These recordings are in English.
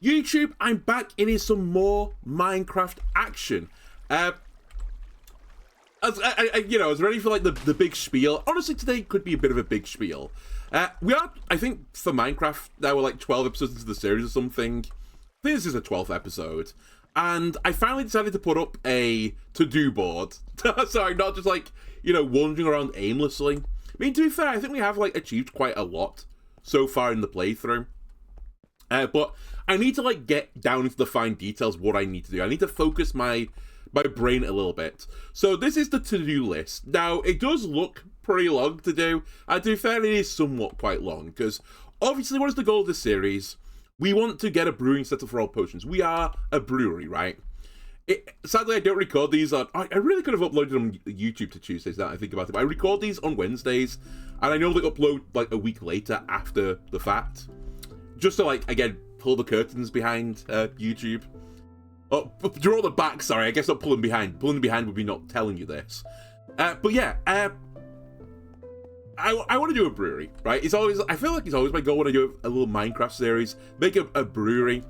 YouTube, I'm back. It is some more Minecraft action. I was ready for like the big spiel. Honestly, today could be a bit of a big spiel. We are, I think, for Minecraft, now we're like 12 episodes into the series or something. I think this is the 12th episode. And I finally decided to put up a to-do board. Sorry, not just like, wandering around aimlessly. I mean, to be fair, I think we have like achieved quite a lot so far in the playthrough. But I need to like get down into the fine details of what I need to do. I need to focus my brain a little bit. So this is the to-do list. Now, it does look pretty long to do. And to be fair, it is somewhat quite long. Because obviously, what is the goal of this series? We want to get a brewing setup for all potions. We are a brewery, right? Sadly, I don't record these on... I really could have uploaded them on YouTube to Tuesdays, now that I think about it. But I record these on Wednesdays. And I know they upload like a week later after the fact. Just to, like, again, pull the curtains behind YouTube. Oh, draw the back, sorry. I guess not pulling behind. Pulling behind would be not telling you this. But yeah, I want to do a brewery, right? I feel like it's always my goal when I do a little Minecraft series. Make a brewery.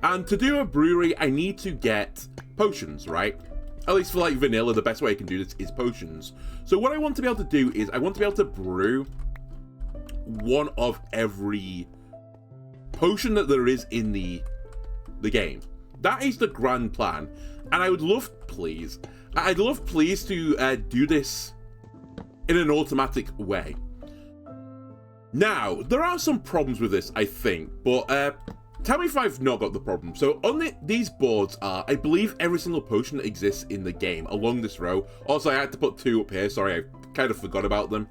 And to do a brewery, I need to get potions, right? At least for, like, vanilla, the best way I can do this is potions. So what I want to be able to do is I want to be able to brew one of every potion that there is in the game. That is the grand plan, and I'd love please to do this in an automatic way. Now, there are some problems with this, I think, but tell me if I've not got the problem. So on these boards are, I believe, every single potion that exists in the game along this row. Also, I had to put 2 up here. Sorry, I kind of forgot about them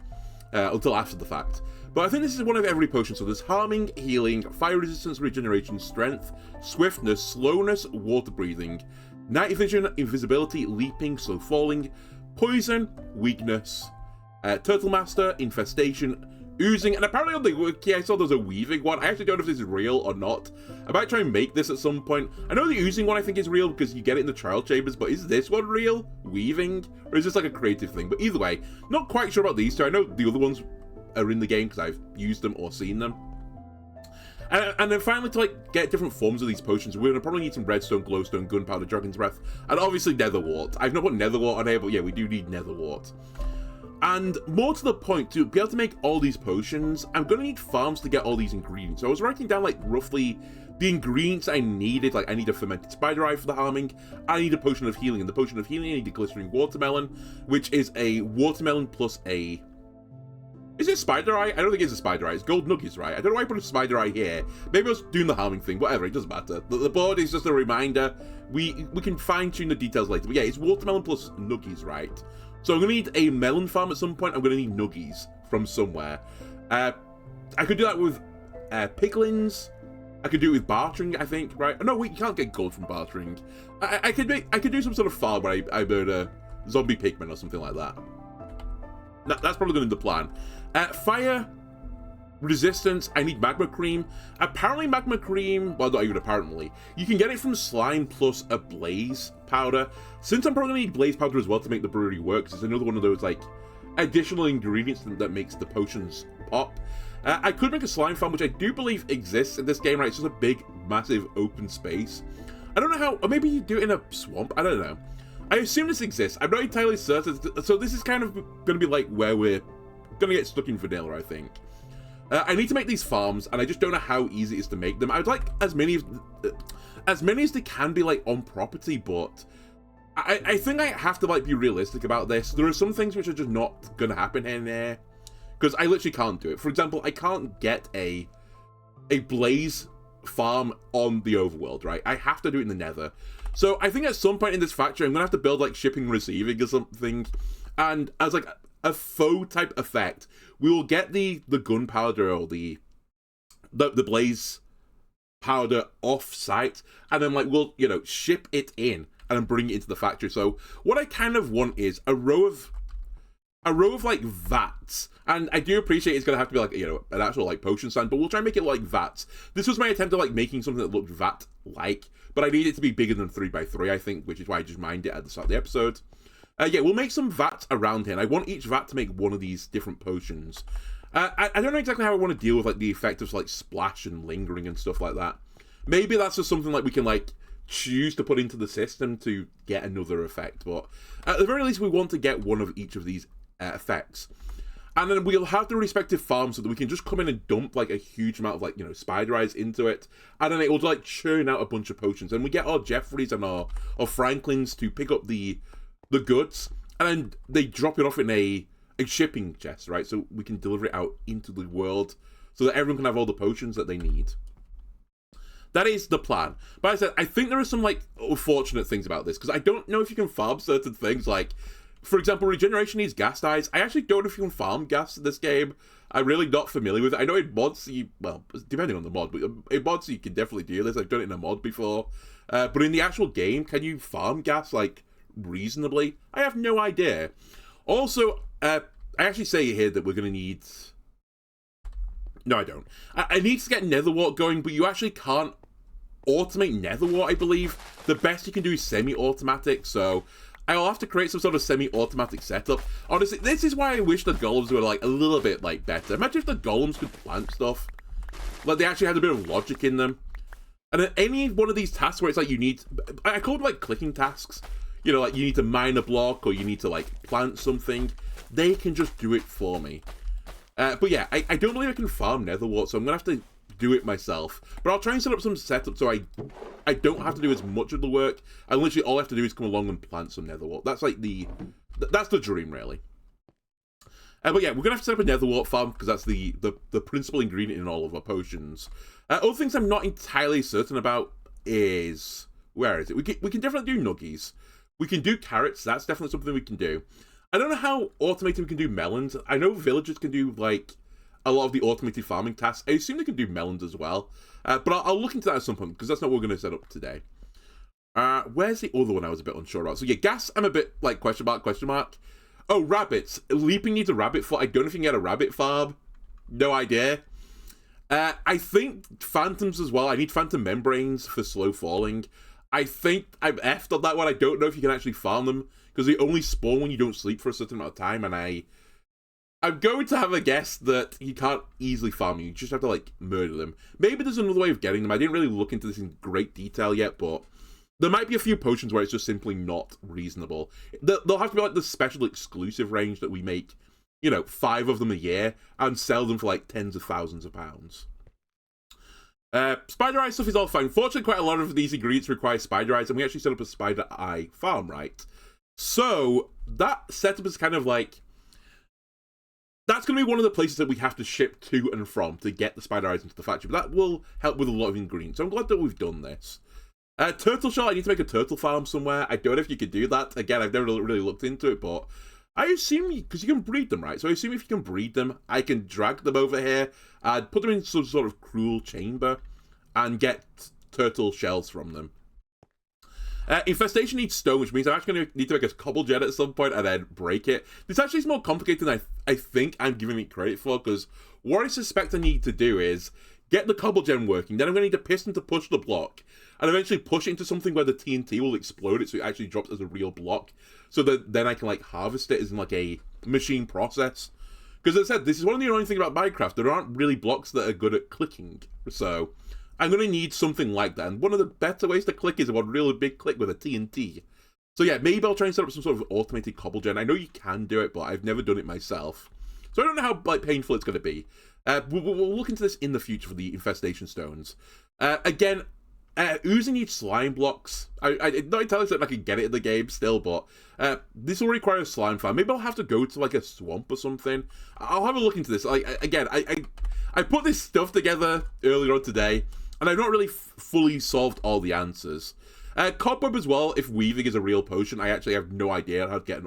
until after the fact. But I think this is one of every potion. So there's harming, healing, fire resistance, regeneration, strength, swiftness, slowness, water breathing, night vision, invisibility, leaping, slow falling, poison, weakness, turtle master, infestation, oozing, and apparently on the wiki I saw there's a weaving one. I actually don't know if this is real or not. I might try and make this at some point. I know the oozing one I think is real because you get it in the trial chambers, but is this one real? Weaving? Or is this like a creative thing? But either way, not quite sure about these two. I know the other ones are in the game because I've used them or seen them. And then finally, to like get different forms of these potions, we're gonna probably need some redstone, glowstone, gunpowder, dragon's breath, and obviously netherwort. I've not put netherwort on here, but yeah, we do need netherwort. And more to the point, to be able to make all these potions, I'm gonna need farms to get all these ingredients. So I was writing down like roughly the ingredients I needed. Like I need a fermented spider eye for the harming, I need a potion of healing, and the potion of healing I need a glistering watermelon, which is a watermelon plus a... Is it spider eye? I don't think it's a spider eye. It's gold nuggies, right? I don't know why I put a spider eye here. Maybe I was doing the harming thing. Whatever, it doesn't matter. The board is just a reminder. We can fine-tune the details later. But yeah, it's watermelon plus nuggies, right? So I'm going to need a melon farm at some point. I'm going to need nuggies from somewhere. I could do that with piglins. I could do it with bartering, I think, right? No, wait, you can't get gold from bartering. I could do some sort of farm where I murder zombie pigmen or something like that. That's probably going to be the plan. Fire resistance, I need magma cream. Apparently magma cream, well, not even apparently, you can get it from slime plus a blaze powder. Since I'm probably going to need blaze powder as well to make the brewery work, it's another one of those like additional ingredients that makes the potions pop. I could make a slime farm, which I do believe exists in this game, right? It's just a big, massive open space. I don't know how, or maybe you do it in a swamp, I don't know. I assume this exists. I'm not entirely certain. So this is kind of going to be like where we're going to get stuck in vanilla, I think. I need to make these farms, and I just don't know how easy it is to make them. I would like as many as they can be like on property, but I think I have to like be realistic about this. There are some things which are just not going to happen in there because I literally can't do it. For example, I can't get a blaze farm on the overworld, right? I have to do it in the nether. So I think at some point in this factory, I'm going to have to build like shipping receiving or something. And as like a faux type effect, we will get the gunpowder or the blaze powder off site. And then like we'll, ship it in and then bring it into the factory. So what I kind of want is a row of like vats. And I do appreciate it's going to have to be like, an actual like potion stand, but we'll try and make it like vats. This was my attempt at like making something that looked vat-like, but I need it to be bigger than 3x3, I think, which is why I just mined it at the start of the episode. Yeah, we'll make some vats around here, and I want each vat to make one of these different potions. I don't know exactly how I want to deal with like the effect of like splash and lingering and stuff like that. Maybe that's just something like we can like choose to put into the system to get another effect, but at the very least we want to get one of each of these effects. And then we'll have the respective farms so that we can just come in and dump like a huge amount of like, you know, spider eyes into it. And then it will like churn out a bunch of potions. And we get our Jeffreys and our Franklins to pick up the goods. And then they drop it off in a shipping chest, right? So we can deliver it out into the world so that everyone can have all the potions that they need. That is the plan. But I said, I think there are some like unfortunate things about this because I don't know if you can farm certain things like, for example, regeneration needs gas dyes. I actually don't know if you can farm gas in this game. I'm really not familiar with it. I know in mods, well, depending on the mod, but in mods you can definitely do this. I've done it in a mod before. But in the actual game, can you farm gas, like, reasonably? I have no idea. Also, I actually say here that we're going to need... No, I don't. I need to get Netherwart going, but you actually can't automate Netherwart, I believe. The best you can do is semi-automatic, so... I'll have to create some sort of semi-automatic setup. Honestly, this is why I wish the golems were, like, a little bit, like, better. Imagine if the golems could plant stuff. Like, they actually had a bit of logic in them. And then any one of these tasks where it's like you need... I call them, like, clicking tasks. You know, like, you need to mine a block or you need to, like, plant something. They can just do it for me. But yeah, I don't believe I can farm Netherwart, so I'm going to have to do it myself. But I'll try and set up some setup so I don't have to do as much of the work. And literally all I have to do is come along and plant some Netherwart. That's like that's the dream, really. But yeah, we're going to have to set up a Netherwart farm because that's the principal ingredient in all of our potions. Other things I'm not entirely certain about is... Where is it? We can definitely do nuggies. We can do carrots. That's definitely something we can do. I don't know how automated we can do melons. I know villagers can do, like, a lot of the automated farming tasks. I assume they can do melons as well. But I'll look into that at some point, because that's not what we're going to set up today. Where's the other one I was a bit unsure about? So yeah, gas, I'm a bit, like, question mark. Oh, rabbits. Leaping needs a rabbit farm. I don't know if you can get a rabbit farm. No idea. I think phantoms as well. I need phantom membranes for slow falling. I think I'm effed on that one. I don't know if you can actually farm them, because they only spawn when you don't sleep for a certain amount of time, and I'm going to have a guess that you can't easily farm them. You just have to, like, murder them. Maybe there's another way of getting them. I didn't really look into this in great detail yet, but there might be a few potions where it's just simply not reasonable. They'll have to be, like, the special exclusive range that we make, you know, 5 of them a year, and sell them for, like, tens of thousands of pounds. Spider eye stuff is all fine. Fortunately, quite a lot of these ingredients require spider eyes, and we actually set up a spider eye farm, right? So, that setup is kind of like... That's going to be one of the places that we have to ship to and from to get the spider eyes into the factory, but that will help with a lot of ingredients. So I'm glad that we've done this. Turtle shell, I need to make a turtle farm somewhere. I don't know if you could do that. Again, I've never really looked into it, but I assume, because you can breed them, right? So I assume if you can breed them, I can drag them over here, and put them in some sort of cruel chamber, and get turtle shells from them. Infestation needs stone, which means I'm actually going to need to make a cobble gen at some point and then break it. This actually is more complicated than I think I'm giving it credit for, because what I suspect I need to do is get the cobble gen working, then I'm going to need a piston to push the block, and eventually push it into something where the TNT will explode it so it actually drops as a real block, so that then I can, like, harvest it as in, like, a machine process. Because as I said, this is one of the annoying things about Minecraft. There aren't really blocks that are good at clicking, so I'm going to need something like that, and one of the better ways to click is one really big click with a TNT. So yeah, maybe I'll try and set up some sort of automated cobble gen. I know you can do it, but I've never done it myself. So I don't know how, like, painful it's going to be. We'll look into this in the future for the infestation stones. Again, oozing needs slime blocks. I'm not entirely certain I can get it in the game still, but this will require a slime farm. Maybe I'll have to go to, like, a swamp or something. I'll have a look into this. Like, again, I put this stuff together earlier on today, and I've not really fully solved all the answers. Cobweb as well, if weaving is a real potion, I actually have no idea how to get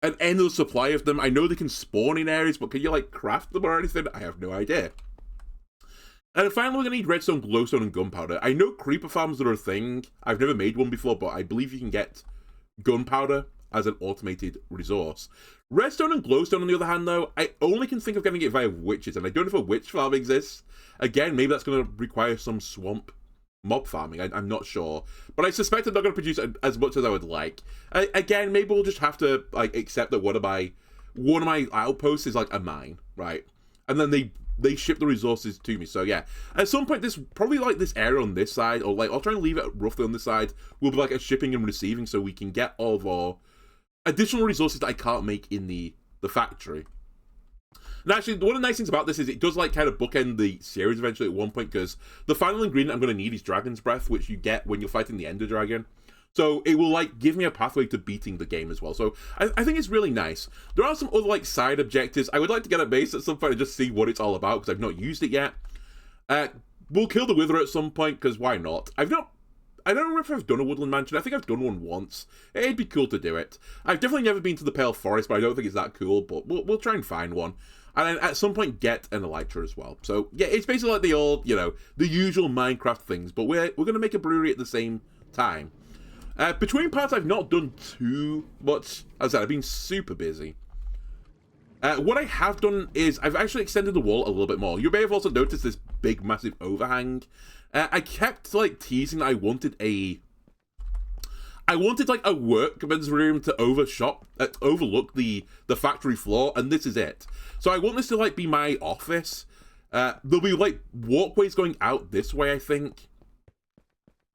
an endless supply of them. I know they can spawn in areas, but can you, like, craft them or anything? I have no idea. And finally, we're going to need redstone, glowstone, and gunpowder. I know creeper farms are a thing. I've never made one before, but I believe you can get gunpowder as an automated resource. Redstone and glowstone, on the other hand, though, I only can think of getting it via witches, and I don't know if a witch farm exists. Again, maybe that's going to require some swamp mob farming. I'm not sure. But I suspect I'm not going to produce as much as I would like. Again, maybe we'll just have to, like, accept that one of my outposts is, like, a mine, right? And then they they ship the resources to me. So yeah, at some point, this probably like this area on this side, or like I'll try and leave it roughly on this side, will be like a shipping and receiving, so we can get all of our additional resources that I can't make in the factory. And actually, one of the nice things about this is it does like kind of bookend the series eventually at one point, because the final ingredient I'm going to need is Dragon's Breath, which you get when you're fighting the Ender Dragon. So it will like give me a pathway to beating the game as well. So I think it's really nice. There are some other like side objectives. I would like to get a base at some point and just see what it's all about, because I've not used it yet. We'll kill the Wither at some point, because why not? I don't remember if I've done a Woodland Mansion. I think I've done one once. It'd be cool to do it. I've definitely never been to the Pale Forest, but I don't think it's that cool. But we'll try and find one. And then at some point get an Elytra as well. So yeah, it's basically like the old, you know, the usual Minecraft things. But we're going to make a brewery at the same time. Between parts, I've not done too much. As I said, I've been super busy. What I have done is I've actually extended the wall a little bit more. You may have also noticed this big, massive overhang. I kept like teasing that I wanted like a workman's room to overlook the factory floor, and this is it. So I want this to like be my office. There'll be like walkways going out this way, I think,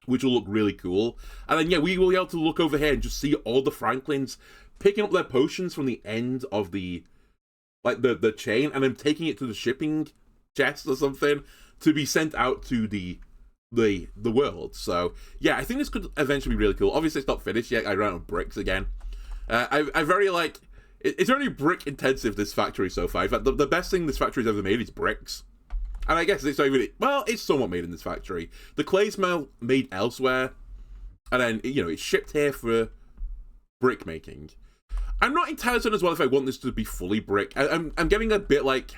which will look really cool. And then yeah, we will be able to look over here and just see all the Franklins picking up their potions from the end of the chain, and then taking it to the shipping chest or something to be sent out to the world. So yeah, I think this could eventually be really cool. Obviously it's not finished yet. I ran out of bricks again. I very like it's very brick intensive, this factory so far. In fact, the best thing this factory's ever made is bricks. And I guess it's not even, well, it's somewhat made in this factory. The clay's made elsewhere, and then, you know, it's shipped here for brick making. I'm not entirely certain as well if I want this to be fully brick. I'm getting a bit like,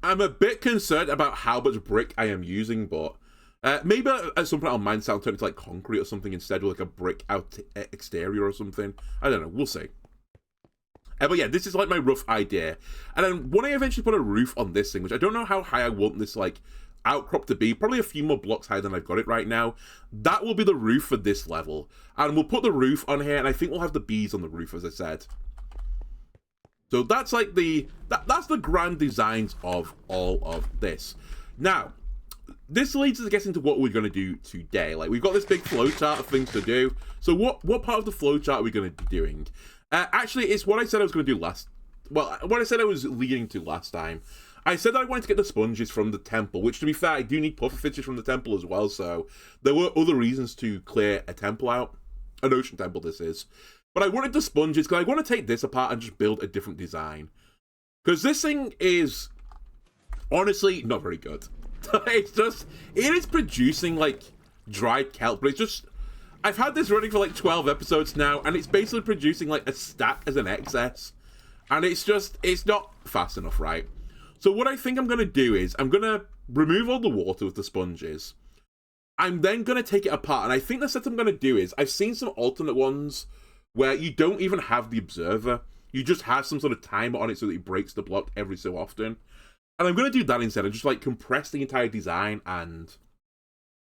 I'm a bit concerned about how much brick I am using, but maybe at some point I'll mind sound turn into like concrete or something instead, with like a brick out exterior or something. I don't know, we'll see. But yeah, this is like my rough idea. And then when I eventually put a roof on this thing, which I don't know how high I want this like outcrop to be, probably a few more blocks higher than I've got it right now, that will be the roof for this level. And we'll put the roof on here, and I think we'll have the bees on the roof, as I said. So that's like that's the grand designs of all of this. Now, this leads us, I guess, into what we're going to do today. Like, we've got this big flowchart of things to do. So what part of the flowchart are we going to be doing? Actually, it's what I said I was going to do what I said I was leading to last time. I said that I wanted to get the sponges from the temple, which, to be fair, I do need pufferfishes from the temple as well, so there were other reasons to clear a temple out. An ocean temple, this is. But I wanted the sponges, because I want to take this apart and just build a different design. Because this thing is, honestly, not very good. It is producing, like, dried kelp, but it's just, I've had this running for like 12 episodes now, and it's basically producing like a stack as an excess. And it's not fast enough, right? So what I think I'm going to do is, I'm going to remove all the water with the sponges. I'm then going to take it apart, and I think the set I'm going to do is, I've seen some alternate ones where you don't even have the observer. You just have some sort of timer on it so that it breaks the block every so often. And I'm going to do that instead, and just like compress the entire design. And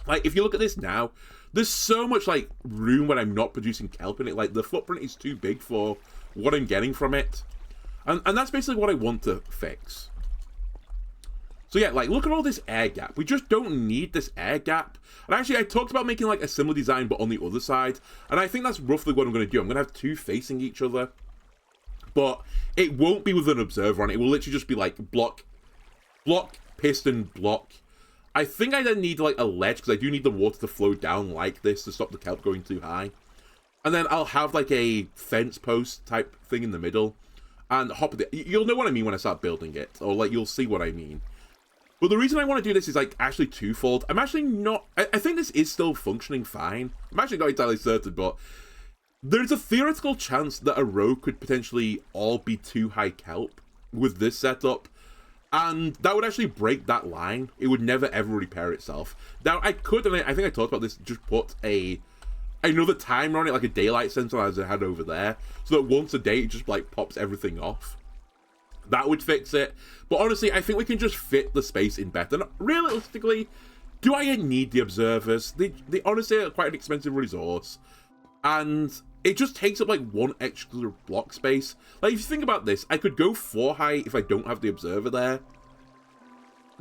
like, if you look at this now, there's so much like room when I'm not producing kelp in it. Like, the footprint is too big for what I'm getting from it. And that's basically what I want to fix. So yeah, like, look at all this air gap. We just don't need this air gap. And actually, I talked about making like a similar design, but on the other side. And I think that's roughly what I'm going to do. I'm going to have two facing each other. But it won't be with an observer on it. It will literally just be like block, piston, block. I think I then need like a ledge, because I do need the water to flow down like this to stop the kelp going too high. And then I'll have like a fence post type thing in the middle. And hop it. You'll know what I mean when I start building it. Or like, you'll see what I mean. But the reason I want to do this is like actually twofold. I'm actually not, I think this is still functioning fine. I'm actually not entirely certain, but there's a theoretical chance that a row could potentially all be too high kelp with this setup. And that would actually break that line. It would never ever repair itself. Now, I could, and I think I talked about this, just put another timer on it, like a daylight sensor as I had over there, so that once a day it just like pops everything off. That would fix it. But honestly, I think we can just fit the space in better. And realistically, do I need the observers? They honestly are quite an expensive resource. And it just takes up like one extra block space. Like, if you think about this, I could go 4 high if I don't have the observer there.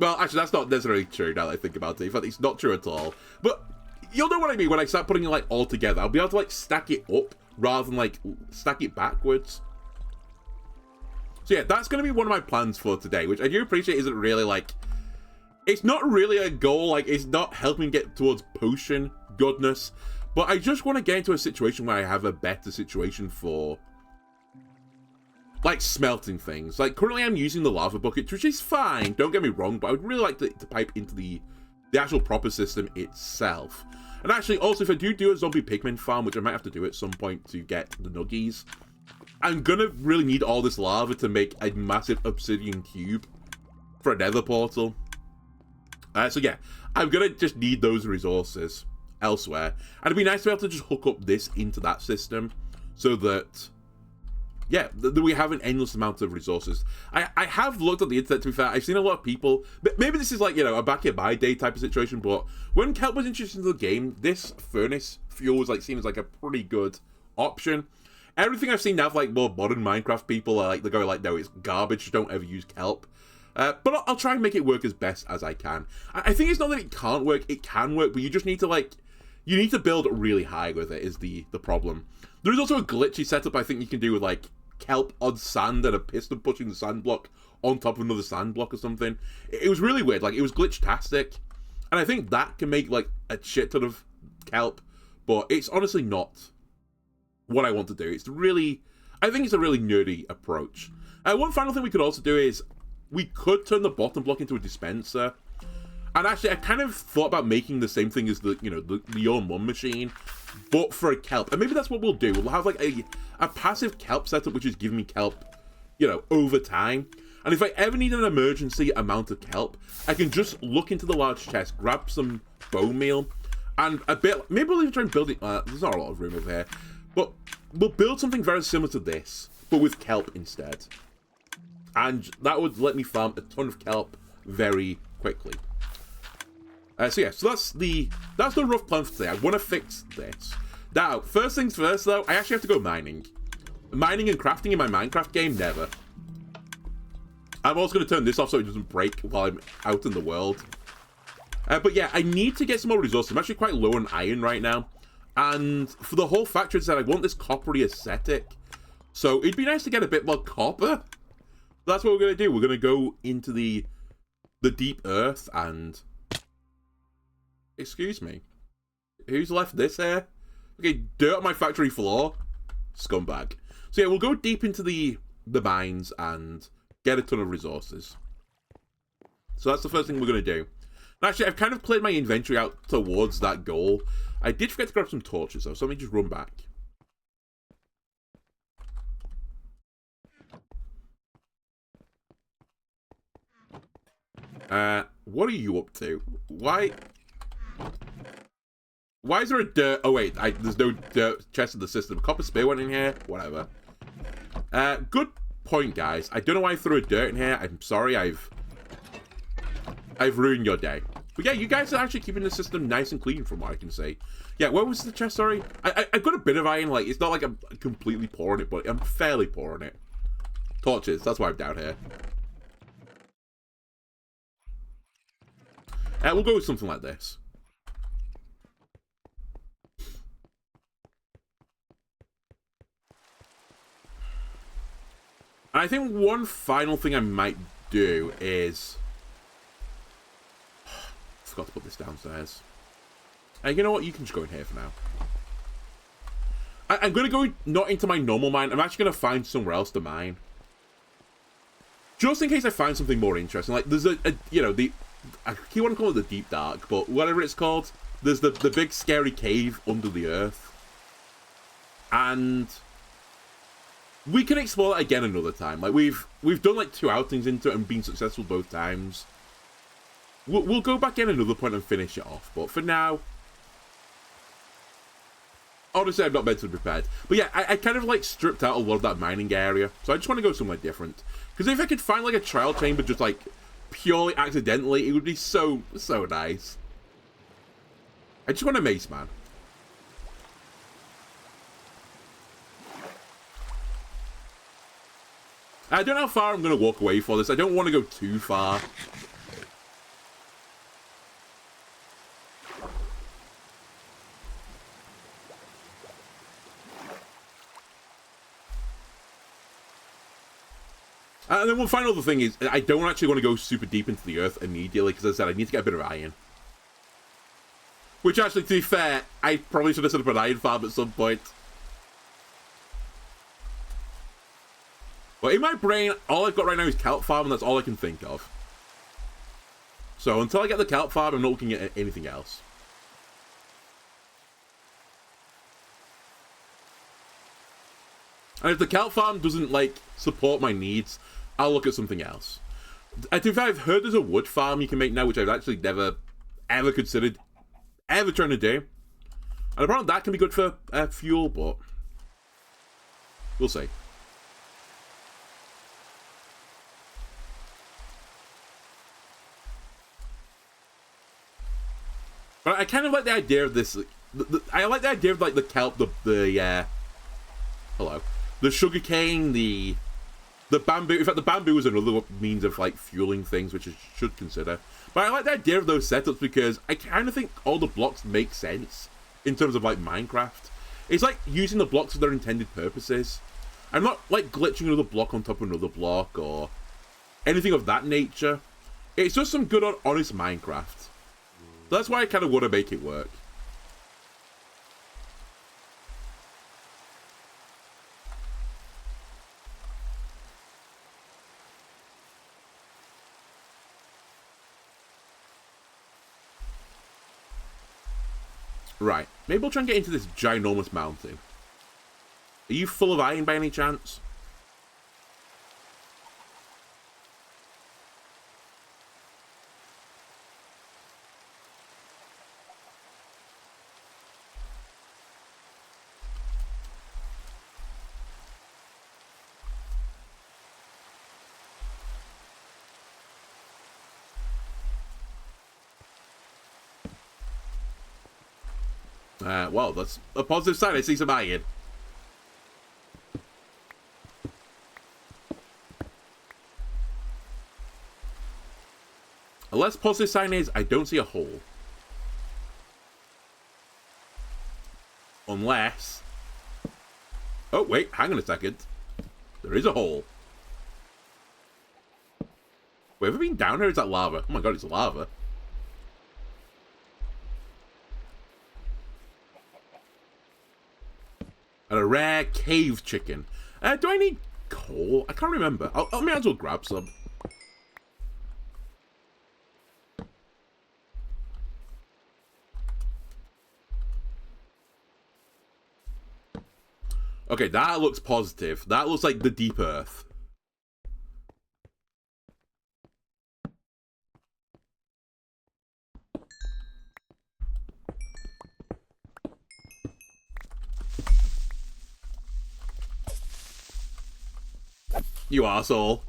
Well, actually, that's not necessarily true now that I think about it. In fact, it's not true at all. But you'll know what I mean when I start putting it, like, all together. I'll be able to, like, stack it up rather than, like, stack it backwards. So, yeah, that's going to be one of my plans for today, which I do appreciate isn't really, like... It's not really a goal. Like, it's not helping get towards potion goodness. But I just want to get into a situation where I have a better situation for... like, smelting things. Like, currently I'm using the lava bucket, which is fine, don't get me wrong, but I would really like to pipe into the actual proper system itself. And actually, also, if I do a zombie pigman farm, which I might have to do at some point to get the nuggies, I'm gonna really need all this lava to make a massive obsidian cube for a nether portal. So yeah, I'm gonna just need those resources elsewhere. And it'd be nice to be able to just hook up this into that system, so that... yeah, we have an endless amount of resources. I have looked at the internet, to be fair. I've seen a lot of people... maybe this is like, you know, a back in my day type of situation, but when kelp was introduced into the game, this furnace fuel was like, seems like a pretty good option. Everything I've seen now for, like, more modern Minecraft people are like, they're going like, no, it's garbage, don't ever use kelp. But I'll try and make it work as best as I can. I think it's not that it can't work, it can work, but you just need to, like... you need to build really high with it, is the problem. There is also a glitchy setup I think you can do with, like, kelp on sand and a piston pushing the sand block on top of another sand block or something. It was really weird. Like, it was glitch-tastic. And I think that can make, like, a shit ton of kelp. But it's honestly not what I want to do. It's really... I think it's a really nerdy approach. One final thing we could also do is we could turn the bottom block into a dispenser. And actually, I kind of thought about making the same thing as the, you know, the Your Mum machine, but for a kelp. And maybe that's what we'll do. We'll have, like, a passive kelp setup, which is giving me kelp, you know, over time. And if I ever need an emergency amount of kelp, I can just look into the large chest, grab some bone meal, and a bit... maybe we'll even try and build it... there's not a lot of room over here. But we'll build something very similar to this, but with kelp instead. And that would let me farm a ton of kelp very quickly. So yeah, so that's the rough plan for today. I want to fix this. Now, first things first though, I actually have to go mining. Mining and crafting in my Minecraft game, never. I'm also going to turn this off so it doesn't break while I'm out in the world. But yeah, I need to get some more resources. I'm actually quite low on iron right now. And for the whole factor is that I want this coppery aesthetic. So it'd be nice to get a bit more copper. That's what we're going to do. We're going to go into the deep earth and... excuse me. Who's left this here? Okay, dirt on my factory floor. Scumbag. So yeah, we'll go deep into the mines and get a ton of resources. So that's the first thing we're going to do. And actually, I've kind of played my inventory out towards that goal. I did forget to grab some torches though, so let me just run back. What are you up to? Why is there a dirt... oh wait, there's no dirt chest in the system. Copper spear went in here. Whatever. Good point, guys. I don't know why I threw a dirt in here. I'm sorry, I've ruined your day. But yeah, you guys are actually keeping the system nice and clean from what I can see. Yeah, where was the chest, sorry? I've got a bit of iron, like, it's not like I'm completely poor on it, but I'm fairly poor on it. Torches, that's why I'm down here. We'll go with something like this. And I think one final thing I might do is... forgot to put this downstairs. You know what? You can just go in here for now. I'm going to go not into my normal mine. I'm actually going to find somewhere else to mine. Just in case I find something more interesting. Like, there's you know, I keep wanting to call it the deep dark, but whatever it's called, there's the big scary cave under the earth. And... we can explore that again another time. Like, we've done, like, 2 outings into it and been successful both times. We'll go back in another point and finish it off. But for now... honestly, I'm not mentally prepared. But yeah, I kind of, like, stripped out a lot of that mining area. So I just want to go somewhere different. Because if I could find, like, a trial chamber just, like, purely accidentally, it would be so nice. I just want a mace, man. I don't know how far I'm going to walk away for this. I don't want to go too far. And then one final other thing is, I don't actually want to go super deep into the earth immediately, because as I said, I need to get a bit of iron. Which actually, to be fair, I probably should have set up an iron farm at some point. But in my brain, all I've got right now is kelp farm, and that's all I can think of. So until I get the kelp farm, I'm not looking at anything else. And if the kelp farm doesn't, like, support my needs, I'll look at something else. To be fair, I've heard there's a wood farm you can make now, which I've actually never, ever considered ever trying to do. And apparently that can be good for fuel, but we'll see. But I kind of like the idea of this. I like the idea of like the kelp, the sugarcane, the bamboo. In fact, the bamboo is another means of like fueling things, which I should consider. But I like the idea of those setups because I kind of think all the blocks make sense in terms of like Minecraft. It's like using the blocks for their intended purposes. I'm not like glitching another block on top of another block or anything of that nature. It's just some good, honest Minecraft. That's why I kind of want to make it work. Right, maybe we'll try and get into this ginormous mountain. Are you full of iron by any chance? Well, that's a positive sign. I see some iron. A less positive sign is I don't see a hole. Unless... Oh, wait, hang on a second. There is a hole. Wait, have we been down here? Is that lava? Oh my god, it's lava. And a rare cave chicken. Do I need coal? I can't remember. I may as well grab some. Okay, that looks positive. That looks like the deep earth. You arsehole.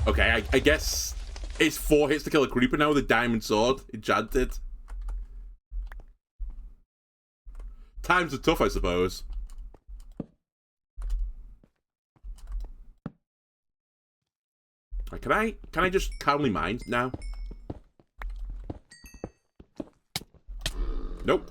Okay, I guess it's 4 hits to kill a creeper now with a diamond sword. Enchanted. Times are tough, I suppose. Right, can I just calmly mine now? Nope.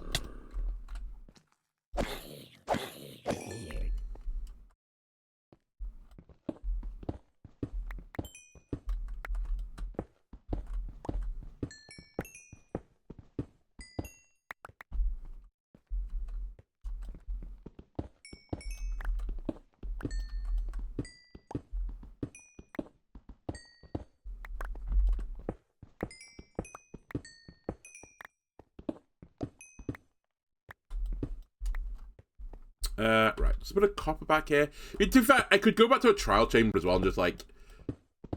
Right, there's a bit of copper back here. In fact, I could go back to a trial chamber as well and just, like,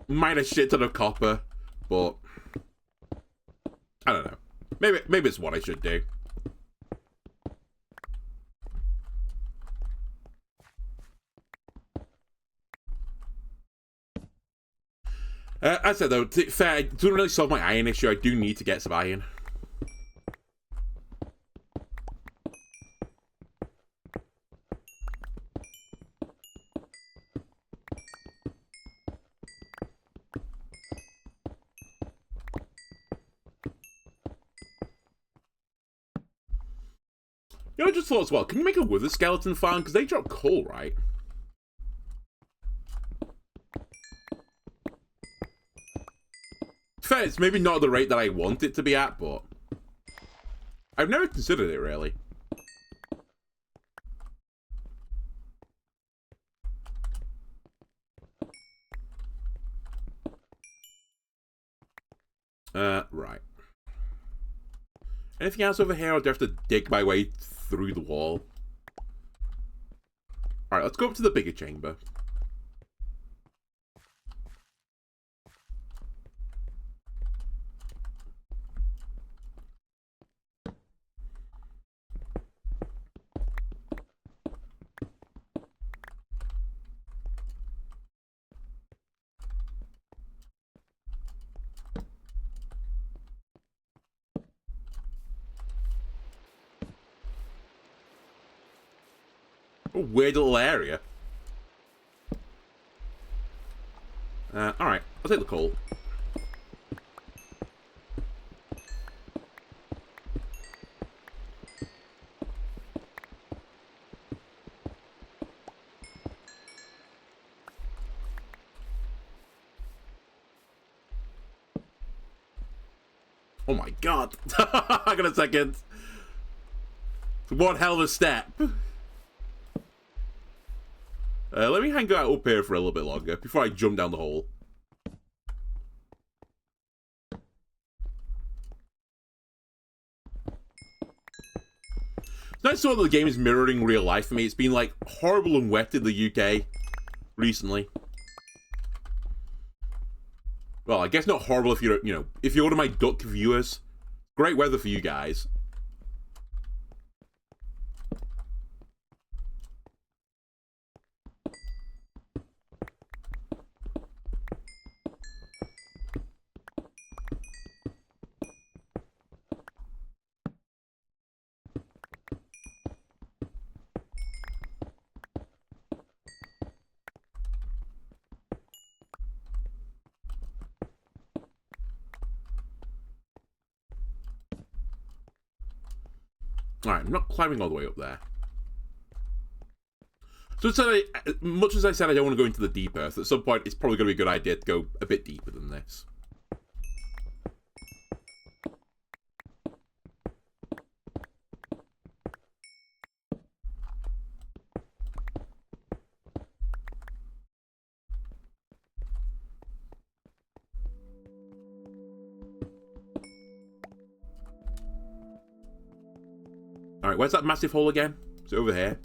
mine a shit ton of copper, but I don't know. Maybe it's what I should do. As I said, though, to be fair, it doesn't really solve my iron issue. I do need to get some iron. You know, I just thought as well, can you make a wither skeleton farm? Because they drop coal, right? fair, it's maybe not the rate that I want it to be at, but I've never considered it, really. Right. Anything else over here, or do I have to dig my way through the wall? Alright, let's go up to the bigger chamber. A weird little area. Alright, I'll take the coal. Oh my god. I got a second. One hell of a step. Let me hang out up here for a little bit longer before I jump down the hole. It's nice to know that the game is mirroring real life for me. It's been like horrible and wet in the UK recently. Well, I guess not horrible if you're, if you're one of my duck viewers. Great weather for you guys. Alright, I'm not climbing all the way up there. So much as I said I don't want to go into the deep earth, at some point it's probably going to be a good idea to go a bit deeper than this. Alright, where's that massive hole again? Is it over here?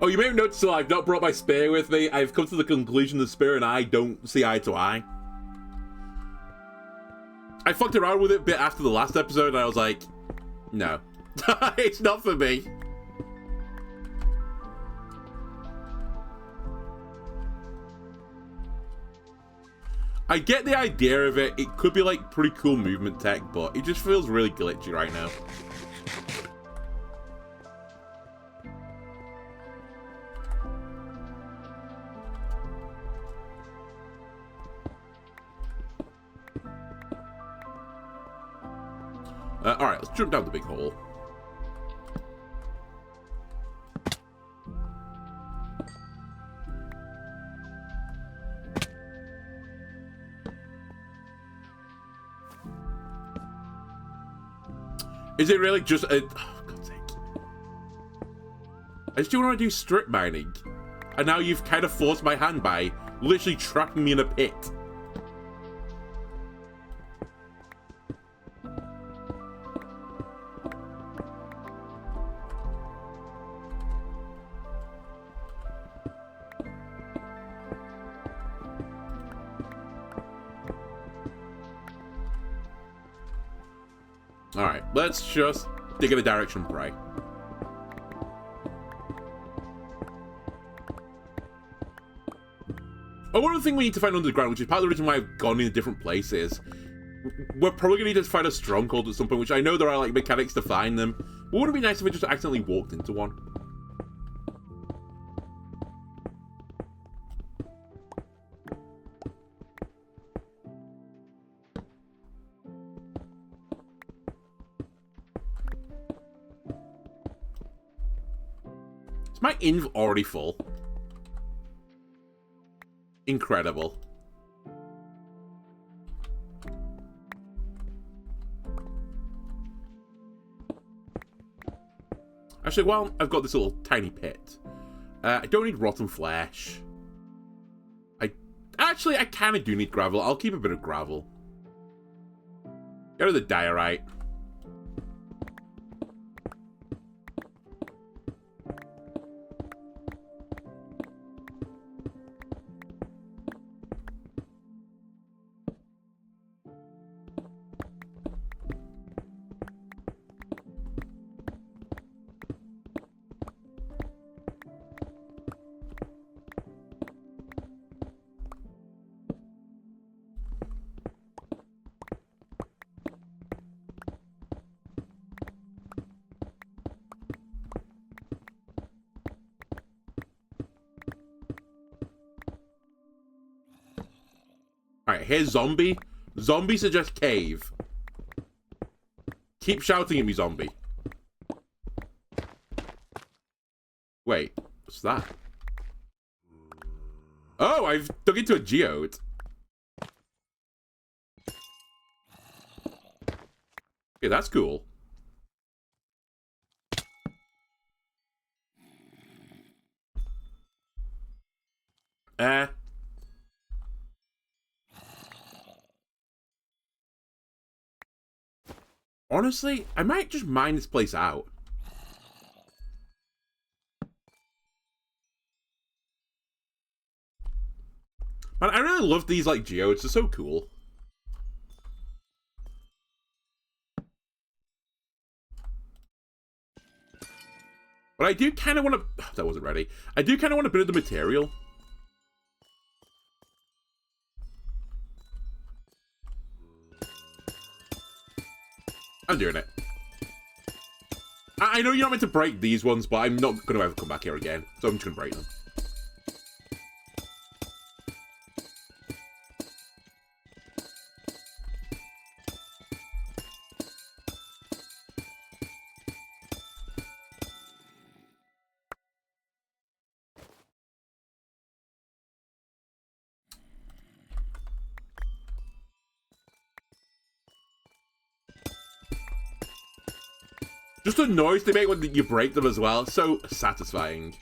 Oh, you may have noticed that I've not brought my spear with me. I've come to the conclusion the spear and I don't see eye to eye. I fucked around with it a bit after the last episode and I was like, no. It's not for me. I get the idea of it. It could be like pretty cool movement tech, but it just feels really glitchy right now. Alright, let's jump down the big hole. Is it really just a... Oh, God's sake. I just want to do strip mining. And now you've kind of forced my hand by literally trapping me in a pit. Alright, let's just dig in a direction right. One other thing we need to find underground, which is part of the reason why I've gone in a different place, is we're probably going to need to find a stronghold at some point, which I know there are, like, mechanics to find them. But wouldn't it be nice if we just accidentally walked into one? Is my inv already full? Incredible. Actually, while I've got this little tiny pit, I don't need rotten flesh. I kind of do need gravel. I'll keep a bit of gravel. Go to the diorite. Alright, here's zombie. Zombie suggests cave. Keep shouting at me, zombie. Wait, what's that? Oh, I've dug into a geode. Okay, that's cool. Honestly, I might just mine this place out. Man, I really love these, like, geodes. They're so cool. But I do kind of want to... That wasn't ready. I do kind of want a bit of the material. I'm doing it. I know you're not meant to break these ones, but I'm not going to ever come back here again. So I'm just going to break them. Just the noise they make when you break them as well. So satisfying.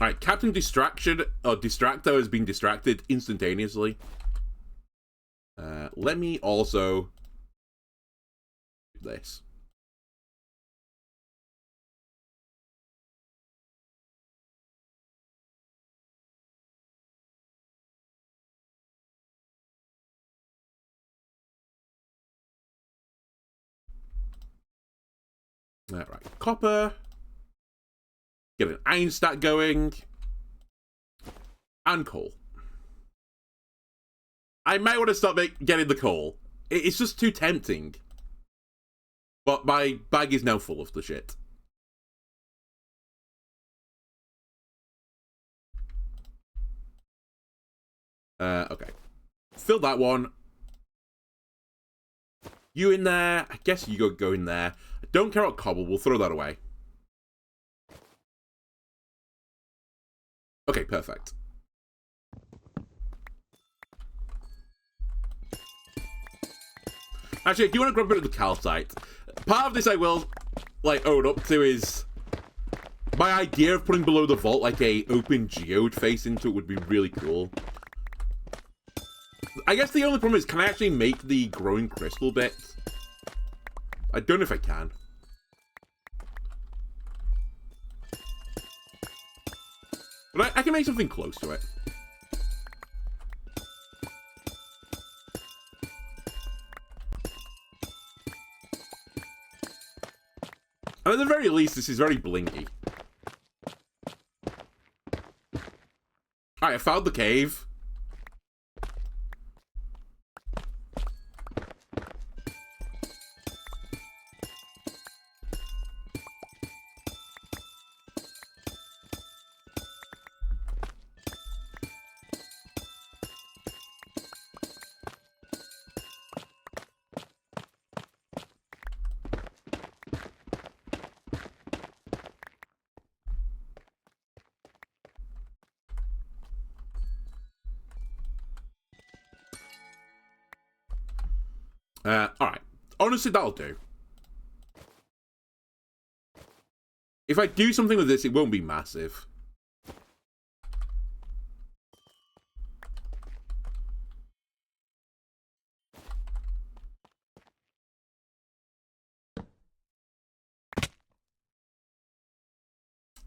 Alright, Captain Distraction, or Distractor has been distracted instantaneously. Let me also do this. Right, copper. Get an iron stack going. And coal. I might want to start getting the coal. It's just too tempting. But my bag is now full of the shit. Okay. Fill that one. You in there. I guess you go in there. I don't care about cobble. We'll throw that away. Okay, perfect. Actually, I do want to grab a bit of the calcite. Part of this I will, like, own up to is my idea of putting below the vault, like, a open geode face into it would be really cool. I guess the only problem is, can I actually make the growing crystal bit? I don't know if I can. But I can make something close to it. And at the very least, this is very blinky. Alright, I found the cave. Alright. Honestly, that'll do. If I do something with this, it won't be massive.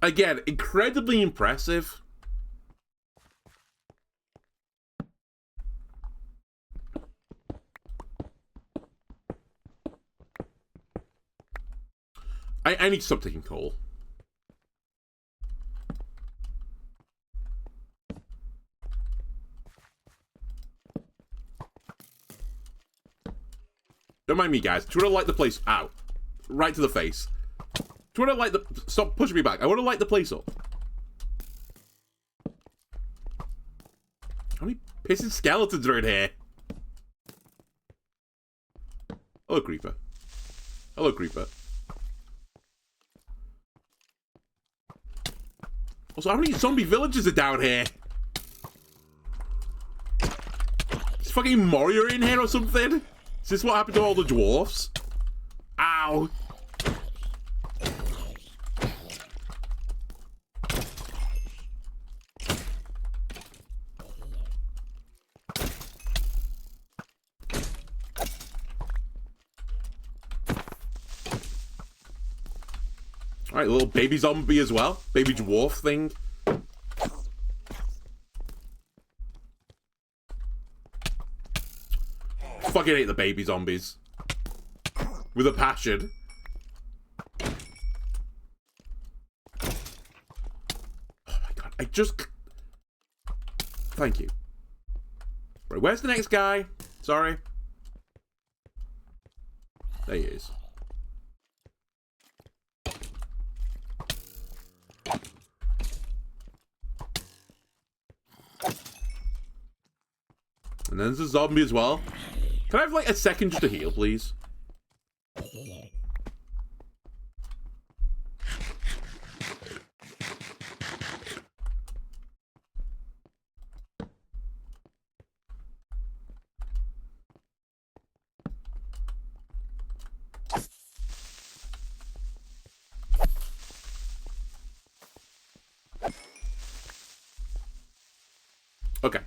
Again, incredibly impressive. I need to stop taking coal. Don't mind me, guys. Do you want to light the place out? Right to the face. Do you want to light the... Stop pushing me back. I want to light the place up. How many pissing skeletons are in here? Hello, Creeper. Hello, Creeper. Also, how many zombie villages are down here? Is fucking Mario in here or something? Is this what happened to all the dwarfs? Ow! Alright, little baby zombie as well. Baby dwarf thing. Fucking hate the baby zombies. With a passion. Oh my god, I just... Thank you. Right, where's the next guy? Sorry. There he is. And then there's a zombie as well. Can I have like a second just to heal, please? Okay.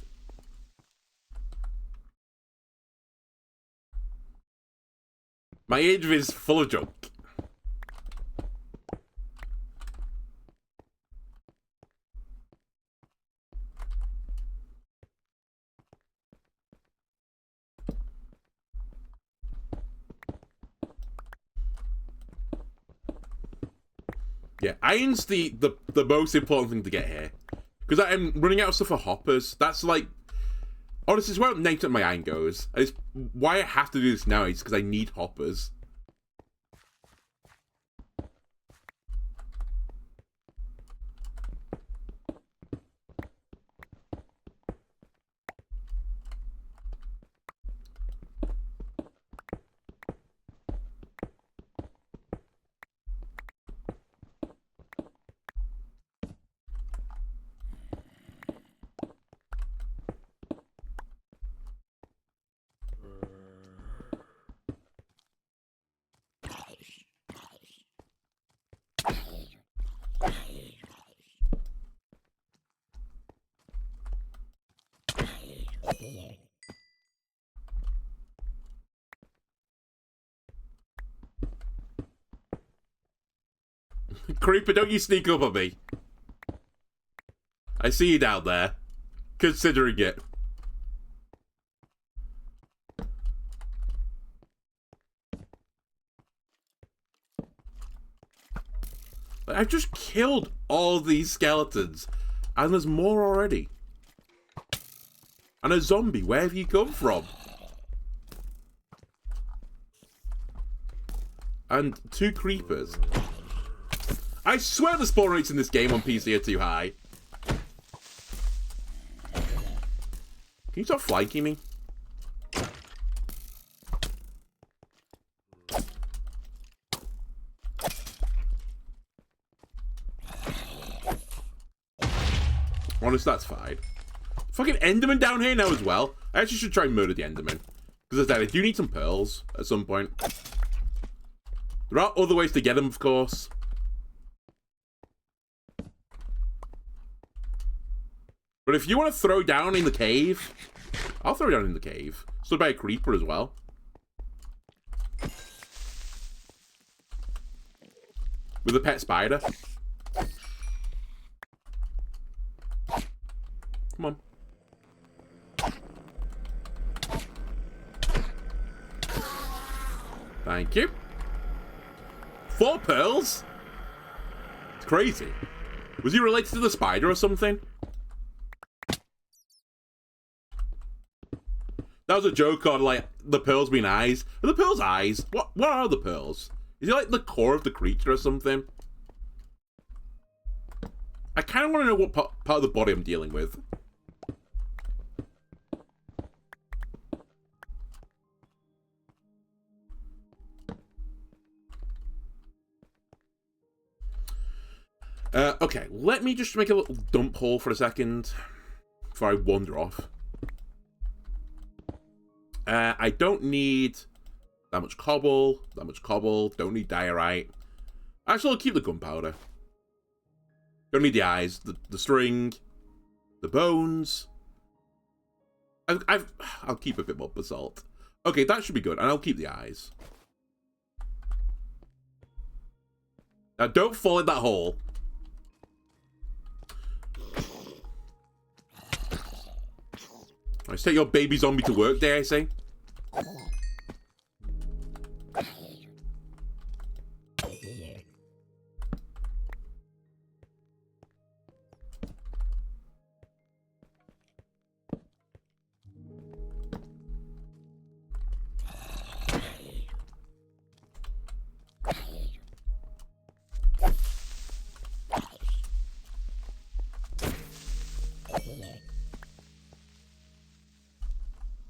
My age is full of junk. Yeah, iron's the most important thing to get here. Because I'm running out of stuff for hoppers. That's like... Honestly, it's where 90% of my iron goes. It's why I have to do this now is because I need hoppers. Creeper, don't you sneak up on me. I see you down there. Considering it. I've just killed all these skeletons. And there's more already. And a zombie. Where have you come from? And 2 creepers. I swear the spawn rates in this game on PC are too high. Can you stop flanking me? Honest, that's fine. Fucking Enderman down here now as well. I actually should try and murder the Enderman. Because I do need some pearls at some point. There are other ways to get them, of course. But if you want to throw down in the cave, I'll throw down in the cave. Stood by a creeper as well. With a pet spider. Come on. Thank you. 4 pearls? It's crazy. Was he related to the spider or something? That was a joke on, like, the pearls being eyes. Are the pearls eyes? What are the pearls? Is it like the core of the creature or something? I kind of want to know what part of the body I'm dealing with. Okay, let me just make a little dump hole for a second before I wander off. I don't need that much cobble, don't need diorite. Actually, I'll keep the gunpowder. Don't need the eyes, the string, the bones. I'll keep a bit more basalt. Okay, that should be good, and I'll keep the eyes. Now, don't fall in that hole. Let's take your baby zombie to work, dare I say?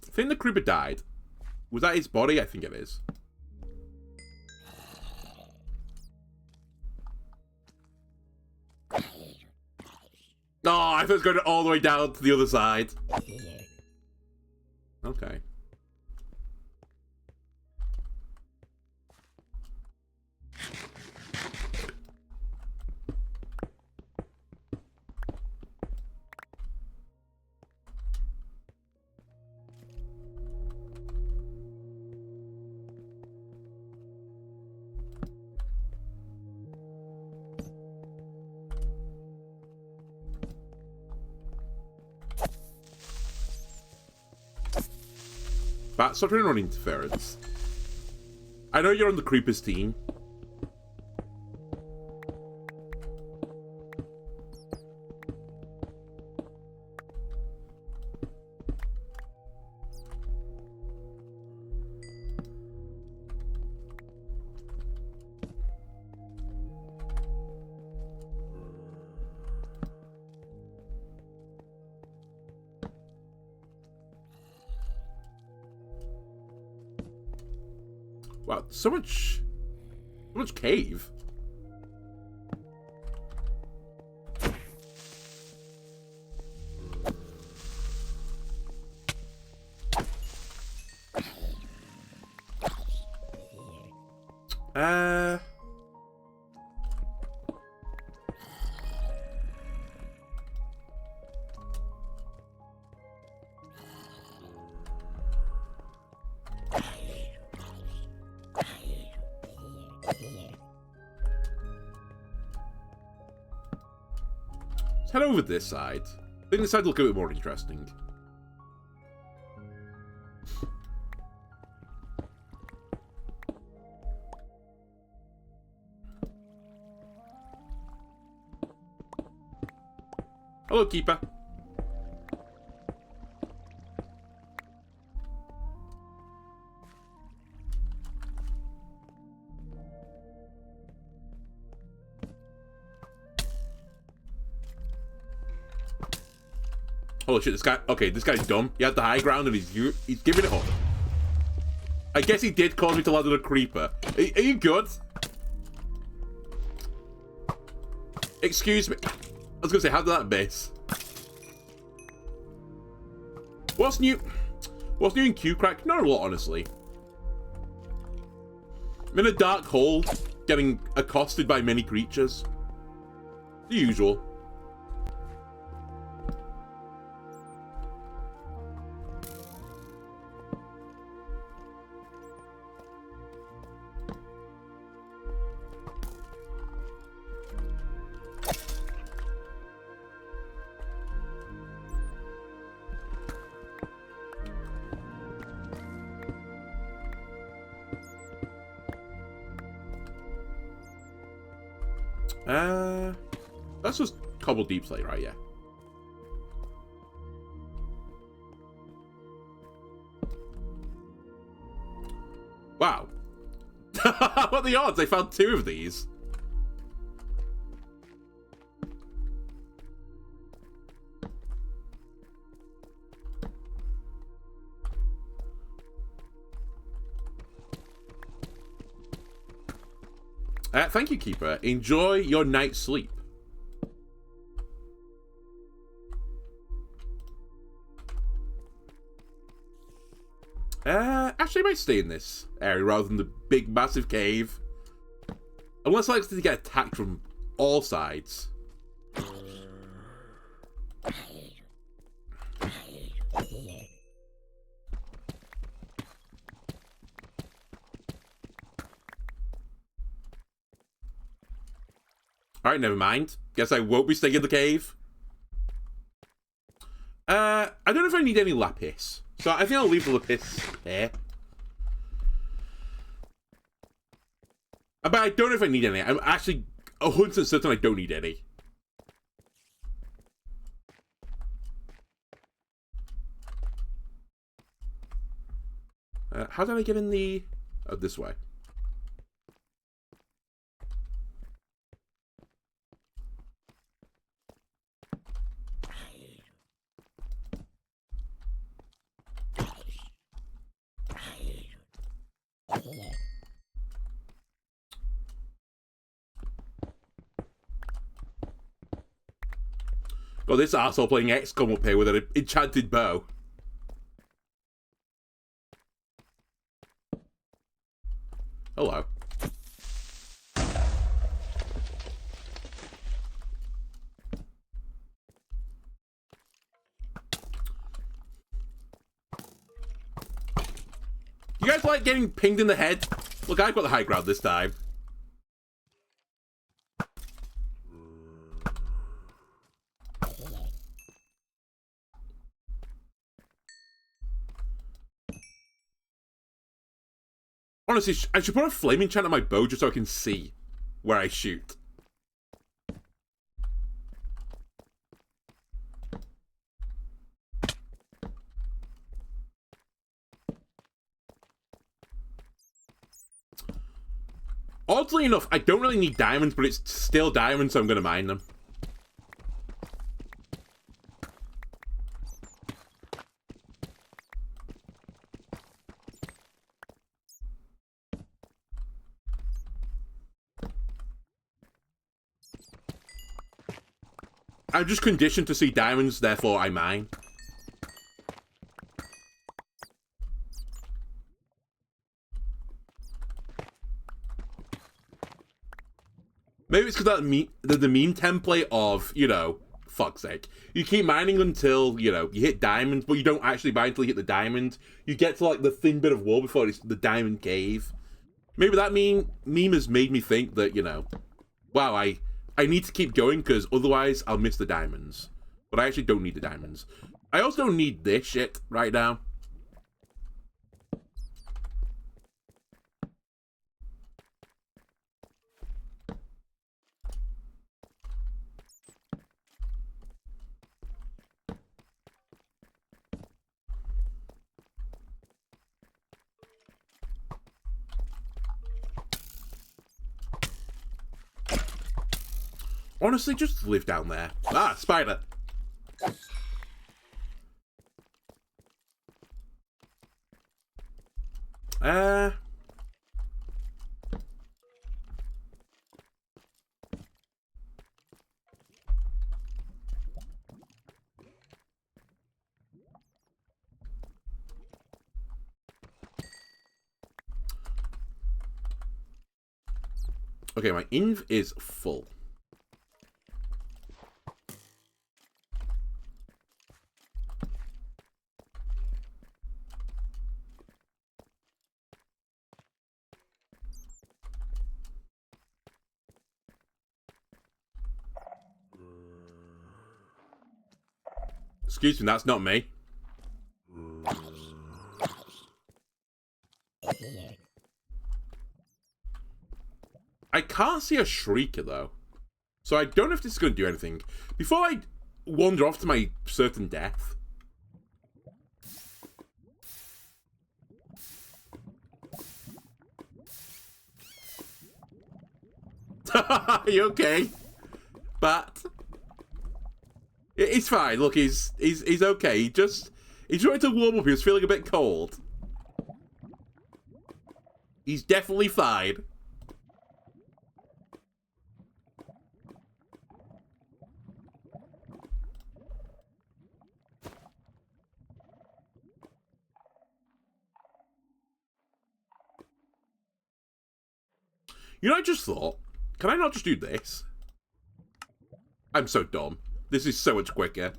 I think the creeper died. Was that his body? I think it is. Oh, I thought it was going all the way down to the other side. Okay. Bat, stop trying to run interference. I know you're on the creepers team. Wow, so much cave. Head over this side. I think this side will look a bit more interesting. Hello, Keeper. Holy shit, this guy... Okay, this guy's dumb. He had the high ground and he's giving it up. I guess he did cause me to land on a creeper. Are you good? Excuse me. I was gonna say, how did that miss? What's new? What's new in Q-Crack? Not a lot, honestly. I'm in a dark hole, getting accosted by many creatures. The usual. That's just cobble deep slate, right? Yeah. Wow. What are the odds? I found 2 of these. Thank you, Keeper. Enjoy your night's sleep. Actually, I might stay in this area rather than the big, massive cave. Unless I like to get attacked from all sides. Alright, never mind. Guess I won't be staying in the cave. I don't know if I need any lapis. So I think I'll leave the lapis here. But I don't know if I need any. I'm actually 100% certain I don't need any. How did I get in the... Oh, this way. Oh, this arsehole playing XCOM up here with an enchanted bow. Hello. You guys like getting pinged in the head? Look, I've got the high ground this time. Honestly, I should put a flame enchant on my bow just so I can see where I shoot. Oddly enough, I don't really need diamonds, but it's still diamonds, so I'm going to mine them. I'm just conditioned to see diamonds, therefore I mine. Maybe it's because that the meme template of, you know, fuck's sake. You keep mining until, you know, you hit diamonds, but you don't actually mine until you hit the diamond. You get to, like, the thin bit of wall before it's the diamond cave. Maybe that meme has made me think that, you know, wow, I need to keep going because otherwise I'll miss the diamonds. But I actually don't need the diamonds. I also don't need this shit right now. Honestly, just live down there. Ah, spider. Okay, my inv is full. Excuse me, that's not me. I can't see a shrieker, though. So I don't know if this is going to do anything. Before I wander off to my certain death... Are you okay? But... He's fine. Look, he's okay. He's trying to warm up. He was feeling a bit cold. He's definitely fine. You know, I just thought, can I not just do this? I'm so dumb. This is so much quicker.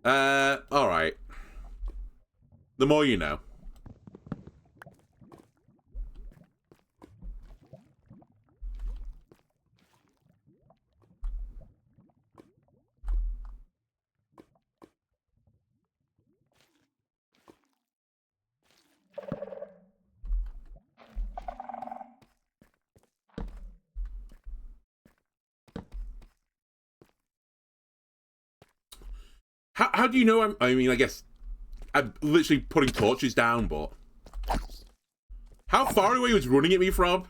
Alright. The more you know. How do you know I mean, I guess I'm literally putting torches down, but... How far away was running at me from?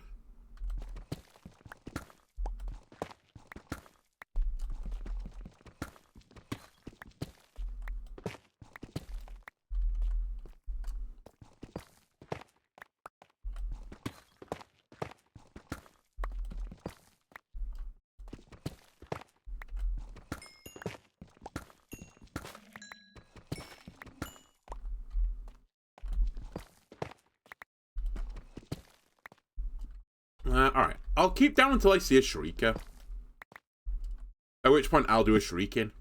Alright. I'll keep down until I see a shrieker. At which point I'll do a shrieking.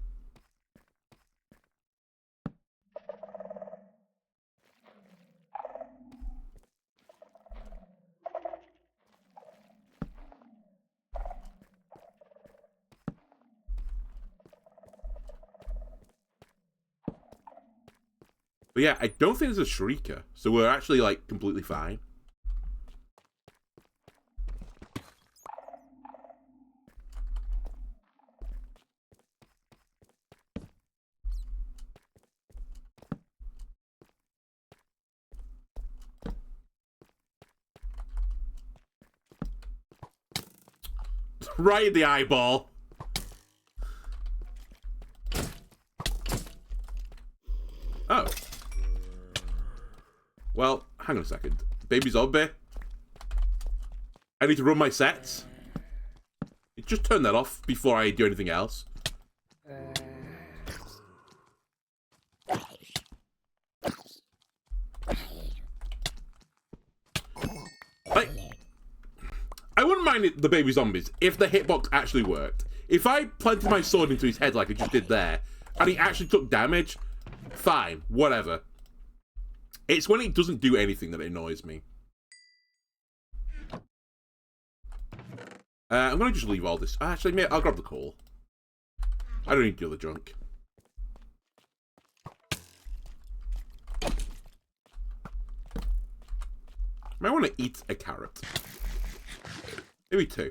But yeah, I don't think there's a shrieker. So we're actually, like, completely fine. Right in the eyeball. Oh. Well, hang on a second. Baby zombie. I need to run my sets. Just turn that off before I do anything else. I wouldn't mind the baby zombies if the hitbox actually worked. If I planted my sword into his head like I just did there, and he actually took damage, fine, whatever. It's when it doesn't do anything that annoys me. I'm going to just leave all this. Actually, mate, I'll grab the coal. I don't need the other junk. I might want to eat a carrot. Maybe two.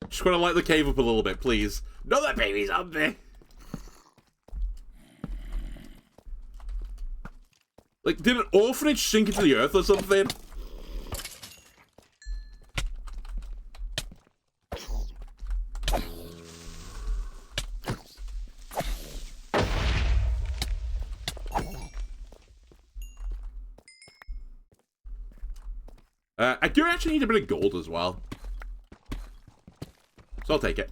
Just want to light the cave up a little bit, please. Not that baby zombie! Like, did an orphanage sink into the earth or something? I do actually need a bit of gold as well. So I'll take it.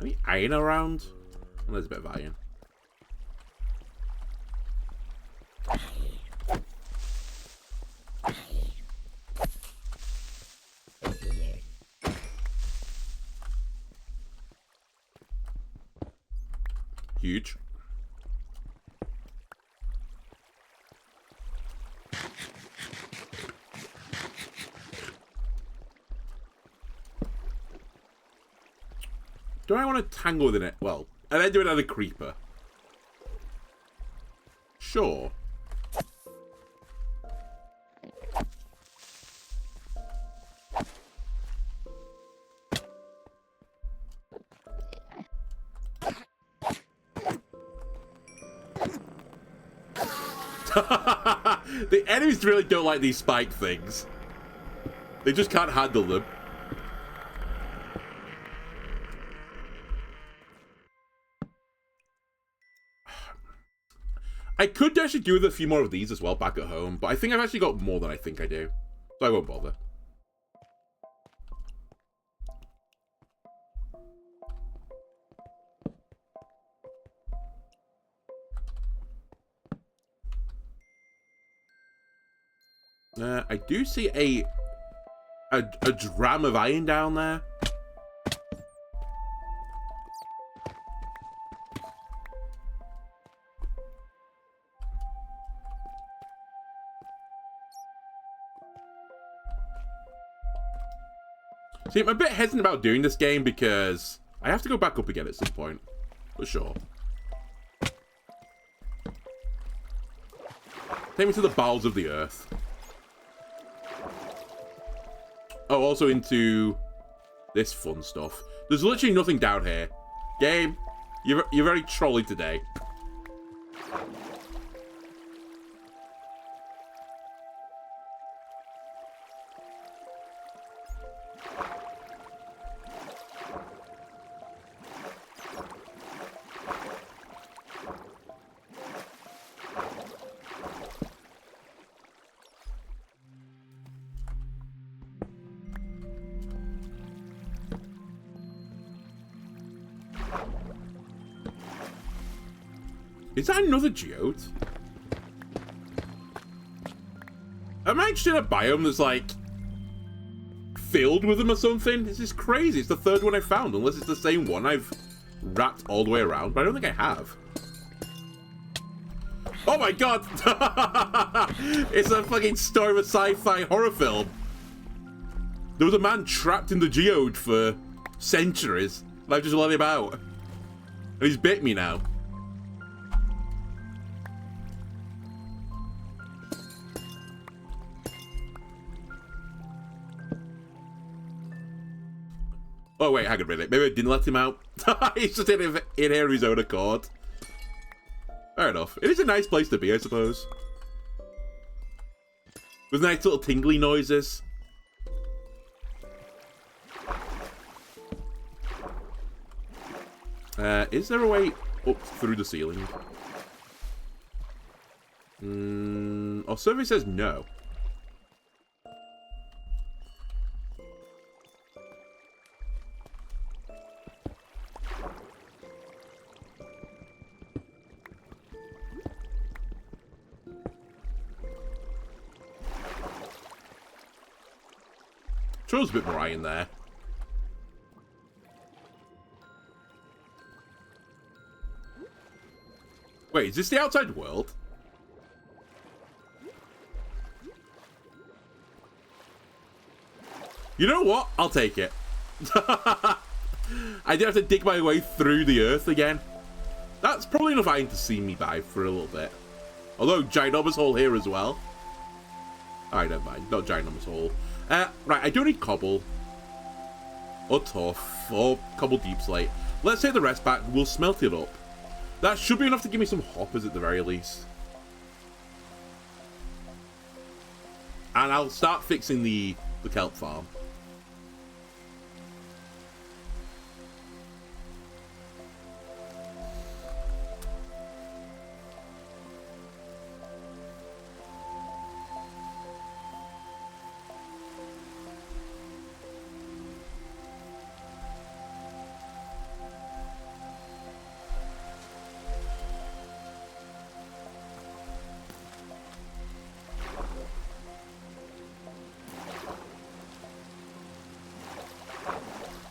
Any iron around? Well, there's a bit of iron. Huge. Do I want to tangle within it? Well, and then do another creeper. Sure. The enemies really don't like these spike things. They just can't handle them. I could actually do with a few more of these as well back at home, but I think I've actually got more than I think I do. So I won't bother. I do see a dram of iron down there. See, I'm a bit hesitant about doing this game because I have to go back up again at some point. For sure. Take me to the bowels of the earth. Oh, also into this fun stuff. There's literally nothing down here. Game, you're very trolly today. Is that another geode? Am I actually in a biome that's like filled with them or something? This is crazy. It's the third one I found, unless it's the same one I've wrapped all the way around, but I don't think I have. Oh my god! It's a fucking story of a sci-fi horror film. There was a man trapped in the geode for centuries, and I've just let him out. And he's bit me now. Oh wait, hang on a minute. Maybe I didn't let him out. He's just in here of his own accord. Fair enough. It is a nice place to be, I suppose. With nice little tingly noises. Is there a way up through the ceiling? Our survey says no. Sure, there's a bit more iron there. Wait, is this the outside world? You know what? I'll take it. I do have to dig my way through the earth again. That's probably enough iron to see me by for a little bit. Although, ginormous hole here as well. Alright, never mind. Not ginormous hole. Right, I don't need cobble. Or tough. Or cobble deep slate. Let's take the rest back. We'll smelt it up. That should be enough to give me some hoppers at the very least. And I'll start fixing the kelp farm.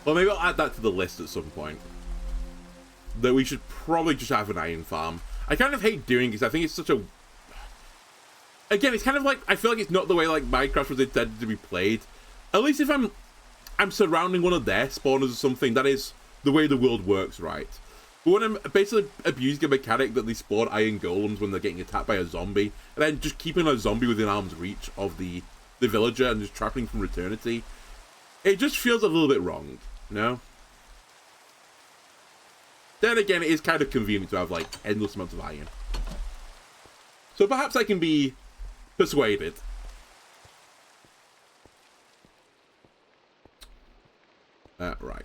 Well, maybe I'll add that to the list at some point. That we should probably just have an iron farm. I kind of hate doing it because I think it's such a... Again, it's kind of like... I feel like it's not the way like Minecraft was intended to be played. At least if I'm surrounding one of their spawners or something, that is the way the world works, right? But when I'm basically abusing a mechanic that they spawn iron golems when they're getting attacked by a zombie, and then just keeping a zombie within arm's reach of the villager and just trapping from eternity, it just feels a little bit wrong. No. Then again, it is kind of convenient to have like endless amounts of iron. So perhaps I can be persuaded. Right.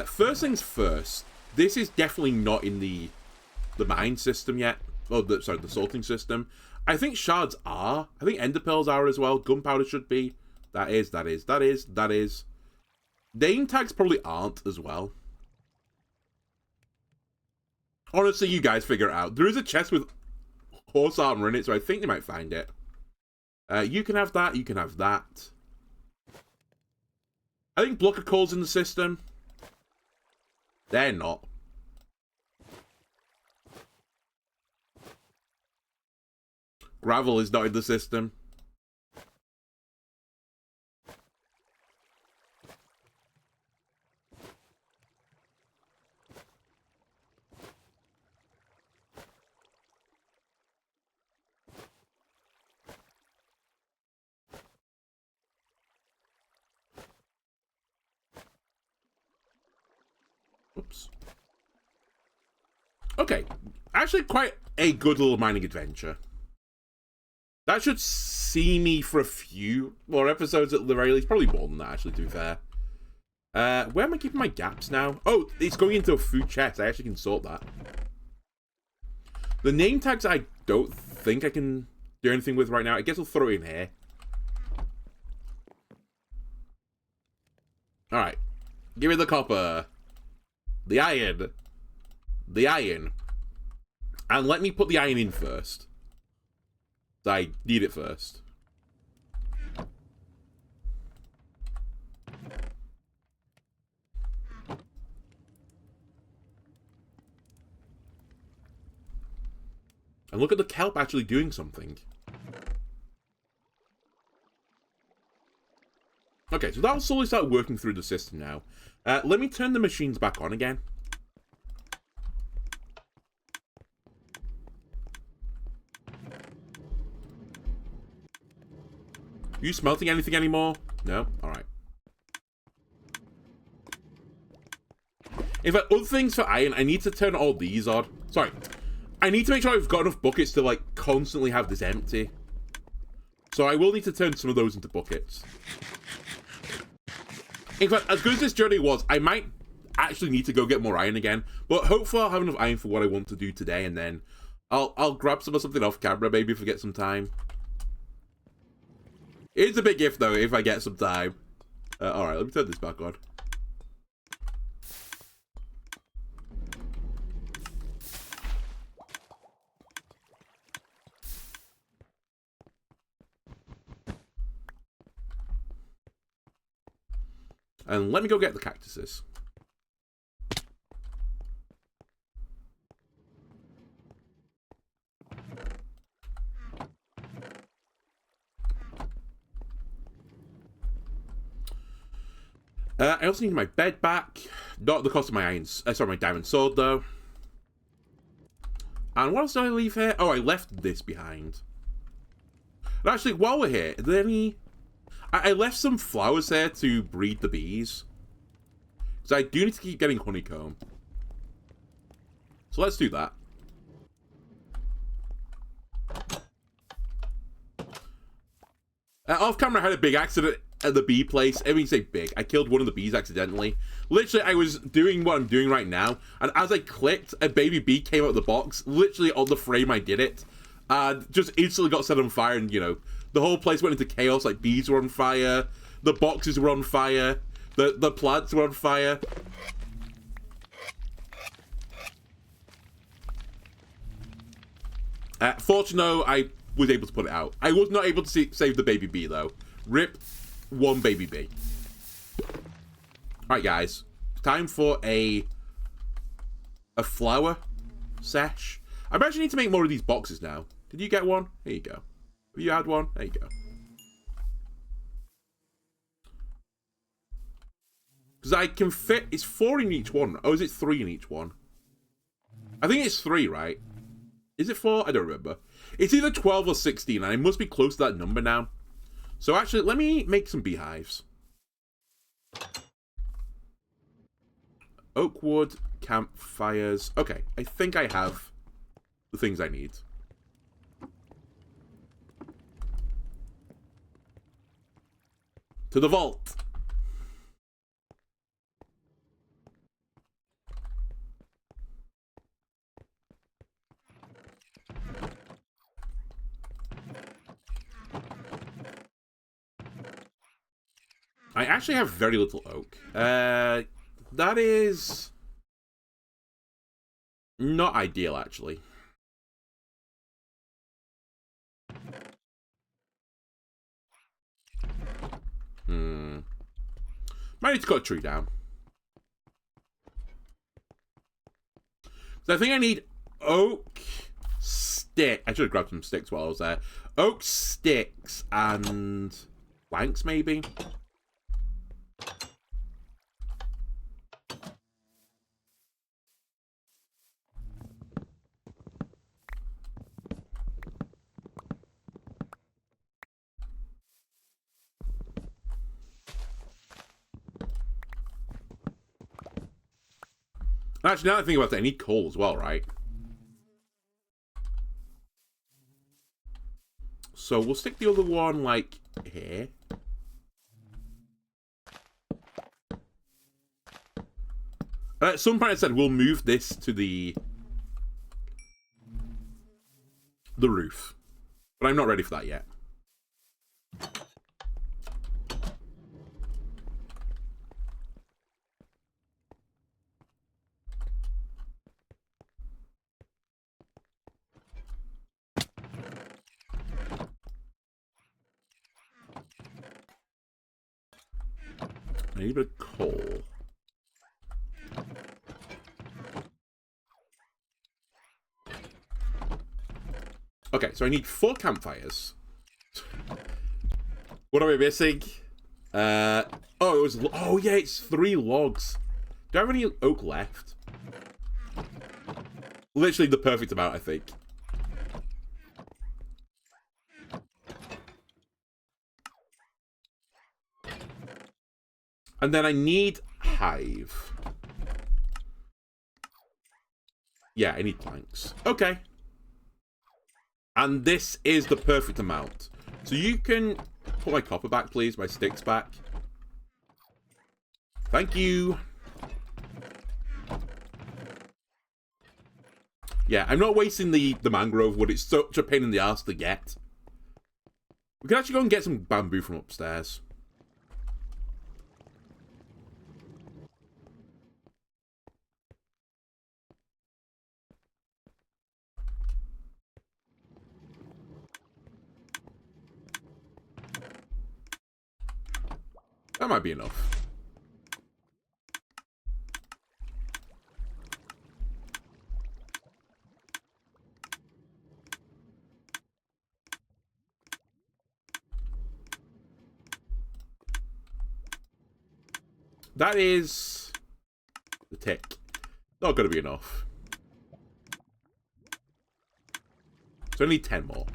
First things first. This is definitely not in the mine system yet. Oh, sorry, the sorting system. I think shards are. I think ender pearls are as well. Gunpowder should be. That is. Name tags probably aren't as well. Honestly, you guys figure it out. There is a chest with horse armor in it, so I think they might find it. You can have that. You can have that. I think block of coal's in the system. They're not. Gravel is not in the system. Oops. Okay. Actually, quite a good little mining adventure. That should see me for a few more episodes at the very least. Probably more than that, actually, to be fair. Where am I keeping my gaps now? Oh, it's going into a food chest. I actually can sort that. The name tags I don't think I can do anything with right now. I guess I'll throw it in here. Alright. Give me the copper. The iron. The iron. And let me put the iron in first. I need it first. And look at the kelp actually doing something. Okay, so that'll slowly start working through the system now. Let me turn the machines back on again. Are you smelting anything anymore? No? Alright. In fact, other things for iron, I need to turn all these on. Sorry. I need to make sure I've got enough buckets to, like, constantly have this empty. So I will need to turn some of those into buckets. In fact, as good as this journey was, I might actually need to go get more iron again. But hopefully I'll have enough iron for what I want to do today, and then I'll grab some of something off camera, maybe if I get some time. It's a big if, though, if I get some time. Alright, let me turn this back on. And let me go get the cactuses. I also need my bed back. Not the cost of my my diamond sword though. And what else did I leave here? Oh, I left this behind. And actually, while we're here, are there any... I left some flowers here to breed the bees. Because I do need to keep getting honeycomb. So let's do that. Off camera, I had a big accident at the bee place. I mean, say big. I killed one of the bees accidentally. Literally, I was doing what I'm doing right now, and as I clicked, a baby bee came out of the box, literally on the frame I did it, and just instantly got set on fire, and, you know, the whole place went into chaos. Like, bees were on fire, the boxes were on fire, the plants were on fire. Fortunately, I was able to put it out. I was not able to save the baby bee, though. Rip one baby bee. Alright, guys. Time for a flower sesh. I actually need to make more of these boxes now. Did you get one? Here you go. Have you had one? There you go. Because I can fit... It's 4 in each one. Oh, is it 3 in each one? I think it's 3, right? Is it 4? I don't remember. It's either 12 or 16, and I must be close to that number now. So actually, let me make some beehives. Oak wood, campfires. Okay, I think I have the things I need. To the vault. I actually have very little oak. That is not ideal, actually. Might need to cut a tree down. So I think I need oak stick. I should have grabbed some sticks while I was there. Oak sticks and planks, maybe. Actually, now that I think about it, I need coal as well, right? So we'll stick the other one, like, here. At some point I said we'll move this to the roof. But I'm not ready for that yet. I need a bit of coal. Okay, so I need 4 campfires. What am I missing? Oh, it was... Oh, yeah, it's 3 logs. Do I have any oak left? Literally the perfect amount, I think. And then I need hive. Yeah, I need planks. Okay. And this is the perfect amount. So you can put my copper back, please. My sticks back. Thank you. Yeah, I'm not wasting the mangrove wood. It's such a pain in the ass to get. We can actually go and get some bamboo from upstairs. That might be enough. That is the tick. Not going to be enough. So I need 10 more.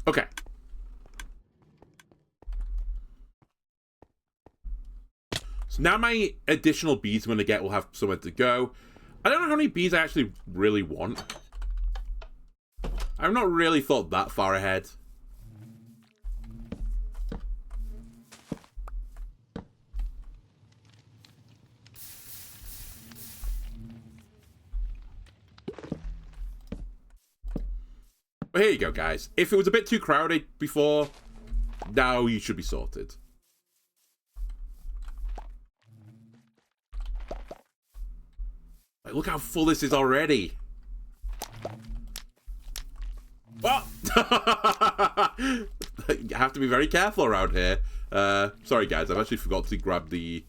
Okay. So now my additional bees I'm going to get will have somewhere to go. I don't know how many bees I actually really want. I've not really thought that far ahead. But here you go, guys. If it was a bit too crowded before, now you should be sorted. Like, look how full this is already. What? You have to be very careful around here. Sorry, guys. I've actually forgot to grab the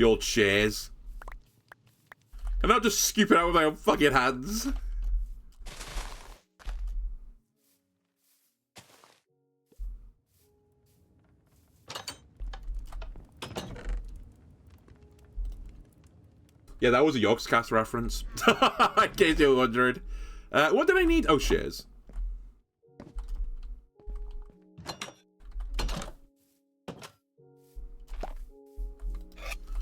old shears. I'm not just scooping out with my own fucking hands. Yeah, that was a Yogscast reference. In case you were wondering. What did I need? Oh, shears.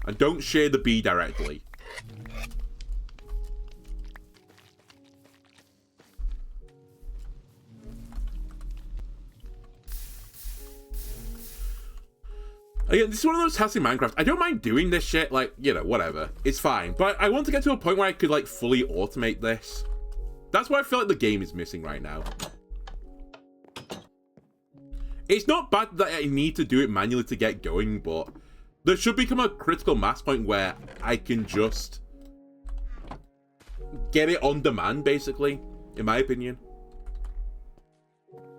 And don't shear the bee directly. Again, this is one of those tasks in Minecraft. I don't mind doing this shit, like, you know, whatever. It's fine. But I want to get to a point where I could, like, fully automate this. That's what I feel like the game is missing right now. It's not bad that I need to do it manually to get going, but there should become a critical mass point where I can just get it on demand, basically, in my opinion.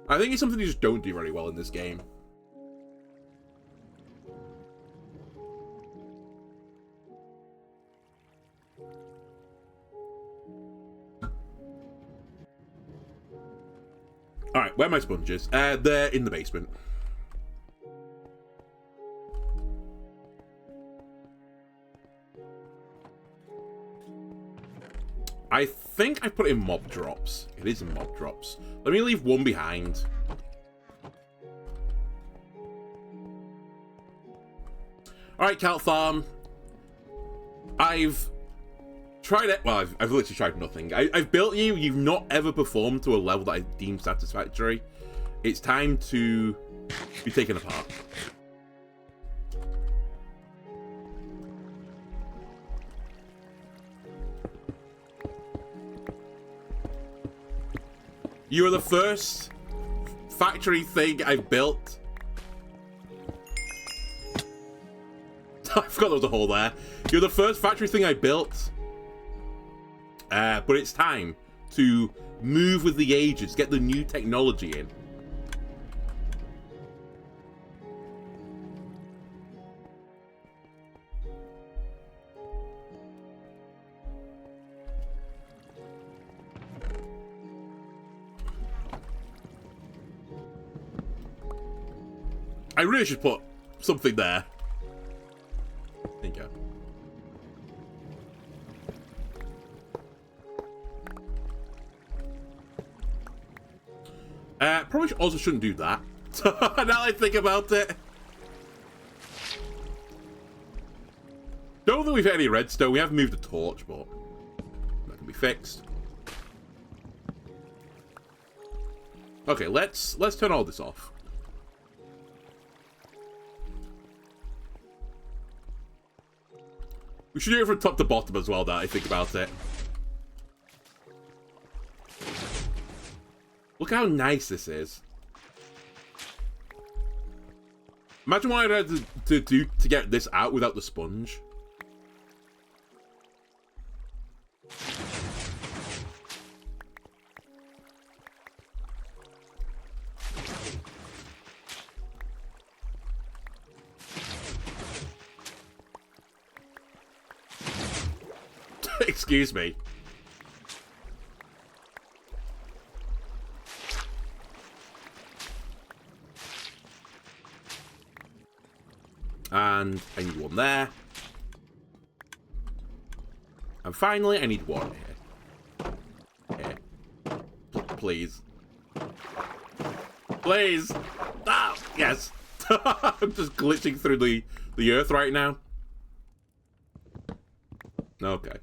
I think it's something you just don't do very well in this game. Alright, where are my sponges? They're in the basement. I think I put it in mob drops. It is in mob drops. Let me leave one behind. Alright, Kelp Farm. I've tried it. Well, I've literally tried nothing. I've built you. You've not ever performed to a level that I deem satisfactory. It's time to be taken apart. You are the first factory thing I've built. I forgot there was a hole there. You're the first factory thing I built. But it's time to move with the ages, get the new technology in. I really should put something there. There you go. Probably also shouldn't do that. Now I think about it. Don't think we've hit any redstone. We have moved a torch, but that can be fixed. Okay, let's turn all this off. We should do it from top to bottom as well, now I think about it. Look how nice this is. Imagine what I had to do to get this out without the sponge. Excuse me. And I need one there. And finally, I need one here. Here. Please. Please! Ah! Yes! I'm just glitching through the earth right now. Okay.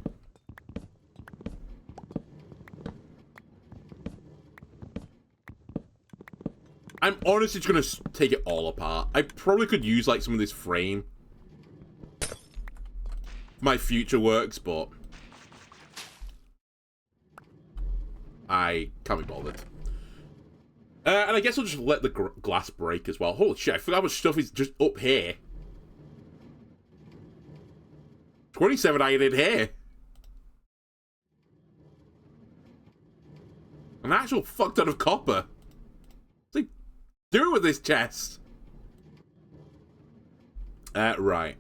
I'm honestly just gonna take it all apart. I probably could use, like, some of this frame for my future works, but I can't be bothered. And I guess I'll just let the glass break as well. Holy shit, I forgot how much stuff is just up here. 27 iron in here. An actual fuck ton of copper. What's he doing with this chest? Right.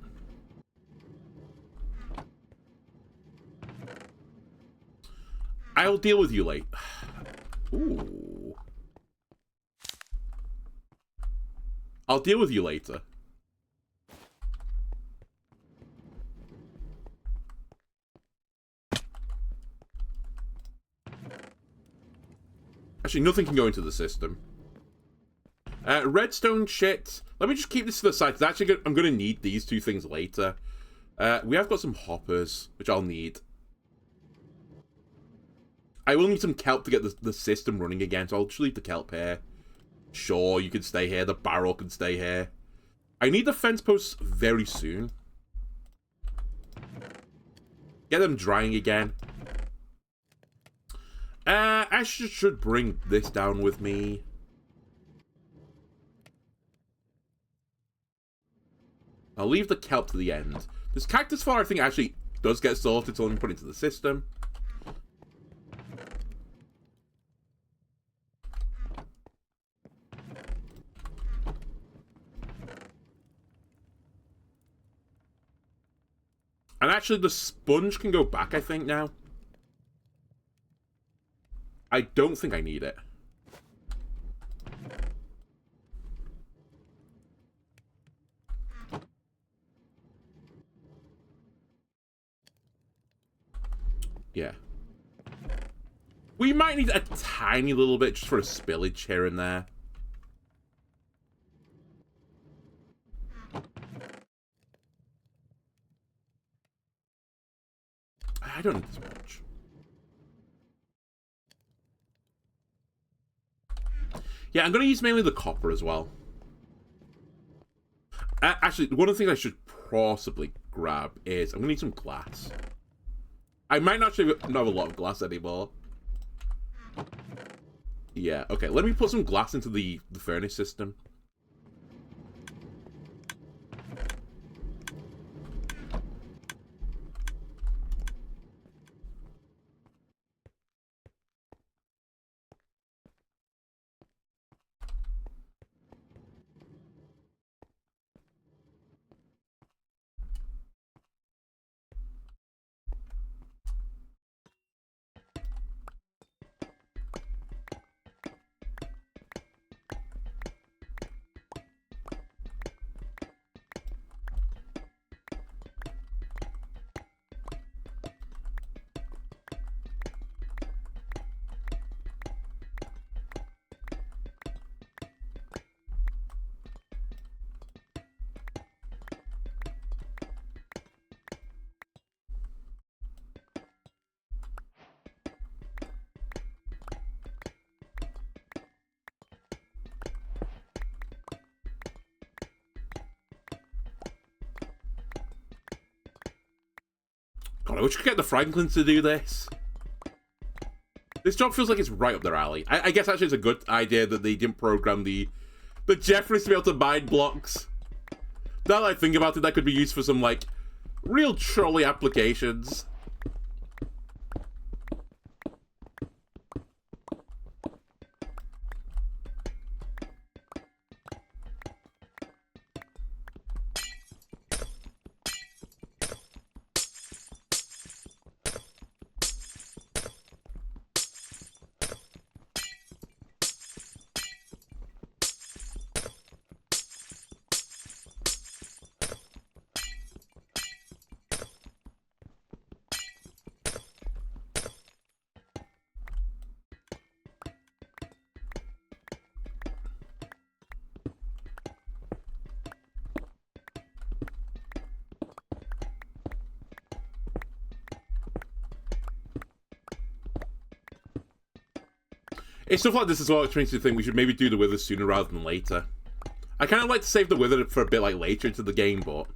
I'll deal with you later. Ooh. I'll deal with you later. Actually, nothing can go into the system. Redstone shit. Let me just keep this to the side, because actually I'm going to need these two things later. We have got some hoppers, which I'll need. I will need some kelp to get the system running again, so I'll just leave the kelp here. Sure, you can stay here. The barrel can stay here. I need the fence posts very soon. Get them drying again. I should bring this down with me. I'll leave the kelp to the end. This cactus flower, I think, actually does get sorted, so let me put it into the system. And actually, the sponge can go back, I think, now. I don't think I need it. Yeah. We might need a tiny little bit just for a spillage here and there. I don't need this much. Yeah, I'm going to use mainly the copper as well. Actually, one of the things I should possibly grab is I'm going to need some glass. I might not actually have a lot of glass anymore. Yeah, okay. Let me put some glass into the furnace system. God, I wish I could get the Franklins to do this. This job feels like it's right up their alley. I guess actually it's a good idea that they didn't program the Jeffries to be able to mine blocks. Now that I think about it, that could be used for some, like, real trolley applications. It's stuff like this as well, which makes me think we should maybe do the wither sooner rather than later. I kind of like to save the wither for a bit like later into the game, but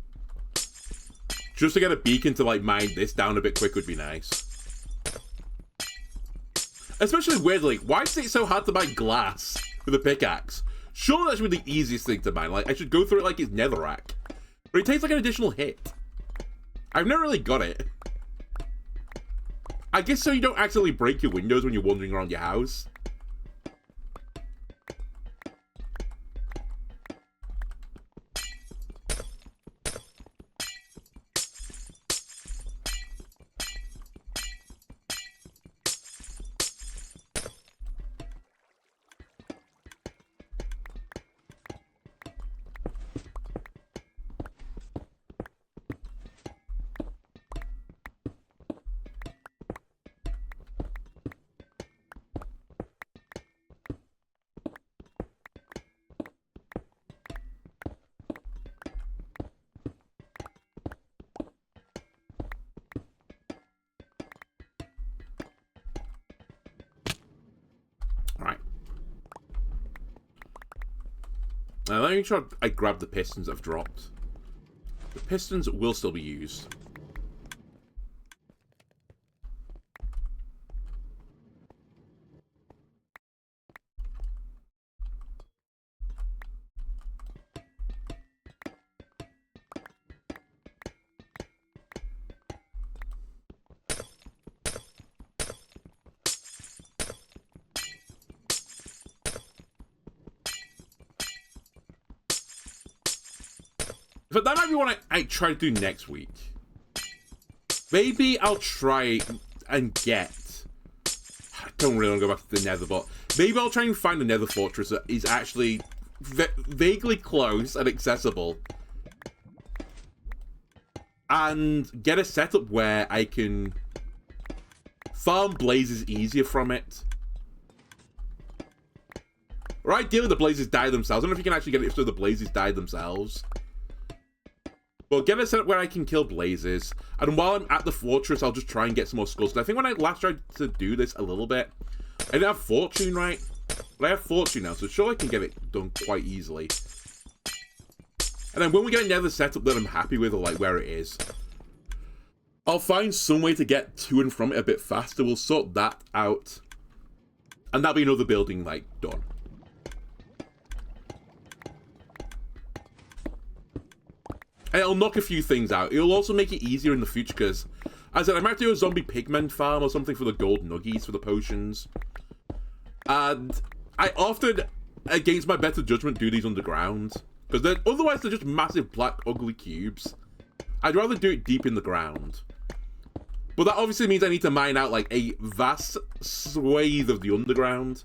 just to get a beacon to like mine this down a bit quick would be nice. Especially weirdly, why is it so hard to mine glass with a pickaxe? Surely that should be the easiest thing to mine. Like, I should go through it like it's netherrack. But it takes like an additional hit. I've never really got it. I guess so you don't accidentally break your windows when you're wandering around your house. Now, let me make sure I grab the pistons that I've dropped. The pistons will still be used. But that might be what I try to do next week. Maybe I'll try and get... I don't really want to go back to the nether, but maybe I'll try and find a nether fortress that is actually vaguely close and accessible. And get a setup where I can farm blazes easier from it. Or ideally the blazes die themselves. I don't know if you can actually get it so the blazes die themselves. But get a setup where I can kill blazes. And while I'm at the fortress, I'll just try and get some more skulls. I think when I last tried to do this a little bit, I didn't have fortune, right? But I have fortune now, so sure I can get it done quite easily. And then when we get another setup that I'm happy with, or like where it is, I'll find some way to get to and from it a bit faster. We'll sort that out. And that'll be another building, like, done. And it'll knock a few things out. It'll also make it easier in the future, because, as I said, I might do a zombie pigman farm or something for the gold nuggies for the potions. And I often, against my better judgment, do these underground. Because otherwise they're just massive black ugly cubes. I'd rather do it deep in the ground. But that obviously means I need to mine out like a vast swathe of the underground.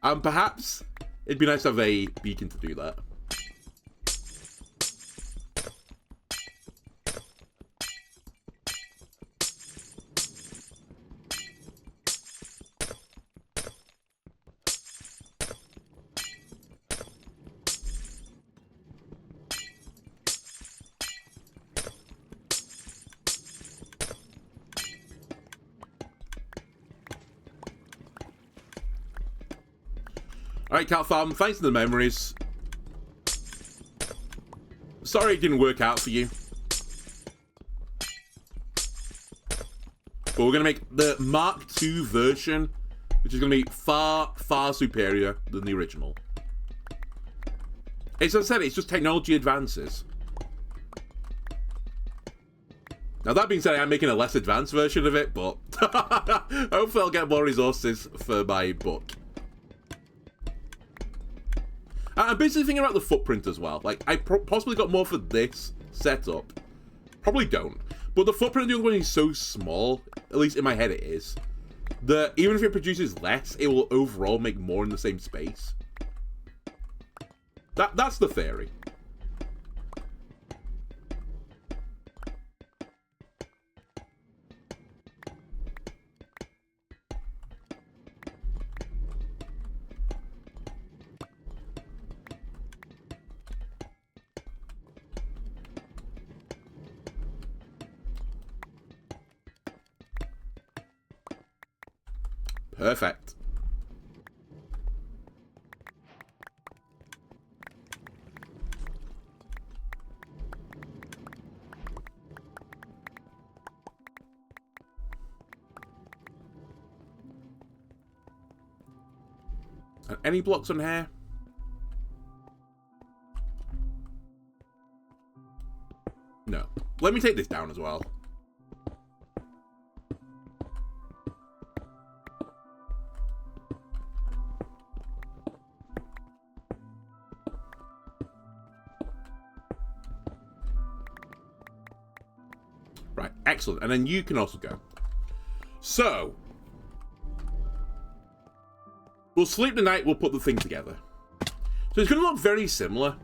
And perhaps it'd be nice to have a beacon to do that. Alright, Cat Farm, thanks for the memories. Sorry it didn't work out for you. But we're going to make the Mark II version, which is going to be far, far superior than the original. As I said, it's just technology advances. Now, that being said, I'm making a less advanced version of it, but hopefully I'll get more resources for my book. I'm basically thinking about the footprint as well. Like, I possibly got more for this setup. Probably don't. But the footprint of the other one is so small, at least in my head it is, that even if it produces less, it will overall make more in the same space. That's the theory. Perfect. Any blocks on here? No. Let me take this down as well. Right, excellent. And then you can also go. So, we'll sleep tonight, we'll put the thing together. So it's going to look very similar.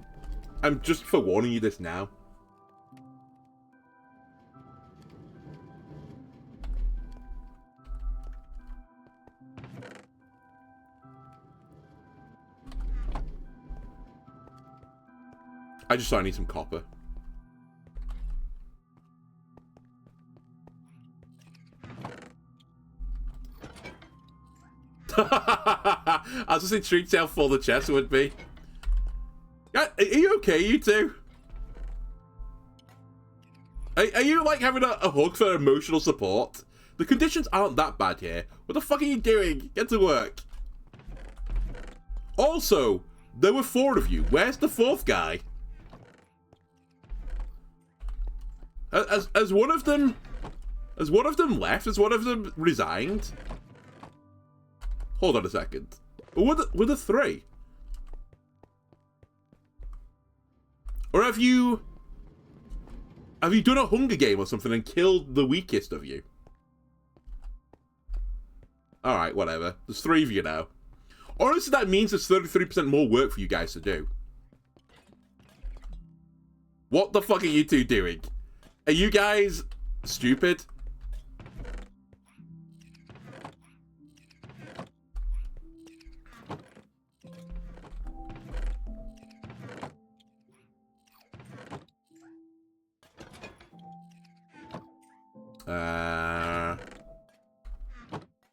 I'm just forewarning you this now. I just thought I need some copper. I was just intrigued how full the chest would be. Are you okay, you two? Are you like having a hug for emotional support? The conditions aren't that bad here. What the fuck are you doing? Get to work. Also, there were 4 of you. Where's the 4th guy? Has one of them left? Has one of them resigned? Hold on a second. Were the 3? Or have you done a Hunger Game or something and killed the weakest of you? Alright, whatever. There's 3 of you now. Honestly, that means there's 33% more work for you guys to do. What the fuck are you two doing? Are you guys stupid?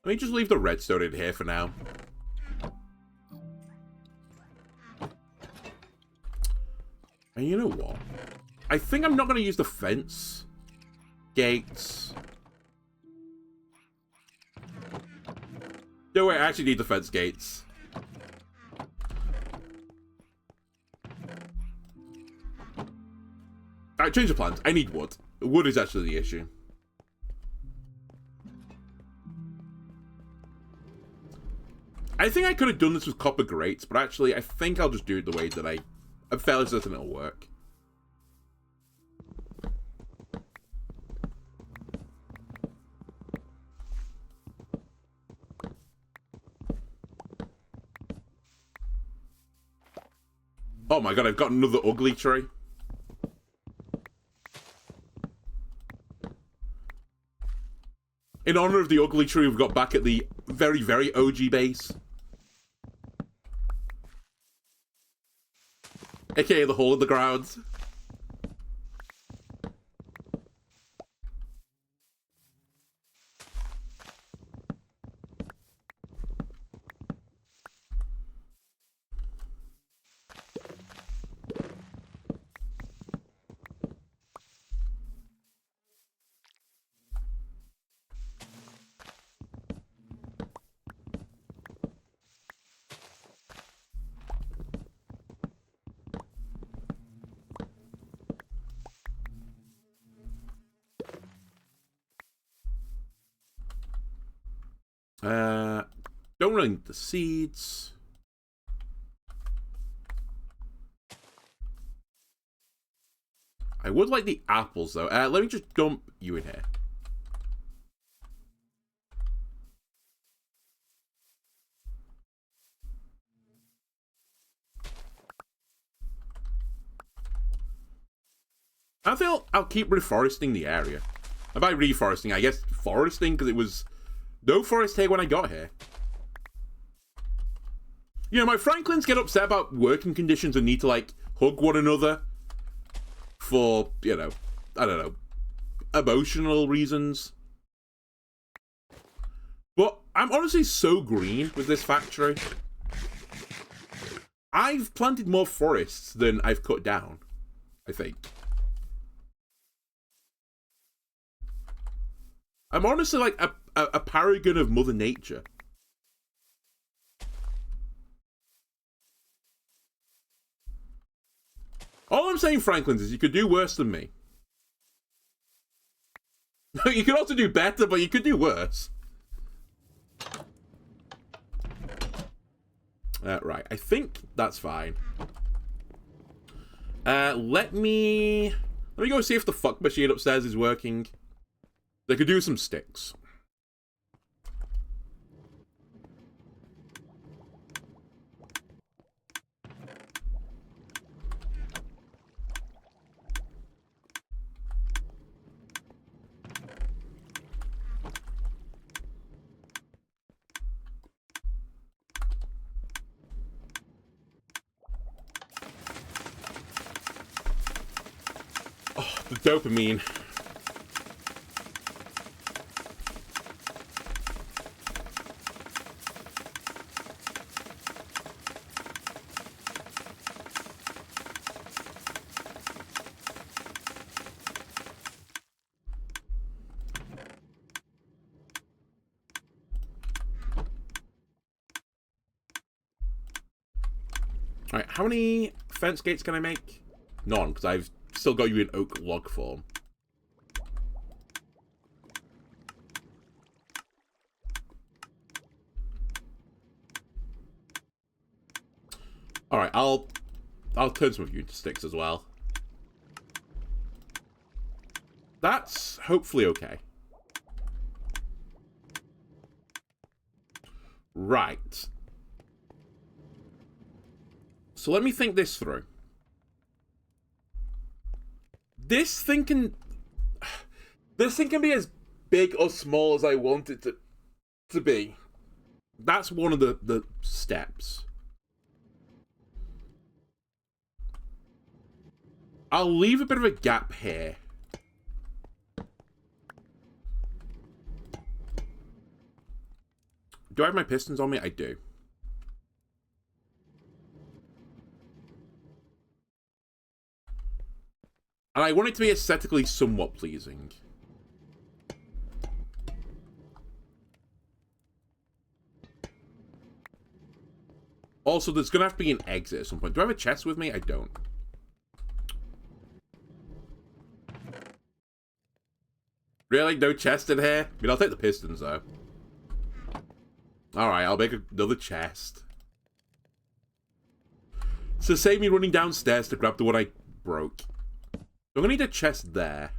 Let me just leave the redstone in here for now. And you know what? I think I'm not going to use the fence gates. No, wait, I actually need the fence gates. Alright, change of plans. I need wood. Wood is actually the issue. I think I could have done this with copper grates, but actually I think I'll just do it the way that I'm fairly certain it'll work. Oh my god, I've got another ugly tree. In honor of the ugly tree we've got back at the very, very OG base. AKA the hole in the ground. Don't really need the seeds. I would like the apples, though. Let me just dump you in here. I think I'll keep reforesting the area. And by reforesting, I guess foresting, because it was no forest here when I got here. You know, my Franklins get upset about working conditions and need to, like, hug one another for, you know, I don't know, emotional reasons. But I'm honestly so green with this factory. I've planted more forests than I've cut down, I think. I'm honestly like a paragon of Mother Nature. All I'm saying, Franklin, is you could do worse than me. You could also do better, but you could do worse. Right, I think that's fine. Let me go see if the fuck machine upstairs is working. They could do some sticks. The dopamine. Alright, how many fence gates can I make? None, because I've still got you in oak log form. Alright, I'll turn some of you into sticks as well. That's hopefully okay. Right. So let me think this through. This thing can be as big or small as I want it to be. That's one of the steps. I'll leave a bit of a gap here. Do I have my pistons on me? I do. And I want it to be aesthetically somewhat pleasing. Also, there's going to have to be an exit at some point. Do I have a chest with me? I don't. Really? No chest in here? I mean, I'll take the pistons, though. Alright, I'll make another chest. So save me running downstairs to grab the one I broke. I'm gonna need a chest there.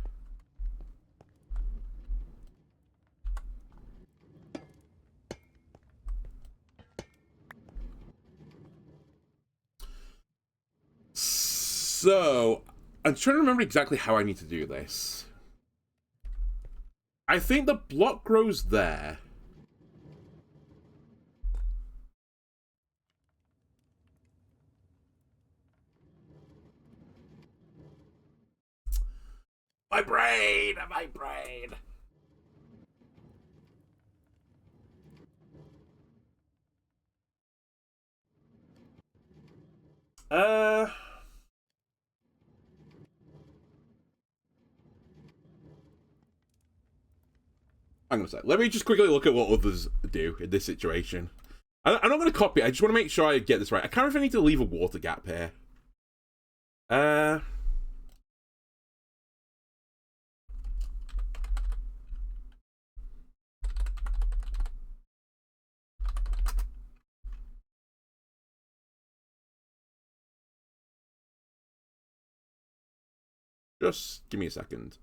So, I'm trying to remember exactly how I need to do this. I think the block grows there. My brain! My brain! I'm gonna say, let me just quickly look at what others do in this situation. I'm not gonna copy it, I just want to make sure I get this right. I can't remember if I need to leave a water gap here. Just give me a second.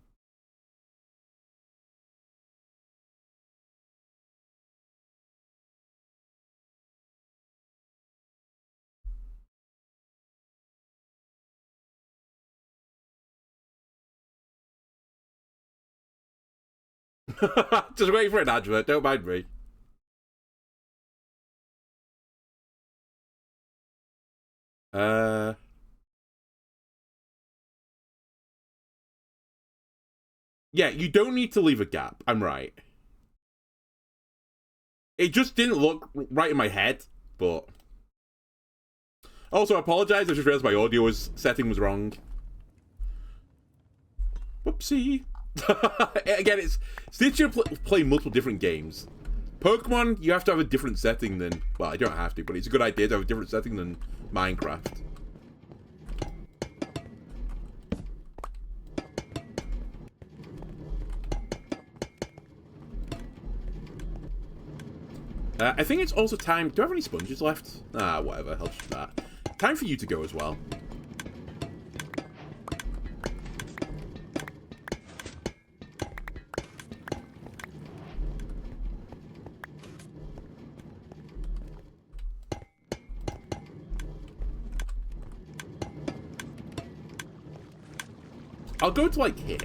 Just wait for an advert, don't mind me. Yeah, you don't need to leave a gap. I'm right. It just didn't look right in my head, but... Also, I apologize, I just realized my audio setting was wrong. Whoopsie. Again, it's since you play multiple different games. Pokemon, you have to have a different setting than... Well, I don't have to, but it's a good idea to have a different setting than Minecraft. I think it's also time... Do I have any sponges left? Ah, whatever. I'll just do that. Time for you to go as well. I'll go to, like, here.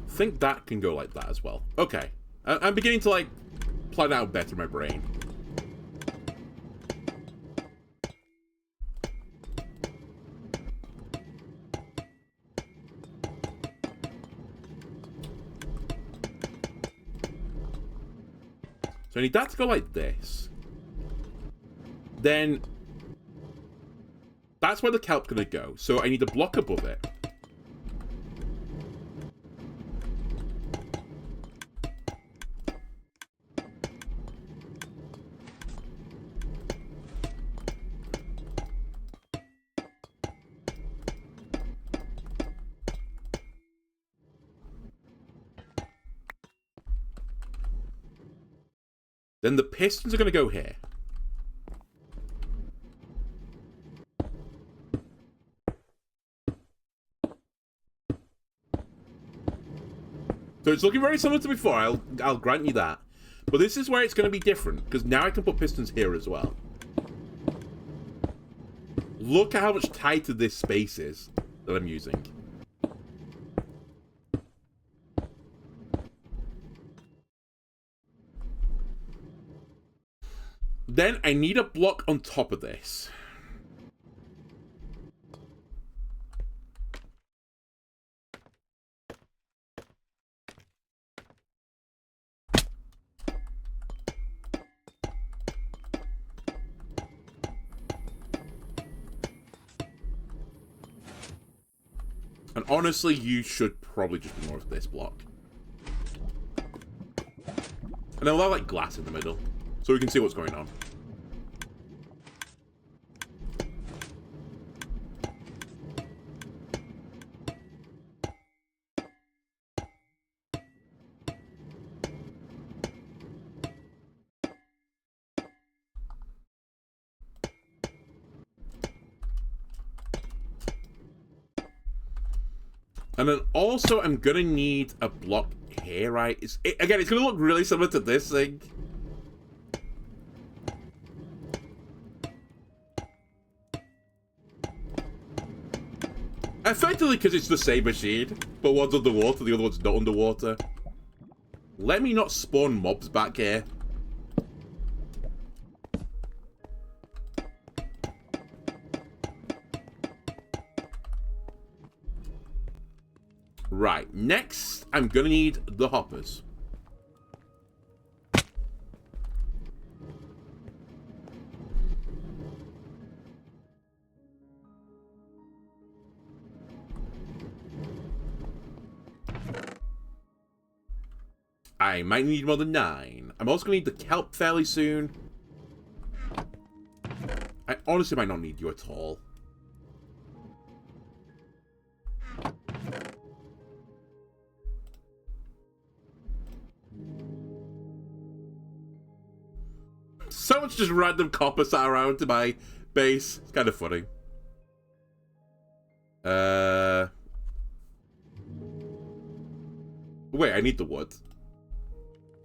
I think that can go like that as well. Okay. I'm beginning to, like, plan out better in my brain. So I need that to go like this. Then that's where the kelp's gonna go. So I need a block above it. Then the pistons are going to go here. So it's looking very similar to before, I'll grant you that. But this is where it's going to be different, because now I can put pistons here as well. Look at how much tighter this space is that I'm using. Then I need a block on top of this. And honestly, you should probably just be more of this block. And I'll allow like glass in the middle, so we can see what's going on. And then also, I'm gonna need a block here, right? Again, it's gonna look really similar to this thing. Effectively, because it's the same machine, but one's underwater, the other one's not underwater. Let me not spawn mobs back here. Right, next, I'm gonna need the hoppers. I might need more than 9. I'm also gonna need the kelp fairly soon. I honestly might not need you at all. So much just random copper sat around to my base. It's kind of funny. Wait, I need the wood.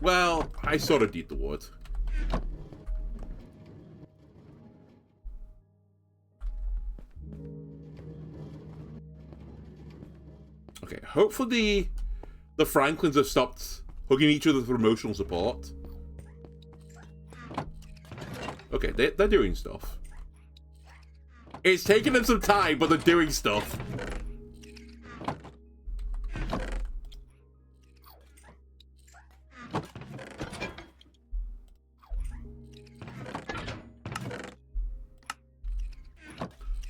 Well, I sort of need the wood. Okay, hopefully the Franklins have stopped hugging each other for emotional support. Okay, they're doing stuff. It's taking them some time, but they're doing stuff.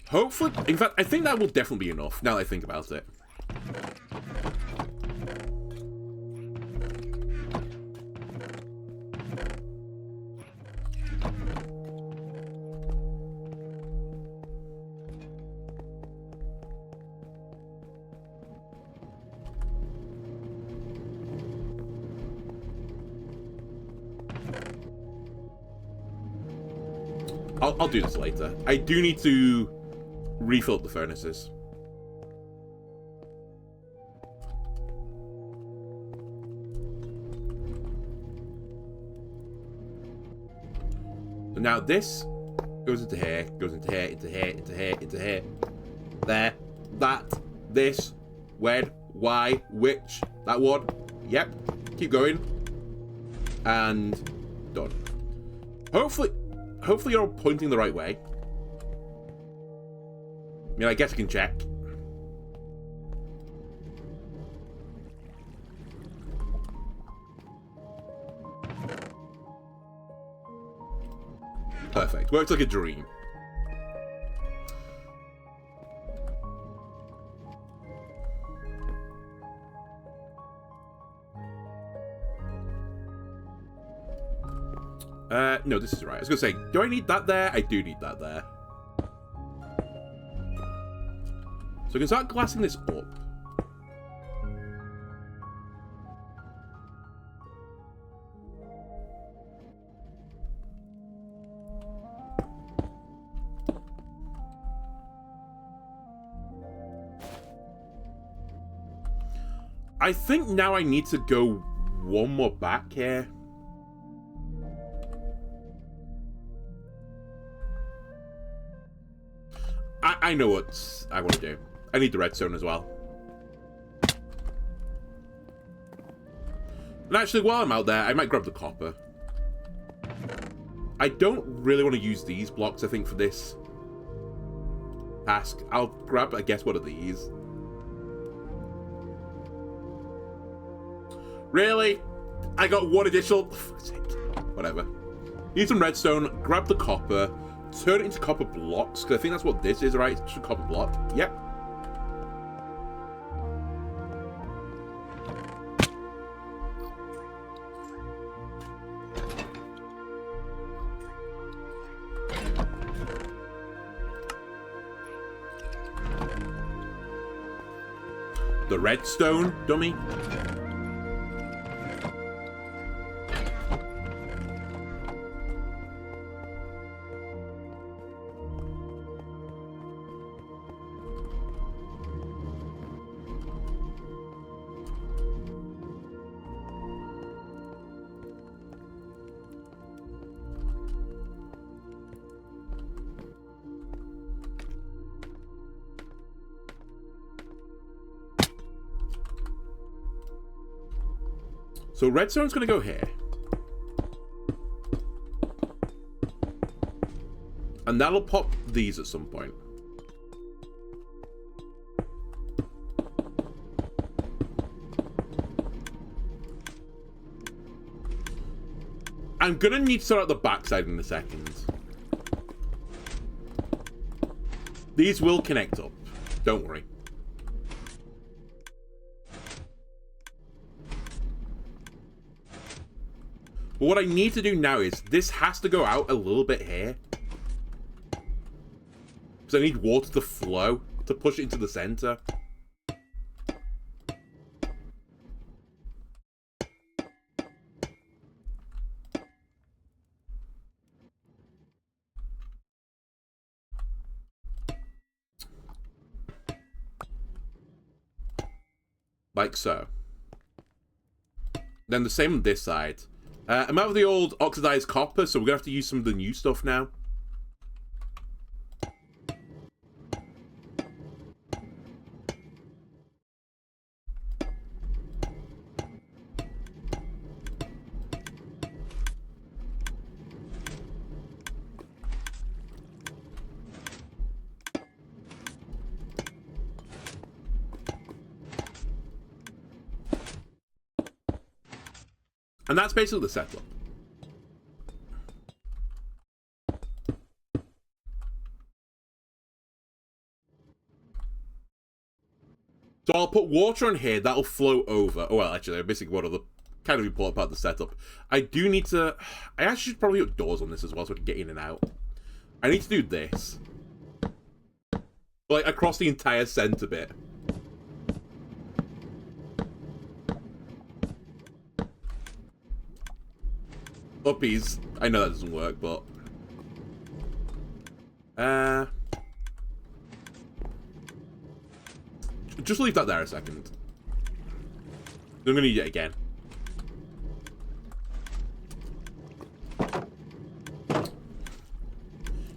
Hopefully, in fact, I think that will definitely be enough, now that I think about it. I'll do this later. I do need to refill up the furnaces. So now this goes into here, goes into here, into here, into here, into here. There, that, this, when, why, which, that one. Yep. Keep going. And done. Hopefully you're pointing the right way. I mean, I guess I can check. Perfect. Works like a dream. No, this is right. I was gonna say, do I need that there? I do need that there. So I can start glassing this up. I think now I need to go one more back here. I know what I want to do. I need the redstone as well. And actually, while I'm out there, I might grab the copper. I don't really want to use these blocks, I think, for this task. I'll grab, I guess, one of these. Really? I got one additional... For fuck's sake. Whatever. Need some redstone, grab the copper, turn it into copper blocks, because I think that's what this is, right? It's just a copper block. Yep. The redstone, dummy. So redstone's going to go here. And that'll pop these at some point. I'm going to need to sort out the backside in a second. These will connect up. Don't worry. But what I need to do now is, this has to go out a little bit here. Because I need water to flow, to push it into the center. Like so. Then the same on this side. I'm out of the old oxidized copper, so we're going to have to use some of the new stuff now. And that's basically the setup. So I'll put water on here, that'll flow over. Oh, well, actually, I'm missing one of the kind of important part of the setup. I do need to... I actually should probably put doors on this as well so I can get in and out. I need to do this. Like, across the entire center bit. Uppies. I know that doesn't work, but... Just leave that there a second. I'm gonna need it again.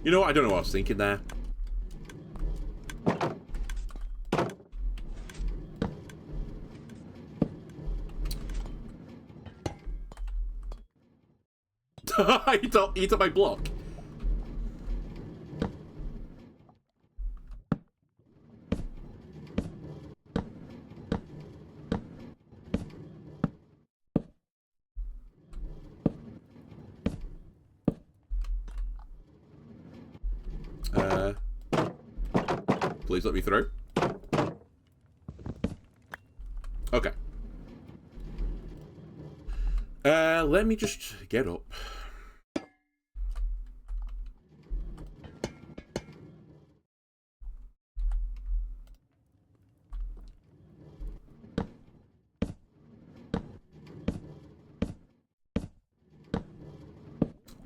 You know what? I don't know what I was thinking there. He took my block. Please let me through. Okay. Let me just get up.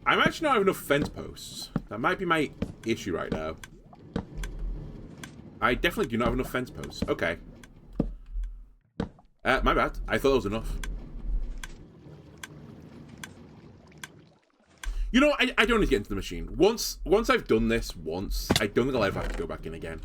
I'm actually not having enough fence posts. That might be my issue right now. I definitely do not have enough fence posts. Okay. My bad. I thought that was enough. You know, I don't need to get into the machine. Once I've done this once, I don't think I'll ever have to go back in again.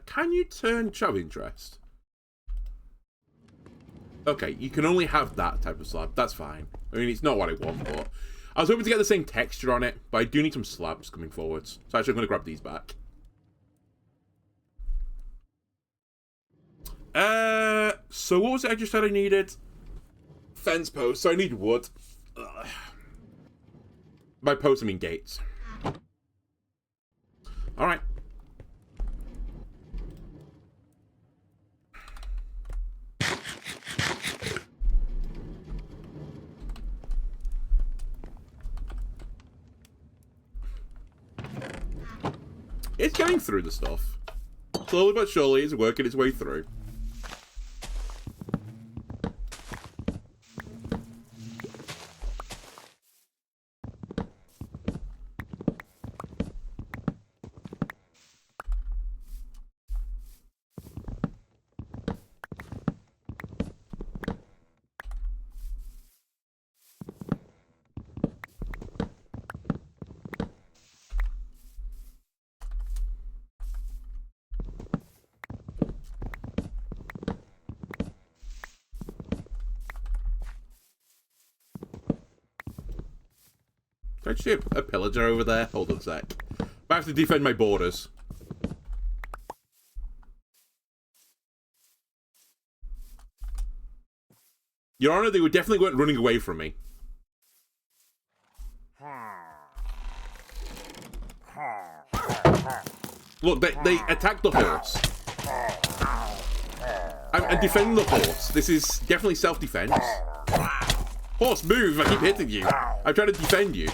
Can you turn show interest? Okay, you can only have that type of slab. That's fine. I mean, it's not what I want, but I was hoping to get the same texture on it, but I do need some slabs coming forwards. So actually, I'm going to grab these back. So what was it I just said I needed? Fence posts. So I need wood. Ugh. By posts, I mean gates. All right. It's getting through the stuff. Slowly but surely, it's working its way through. Can I just see a pillager over there? Hold on a sec. I have to defend my borders. Your Honor, they were definitely weren't running away from me. Look, they attacked the horse. I'm defending the horse. This is definitely self-defense. Horse, move! I keep hitting you. I'm trying to defend you.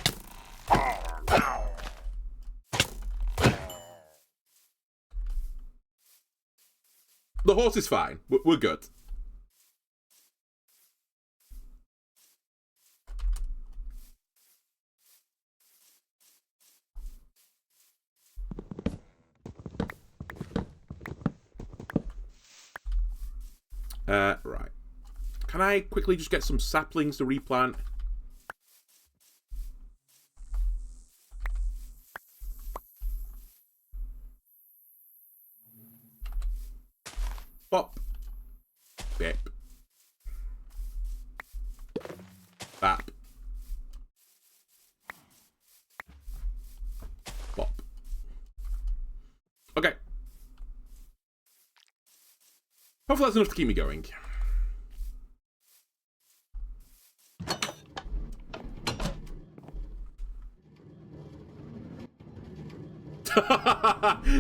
The horse is fine. We're good. Right. Can I quickly just get some saplings to replant? Bop. Bip. Bap. Bop. Okay. Hopefully that's enough to keep me going.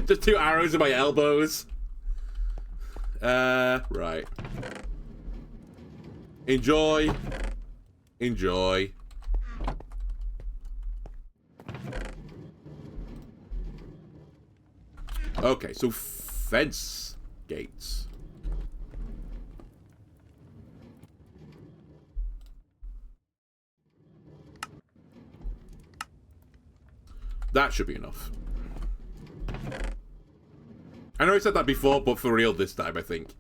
Just 2 arrows in my elbows. Right. Enjoy. Enjoy. Okay, so fence gates. That should be enough. I know I said that before, but for real this time, I think.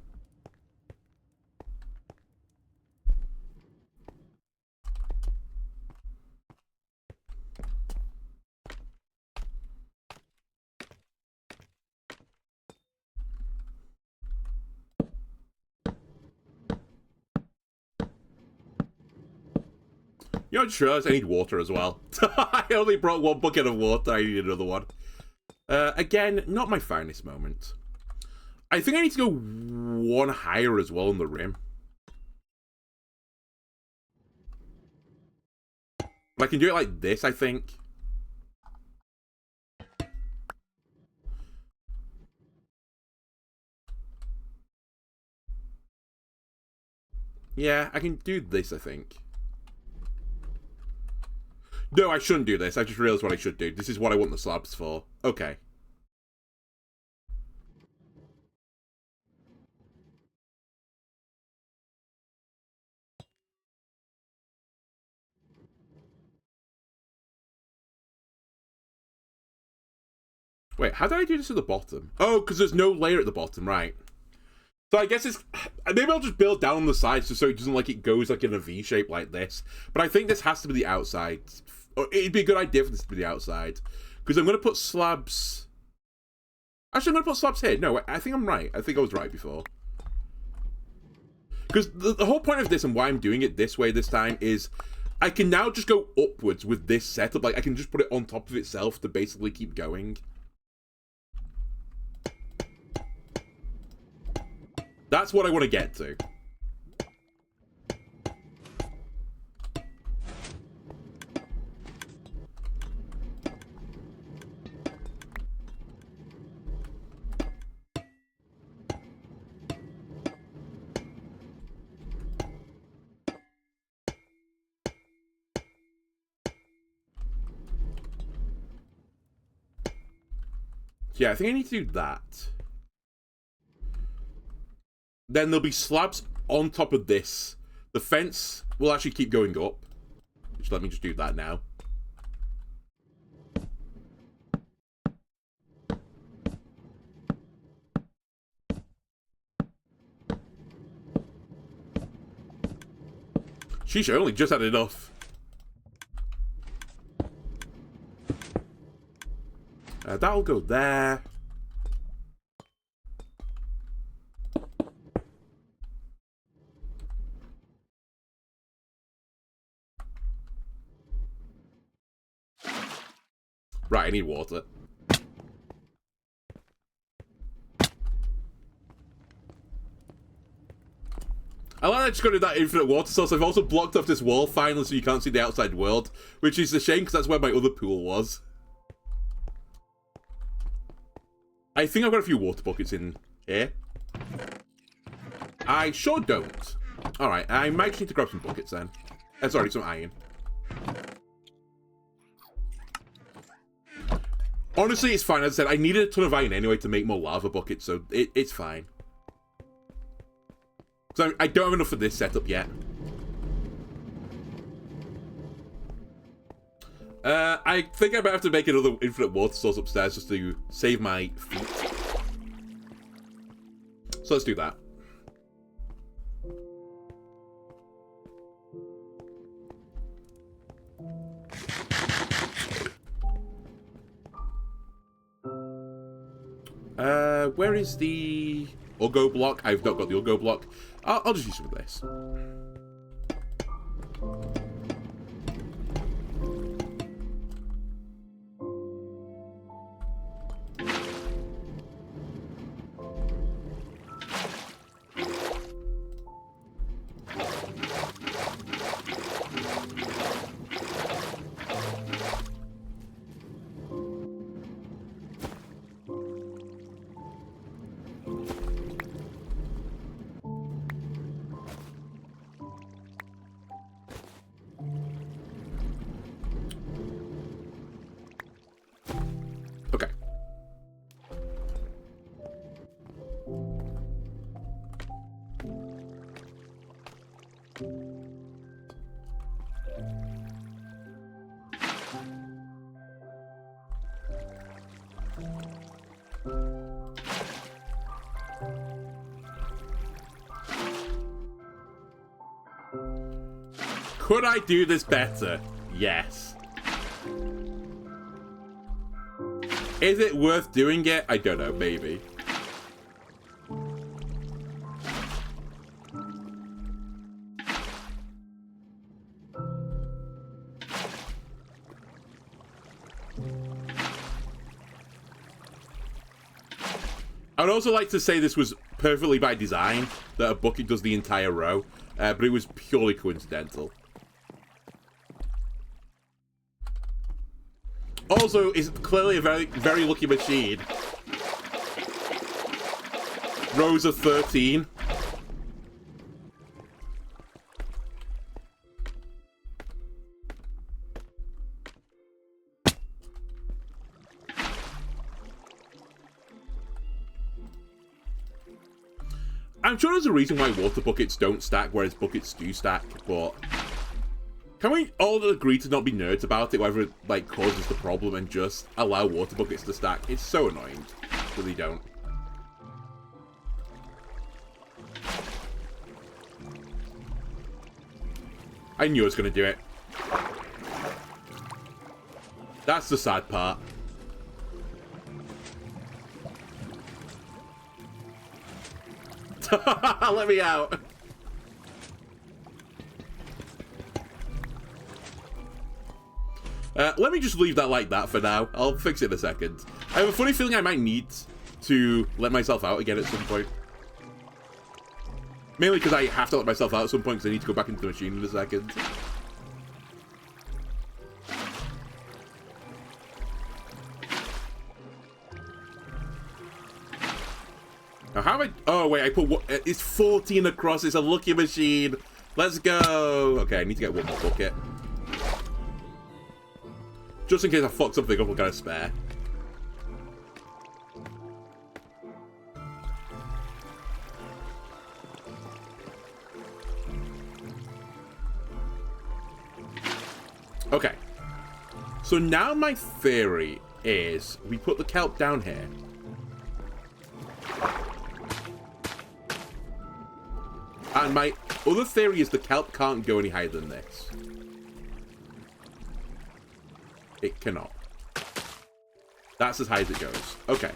You know, I just realized I need water as well. I only brought one bucket of water. I need another one. Again, not my finest moment. I think I need to go one higher as well on the rim. I can do it like this, I think. Yeah, I can do this, I think. No, I shouldn't do this. I just realized what I should do. This is what I want the slabs for. Okay. Wait, how did I do this at the bottom? Oh, because there's no layer at the bottom, right. So I guess it's... Maybe I'll just build down on the sides just so it doesn't, like, it goes, like, in a V shape like this. But I think this has to be the outside. Or it'd be a good idea for this to be the outside. Because I'm going to put slabs... Actually, I'm going to put slabs here. No, I think I'm right. I think I was right before. Because the whole point of this and why I'm doing it this way this time is... I can now just go upwards with this setup. Like, I can just put it on top of itself to basically keep going. That's what I want to get to. Yeah, I think I need to do that. Then there'll be slabs on top of this. The fence will actually keep going up. Just let me just do that now. Sheesh, I only just had enough. That'll go there. Right, I need water. I like that I just got to that infinite water source. I've also blocked off this wall finally so you can't see the outside world, which is a shame because that's where my other pool was. I think I've got a few water buckets in here. I sure don't. Alright, I might just need to grab some buckets then. Sorry, some iron. Honestly, it's fine. As I said, I needed a ton of iron anyway to make more lava buckets, so it's fine. So I don't have enough for this setup yet. I think I might have to make another infinite water source upstairs just to save my feet. So let's do that. Where is the Ugo block? I've not got the Ugo block. I'll just use some of this. Could I do this better? Yes. Is it worth doing it? I don't know, maybe. I'd also like to say this was perfectly by design, that a bucket does the entire row, but it was purely coincidental. Also, it's clearly a very, very lucky machine. Rows of 13. I'm sure there's a reason why water buckets don't stack, whereas buckets do stack, but... Can we all agree to not be nerds about it, whether it, like, causes the problem, and just allow water buckets to stack? It's so annoying that they don't. I knew I was going to do it. That's the sad part. Let me out. Let me just leave that like that for now. I'll fix it in a second. I have a funny feeling I might need to let myself out again at some point. Mainly because I have to let myself out at some point because I need to go back into the machine in a second. Now how am I... Oh, wait, I put... What, it's 14 across. It's a lucky machine. Let's go. Okay, I need to get one more bucket. Just in case I fuck something up, I've got a spare. Okay. So now my theory is we put the kelp down here. And my other theory is the kelp can't go any higher than this. It cannot. That's as high as it goes. Okay.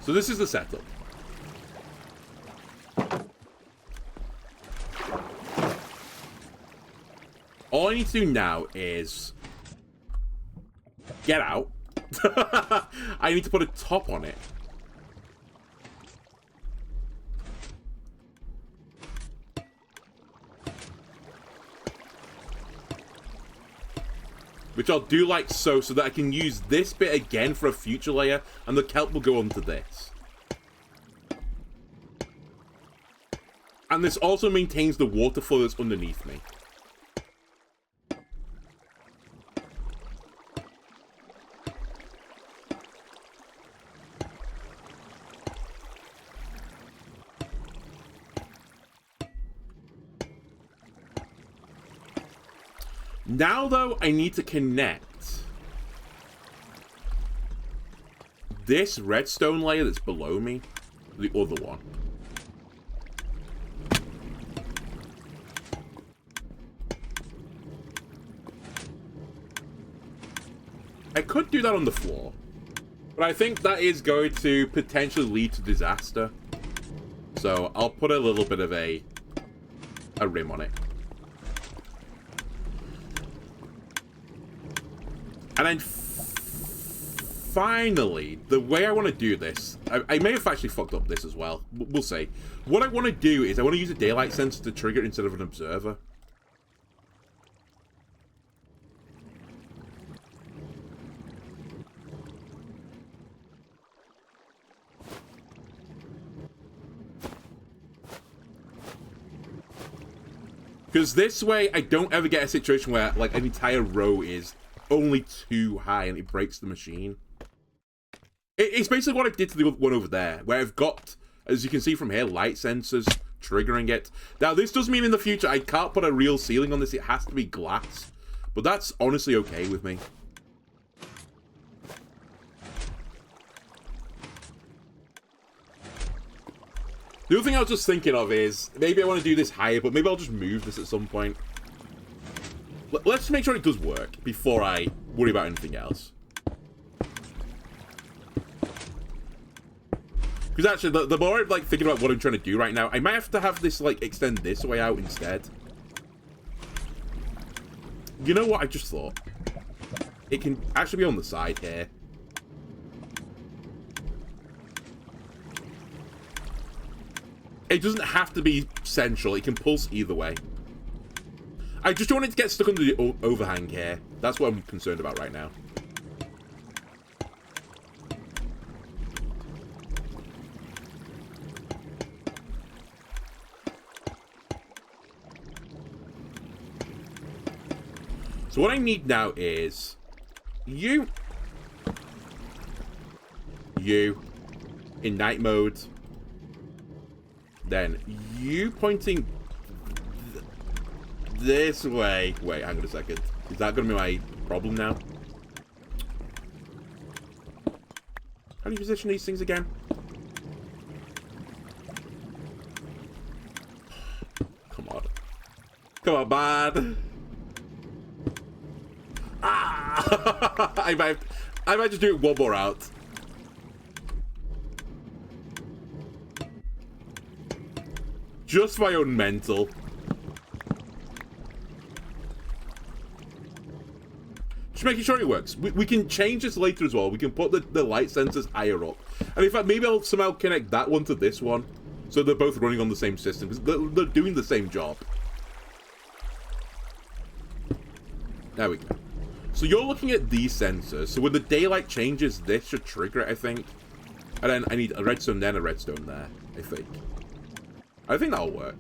So this is the setup. All I need to do now is get out. I need to put a top on it. Which I'll do like so that I can use this bit again for a future layer, and the kelp will go onto this. And this also maintains the water flow that's underneath me. Now, though, I need to connect this redstone layer that's below me to the other one. I could do that on the floor, but I think that is going to potentially lead to disaster. So I'll put a little bit of a rim on it. And then finally, the way I want to do this, I may have actually fucked up this as well. We'll see. What I want to do is I want to use a daylight sensor to trigger it instead of an observer. Because this way, I don't ever get a situation where, like, an entire row is only too high and it breaks the machine. It's basically what I did to the one over there, where I've got, as you can see from here, light sensors triggering it. Now, this does mean in the future I can't put a real ceiling on this. It has to be glass. But that's honestly okay with me. The other thing I was just thinking of is, maybe I want to do this higher, but maybe I'll just move this at some point. Let's make sure it does work before I worry about anything else. Because actually, the more I'm, like, thinking about what I'm trying to do right now, I might have to have this, like, extend this way out instead. You know what I just thought? It can actually be on the side here. It doesn't have to be central. It can pulse either way. I just don't want it to get stuck under the overhang here. That's what I'm concerned about right now. So what I need now is you in night mode, then you pointing this way. Wait, hang on a second. Is that going to be my problem now? How do you position these things again? Come on. Come on, man. Ah! I might just do it one more out. Just my own mental. Just making sure it works. We can change this later as well. We can put the light sensors higher up. And in fact, maybe I'll somehow connect that one to this one. So they're both running on the same system. Because they're doing the same job. There we go. So you're looking at these sensors. So when the daylight changes, this should trigger it, I think. And then I need a redstone then a redstone there, I think. I think that'll work.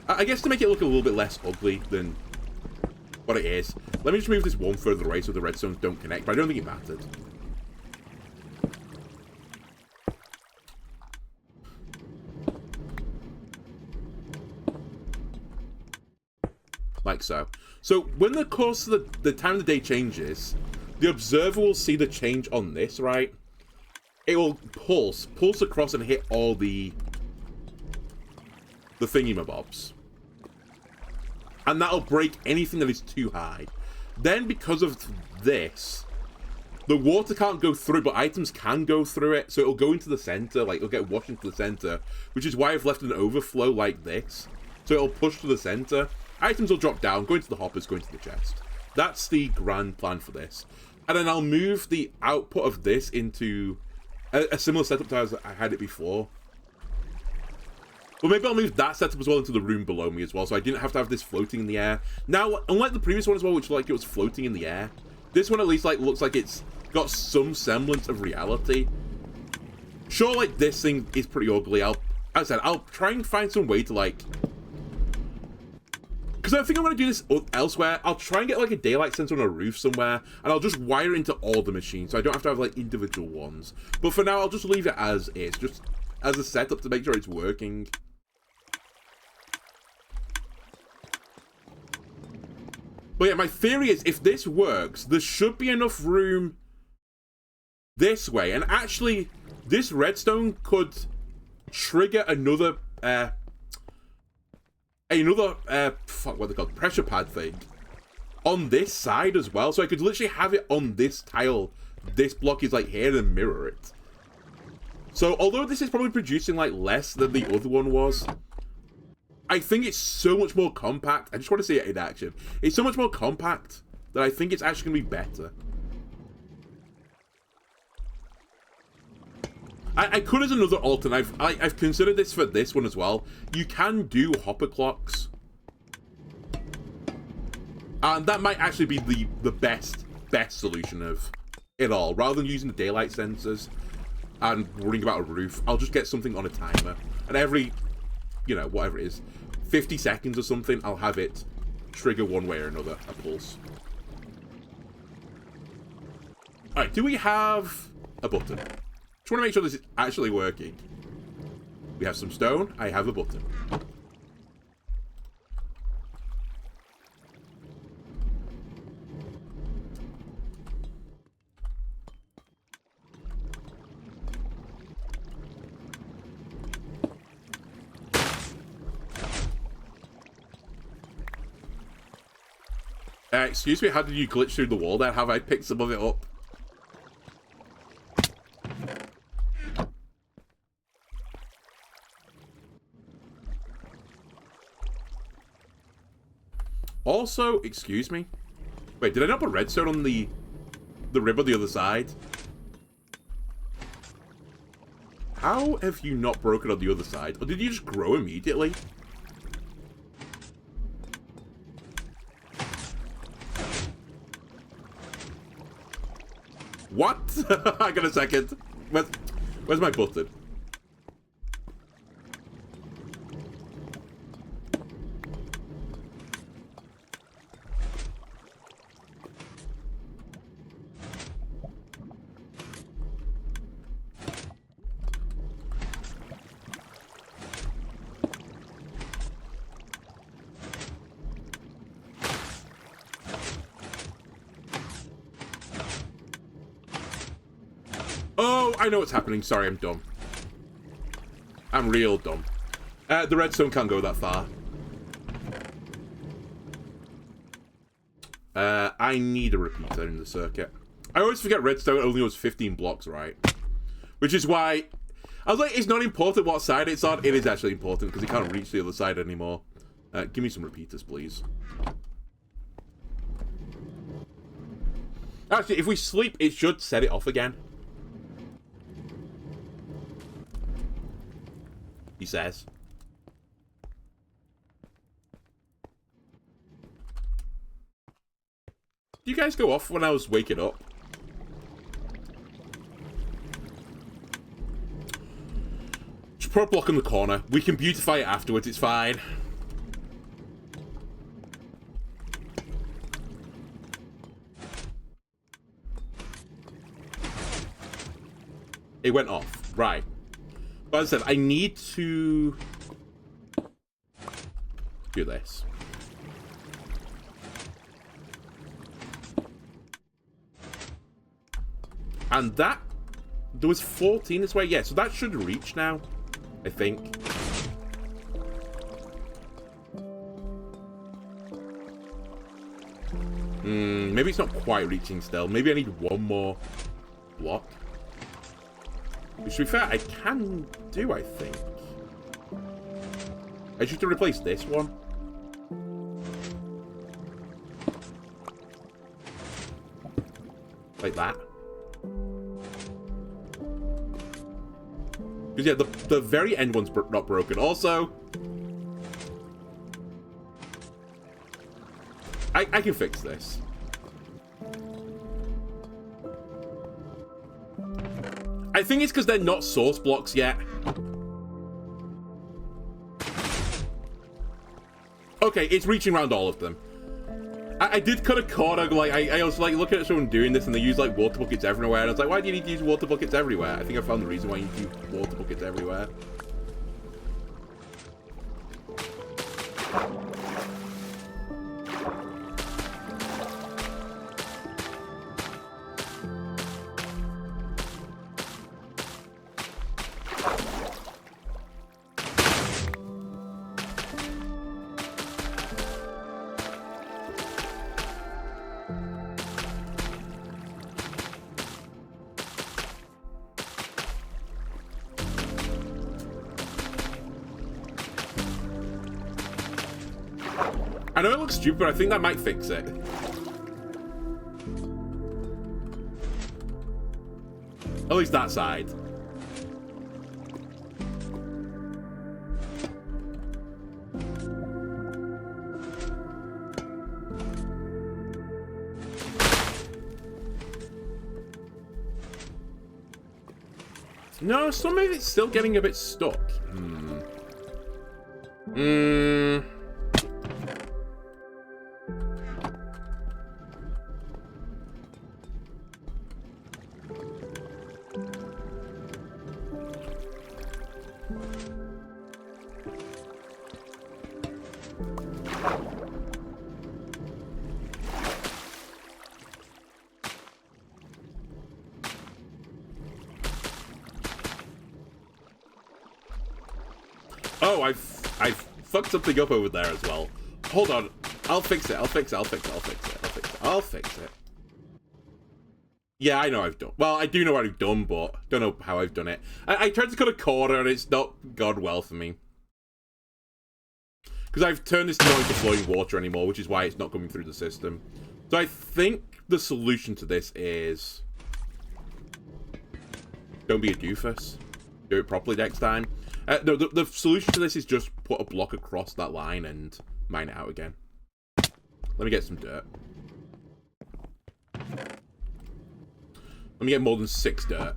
I guess to make it look a little bit less ugly than what it is, let me just move this one further away so the redstones don't connect, but I don't think it mattered. Like so. So when the course of the time of the day changes, the observer will see the change on this, right? It will pulse across and hit all the thingy-mabobs. And that'll break anything that is too high. Then, because of this, the water can't go through, but items can go through it. So it'll go into the center, like, it'll get washed into the center, which is why I've left an overflow like this. So it'll push to the center. Items will drop down, go into the hoppers, go into the chest. That's the grand plan for this. And then I'll move the output of this into a similar setup to as I had it before. Well, maybe I'll move that setup as well into the room below me as well, so I didn't have to have this floating in the air. Now, unlike the previous one as well, which like it was floating in the air, this one at least like looks like it's got some semblance of reality. Sure, like this thing is pretty ugly. As I said, I'll try and find some way to like, because I think I'm going to do this elsewhere. I'll try and get like a daylight sensor on a roof somewhere, and I'll just wire it into all the machines, so I don't have to have like individual ones. But for now, I'll just leave it as is, just as a setup to make sure it's working. But yeah, my theory is if this works, there should be enough room this way. And actually, this redstone could trigger another, fuck, what they called, pressure pad thing on this side as well. So I could literally have it on this tile. This block is like here and mirror it. So although this is probably producing like less than the other one was, I think it's so much more compact. I just want to see it in action. It's so much more compact that I think it's actually going to be better. I could as another alternate. I've considered this for this one as well. You can do hopper clocks. And that might actually be the best solution of it all. Rather than using the daylight sensors and worrying about a roof, I'll just get something on a timer. And every, you know, whatever it is, 50 seconds or something, I'll have it trigger one way or another, a pulse. Alright, do we have a button? Just want to make sure this is actually working. We have some stone. I have a button. Excuse me, how did you glitch through the wall there? Have I picked some of it up? Also, excuse me. Wait, did I not put redstone on the rib on the other side? How have you not broken on the other side? Or did you just grow immediately? What? I got a second. Where's my button? Oh, I know what's happening. Sorry, I'm dumb. I'm real dumb. The redstone can't go that far. I need a repeater in the circuit. I always forget redstone only was 15 blocks, right? Which is why... I was like, it's not important what side it's on. It is actually important, because it can't reach the other side anymore. Give me some repeaters, please. Actually, if we sleep, it should set it off again. He says. Do you guys go off when I was waking up? Just put a block in the corner. We can beautify it afterwards, it's fine. It went off. Right. But as I said, I need to do this. And that... There was 14 this way? Yeah, so that should reach now, I think. Maybe it's not quite reaching still. Maybe I need one more block. Which, to be fair, I can do, I think. I just have to replace this one. Like that. Because, yeah, the very end one's not broken. Also, I can fix this. I think it's because they're not source blocks yet. Okay, it's reaching around all of them. I did cut a corner, like, I was, like, looking at someone doing this, and they use, like, water buckets everywhere, and I was like, why do you need to use water buckets everywhere? I think I found the reason why you use water buckets everywhere. I know it looks stupid, but I think that might fix it. At least that side. No, some of it's still getting a bit stuck. Hmm. Oh, I've fucked something up over there as well. Hold on. I'll fix it. I'll fix it. I'll fix it. I'll fix it. I'll fix it. I'll fix it. Yeah, I know I've done. Well, I do know what I've done, but don't know how I've done it. I tried to cut a corner and it's not gone well for me. Because I've turned this not into flowing water anymore, which is why it's not coming through the system. So I think the solution to this is... Don't be a doofus. Do it properly next time. No, the solution to this is just put a block across that line and mine it out again. Let me get some dirt. Let me get more than 6 dirt.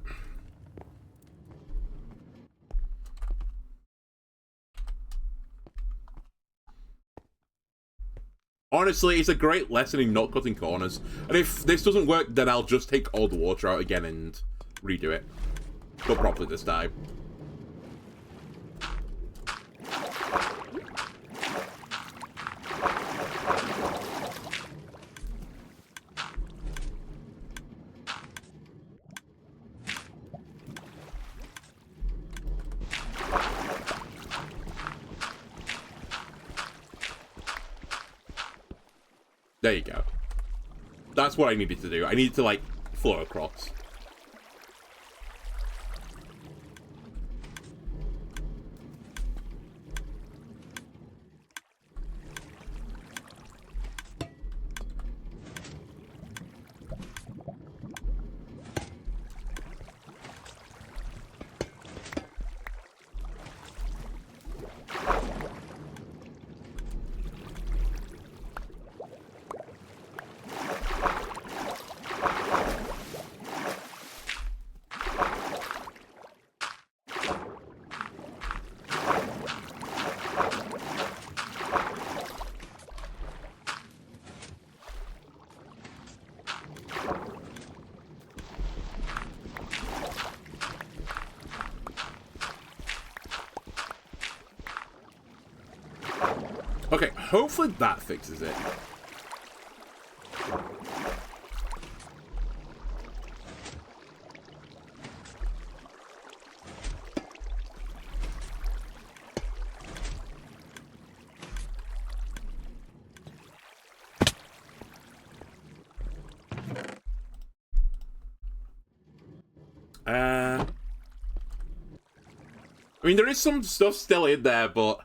Honestly, it's a great lesson in not cutting corners. And if this doesn't work, then I'll just take all the water out again and redo it. Go properly this time. There you go. That's what I needed to do. I needed to, like, flow across. Okay, hopefully that fixes it. I mean, there is some stuff still in there, but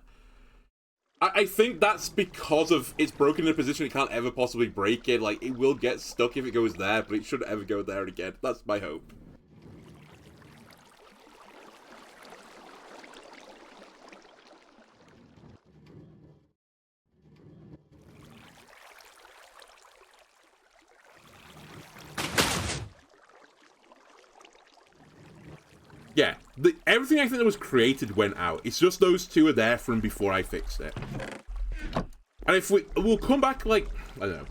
I think that's because of it's broken in a position it can't ever possibly break it. Like, it will get stuck if it goes there, but it shouldn't ever go there again. That's my hope. Yeah, everything I think that was created went out. It's just those two are there from before I fixed it. And if we'll come back, like, I don't know,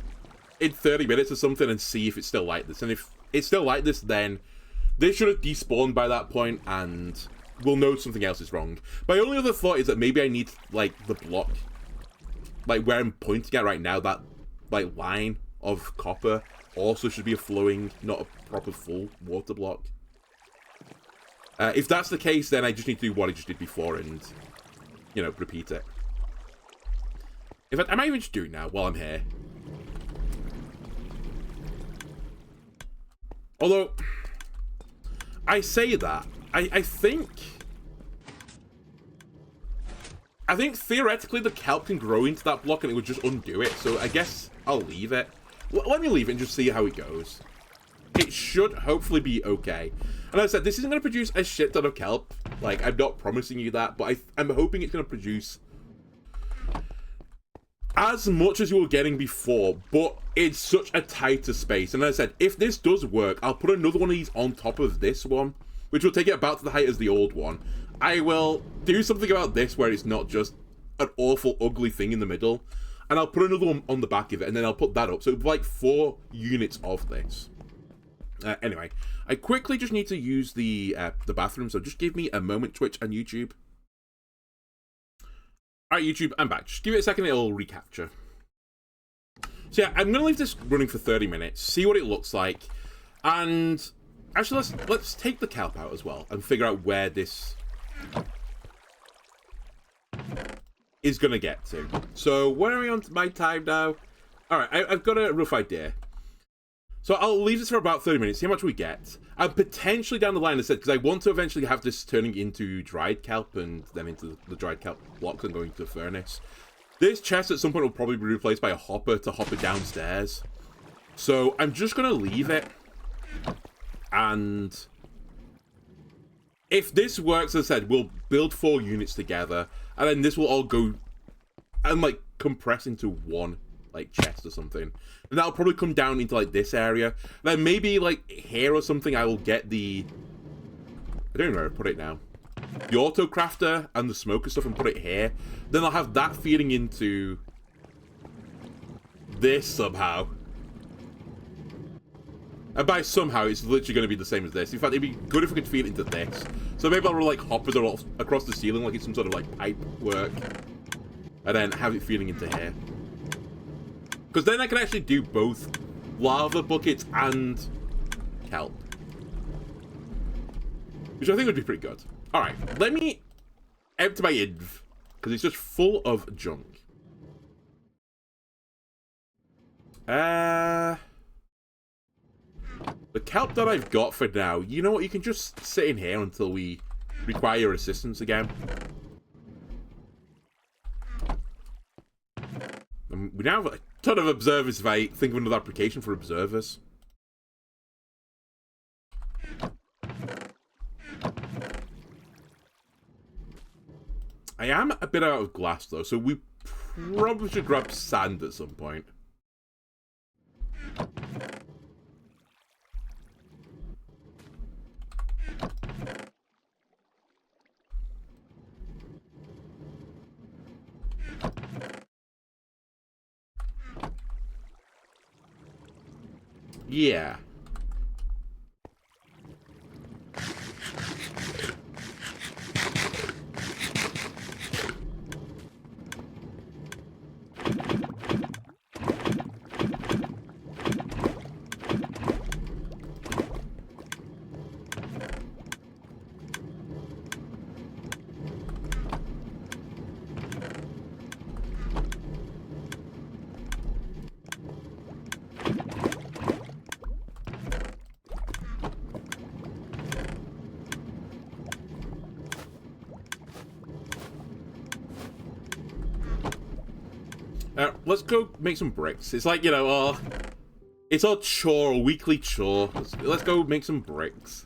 in 30 minutes or something and see if it's still like this. And if it's still like this, then they should have despawned by that point and we'll know something else is wrong. My only other thought is that maybe I need, like, the block, like, where I'm pointing at right now, that, like, line of copper also should be a flowing, not a proper full water block. If that's the case, then I just need to do what I just did before and, you know, repeat it. In fact, I might even just do it now while I'm here. Although, I say that, I think theoretically the kelp can grow into that block and it would just undo it, so I guess I'll leave it. Let me leave it and just see how it goes. It should hopefully be okay. And as I said, this isn't going to produce a shit ton of kelp. Like, I'm not promising you that, but I'm hoping it's going to produce as much as you were getting before, but it's such a tighter space. And as I said, if this does work, I'll put another one of these on top of this one, which will take it about to the height as the old one. I will do something about this where it's not just an awful, ugly thing in the middle. And I'll put another one on the back of it, and then I'll put that up. So it'll be like 4 units of this. Anyway, I quickly just need to use the bathroom, so just give me a moment, Twitch and YouTube. Alright, YouTube, I'm back. Just give it a second, it'll recapture. So yeah, I'm going to leave this running for 30 minutes, see what it looks like, and actually let's take the kelp out as well, and figure out where this is going to get to. So, where are we on my time now? Alright, I've got a rough idea. So I'll leave this for about 30 minutes, see how much we get. And potentially down the line, I said, because I want to eventually have this turning into dried kelp, and then into the dried kelp blocks and going to the furnace. This chest at some point will probably be replaced by a hopper to hop it downstairs. So I'm just going to leave it. And if this works, as I said, we'll build 4 units together. And then this will all go and, like, compress into one, like, chest or something. And that'll probably come down into, like, this area. Then maybe, like, here or something, I will get the... I don't even know where to put it now. The auto crafter and the smoker stuff and put it here. Then I'll have that feeding into this somehow. And by somehow, it's literally going to be the same as this. In fact, it'd be good if we could feed it into this. So maybe I'll like hoppers across the ceiling like it's some sort of like pipe work. And then have it feeding into here. Because then I can actually do both lava buckets and kelp. Which I think would be pretty good. Alright, let me empty my inv. Because it's just full of junk. The kelp that I've got for now, you know what, you can just sit in here until we require assistance again. And we now have a ton of observers if I think of another application for observers. I am a bit out of glass though, so we probably should grab sand at some point. Yeah. Let's go make some bricks. It's like, you know, it's our chore, a weekly chore. Let's go make some bricks.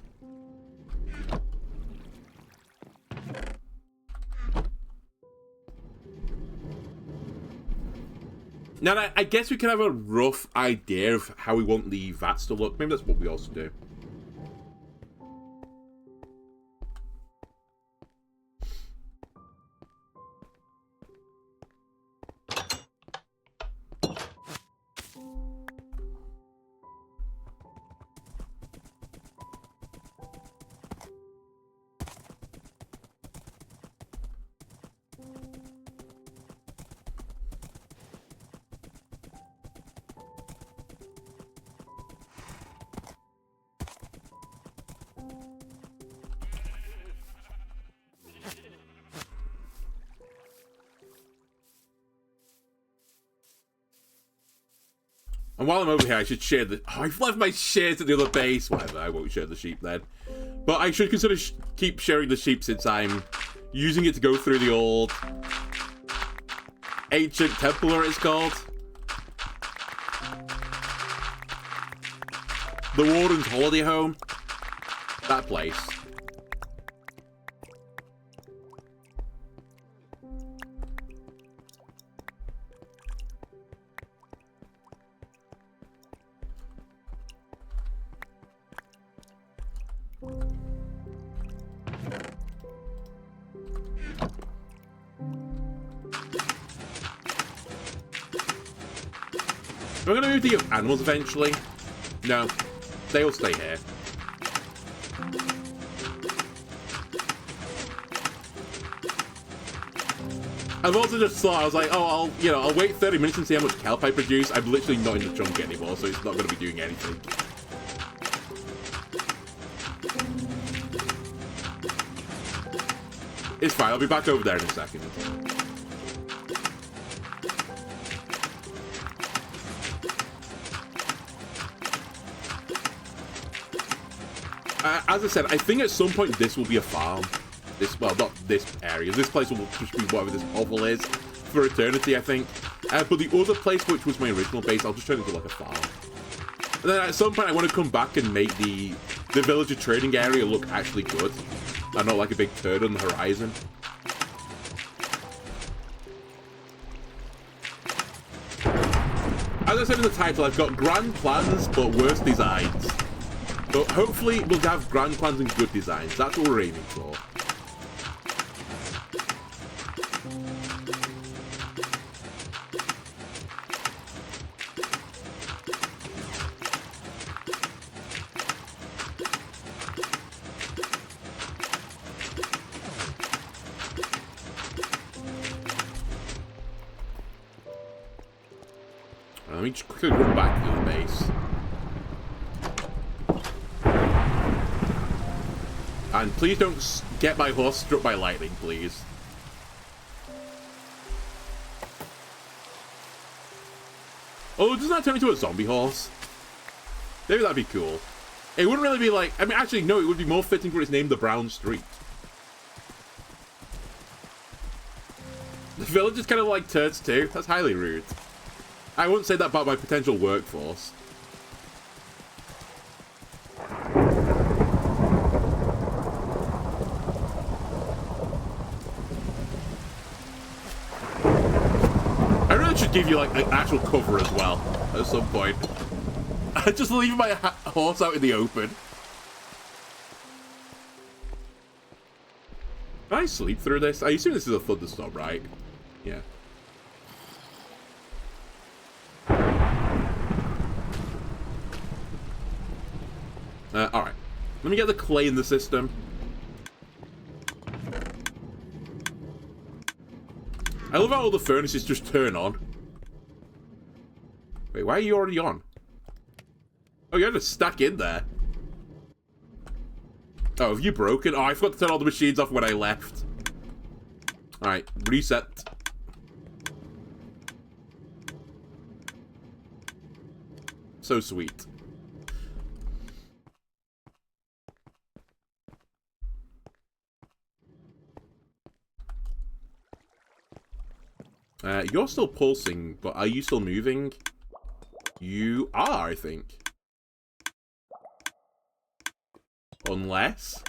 Now, I guess we can have a rough idea of how we want the vats to look. Maybe that's what we also do. And while I'm over here, I should share the... Oh, I've left my shares at the other base. Whatever, I won't share the sheep then. But I should consider keep sharing the sheep since I'm using it to go through the old... ancient temple, or it's called. The Warden's Holiday Home. That place. Am I going to move the animals eventually? No. They'll stay here. I've also just thought, I was like, oh, I'll wait 30 minutes and see how much kelp I produce. I'm literally not in the chunk anymore, so it's not going to be doing anything. It's fine, I'll be back over there in a second. As I said, I think at some point this will be a farm. Well, not this area. This place will just be whatever this hovel is for eternity, I think. But the other place, which was my original base, I'll just turn it into like a farm. And then at some point, I want to come back and make the villager trading area look actually good. And not like a big turd on the horizon. As I said in the title, I've got grand plans, but worse designs. So hopefully we'll have grand plans and good designs. That's what we're aiming for. Let me just quickly run back to the base. And please don't get my horse struck by lightning, please. Oh, doesn't that turn into a zombie horse? Maybe that'd be cool. It wouldn't really be like... I mean, actually, no, it would be more fitting for its name, the Brown Street. The villagers kind of like turds too. That's highly rude. I wouldn't say that about my potential workforce. I really should give you like an actual cover as well at some point. I just leave my horse out in the open. Can I sleep through this? I assume this is a thunderstorm, right? Yeah. Alright. Let me get the clay in the system. I love how all the furnaces just turn on. Wait, why are you already on? Oh, you had to stack in there. Oh, have you broken? Oh, I forgot to turn all the machines off when I left. Alright, reset. So sweet. You're still pulsing, but are you still moving? You are, I think. Unless...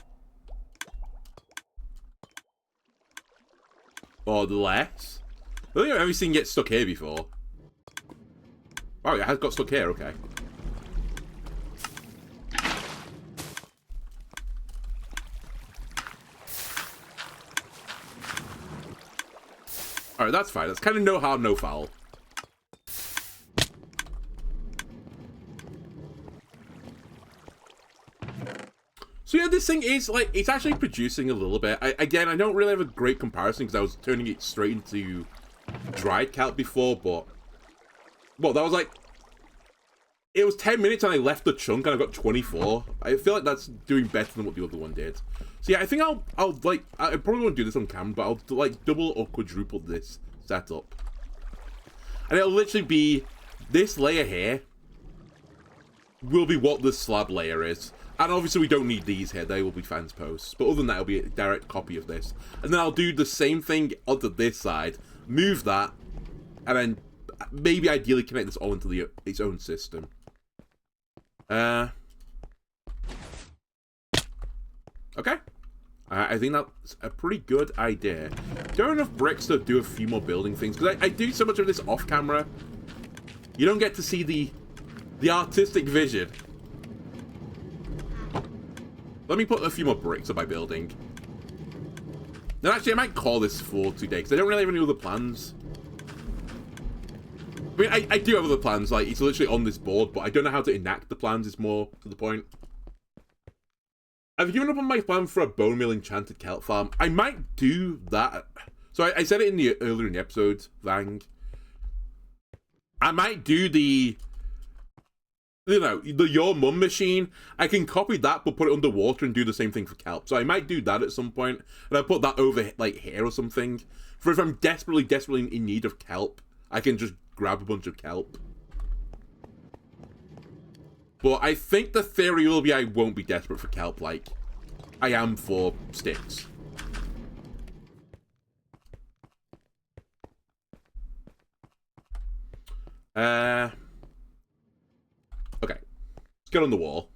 or less. I think I've ever seen get stuck here before. Oh, it has got stuck here, okay. Alright, that's fine. That's kind of no harm, no foul. So yeah, this thing is, like, it's actually producing a little bit. Again, I don't really have a great comparison because I was turning it straight into dried kelp before, but... well, that was like... it was 10 minutes and I left the chunk and I got 24. I feel like that's doing better than what the other one did. So yeah, I think I'll like, I probably won't do this on camera, but I'll like double or quadruple this setup. And it'll literally be, this layer here will be what the slab layer is. And obviously we don't need these here, they will be fence posts. But other than that, it'll be a direct copy of this. And then I'll do the same thing onto this side, move that, and then maybe ideally connect this all into its own system. Okay. I think that's a pretty good idea. There are enough bricks to do a few more building things, because I do so much of this off camera. You don't get to see the artistic vision. Let me put a few more bricks on my building. And actually, I might call this for today, because I don't really have any other plans. I mean, I do have other plans, like, it's literally on this board, but I don't know how to enact the plans, is more to the point. I've given up on my plan for a bone meal enchanted kelp farm. I might do that. So I said it in the earlier in the episode, Vang. I might do the, you know, the Your Mum machine. I can copy that, but put it underwater and do the same thing for kelp. So I might do that at some point, and I'll put that over, like, here or something. For if I'm desperately in need of kelp, I can just grab a bunch of kelp. But I think the theory will be I won't be desperate for kelp like I am for sticks. Okay. Let's get on the wall.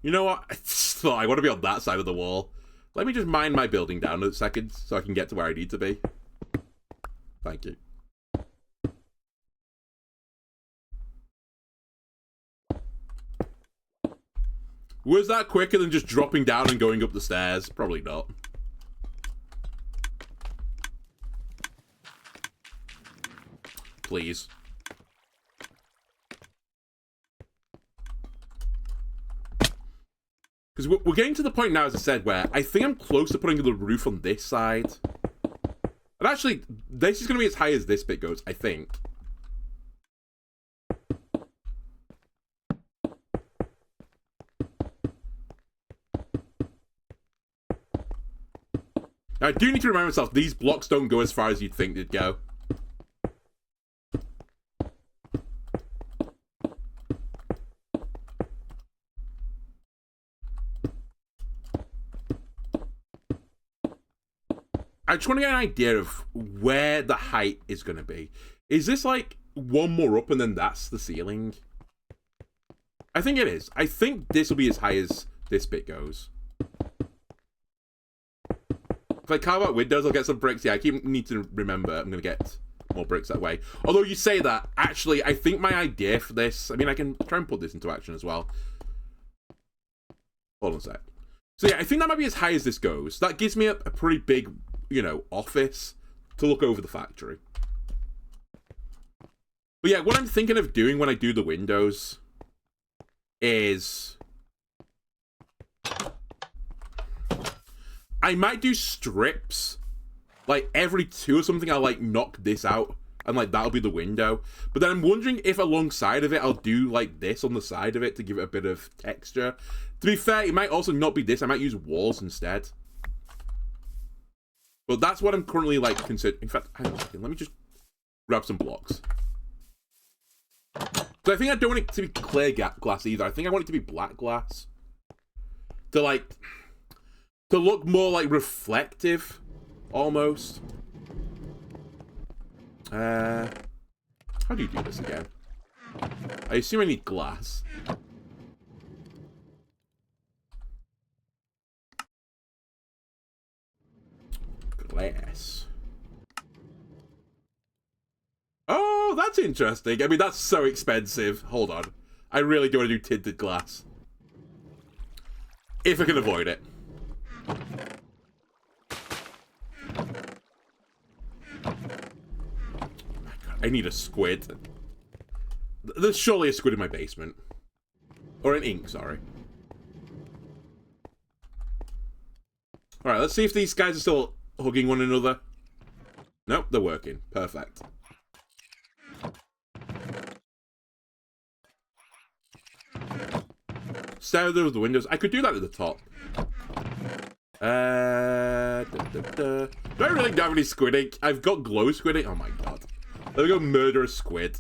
You know what? I just thought I want to be on that side of the wall. Let me just mine my building down a second so I can get to where I need to be. Thank you. Was that quicker than just dropping down and going up the stairs? Probably not. Please. Because we're getting to the point now, as I said, where I think I'm close to putting the roof on this side. And actually, this is going to be as high as this bit goes, I think. Now, I do need to remind myself, these blocks don't go as far as you'd think they'd go. I just want to get an idea of where the height is going to be. Is this like one more up and then that's the ceiling? I think it is. I think this will be as high as this bit goes. If I carve out windows, I'll get some bricks. Yeah, I need to remember I'm going to get more bricks that way. Although you say that, actually, I think my idea for this... I mean, I can try and put this into action as well. Hold on a sec. So yeah, I think that might be as high as this goes. That gives me a pretty big... you know, office to look over the factory. But yeah, what I'm thinking of doing when I do the windows is I might do strips. Like every two or something, I'll like knock this out and like that'll be the window. But then I'm wondering if alongside of it, I'll do like this on the side of it to give it a bit of texture. To be fair, it might also not be this. I might use walls instead. But that's what I'm currently, like, considering. In fact, hang on a second. Let me just grab some blocks. So I think I don't want it to be clear glass either. I think I want it to be black glass. To, like... to look more, like, reflective. Almost. How do you do this again? I assume I need glass. Glass. Oh, that's interesting. I mean, that's so expensive. Hold on. I really do want to do tinted glass. If I can avoid it. Oh my God, I need a squid. There's surely a squid in my basement. Or an ink, sorry. Alright, let's see if these guys are still hugging one another. Nope, they're working. Perfect. Stare through the windows. I could do that at the top. Do I really have any squid ink? I've got glow squid ink. Oh my God. Let me go murder a squid.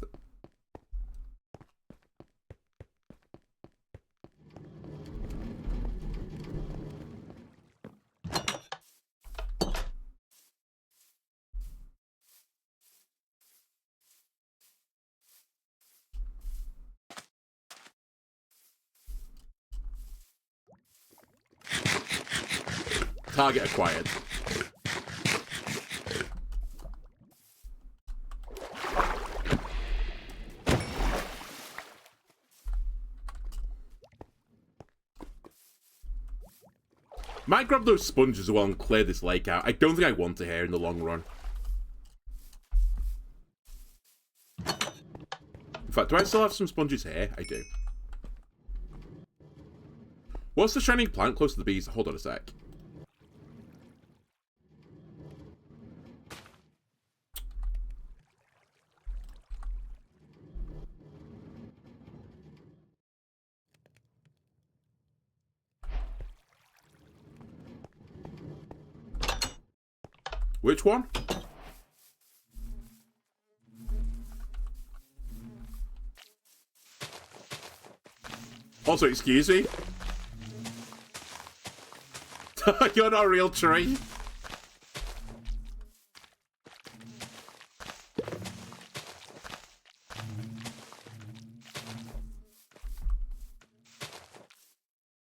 Target acquired. Might grab those sponges as well and clear this lake out. I don't think I want to here in the long run. In fact, do I still have some sponges here? I do. What's the shining plant close to the bees? Hold on a sec. Which one? Also, excuse me? You're not a real tree.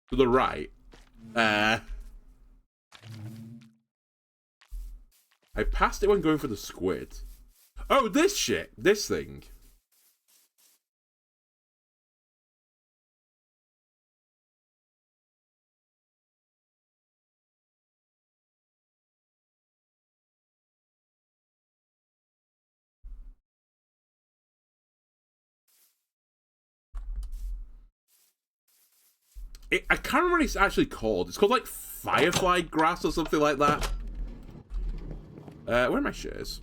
To the right. I passed it when going for the squid. Oh, this shit. This thing. I can't remember what it's actually called. It's called like firefly grass or something like that. Where are my shares?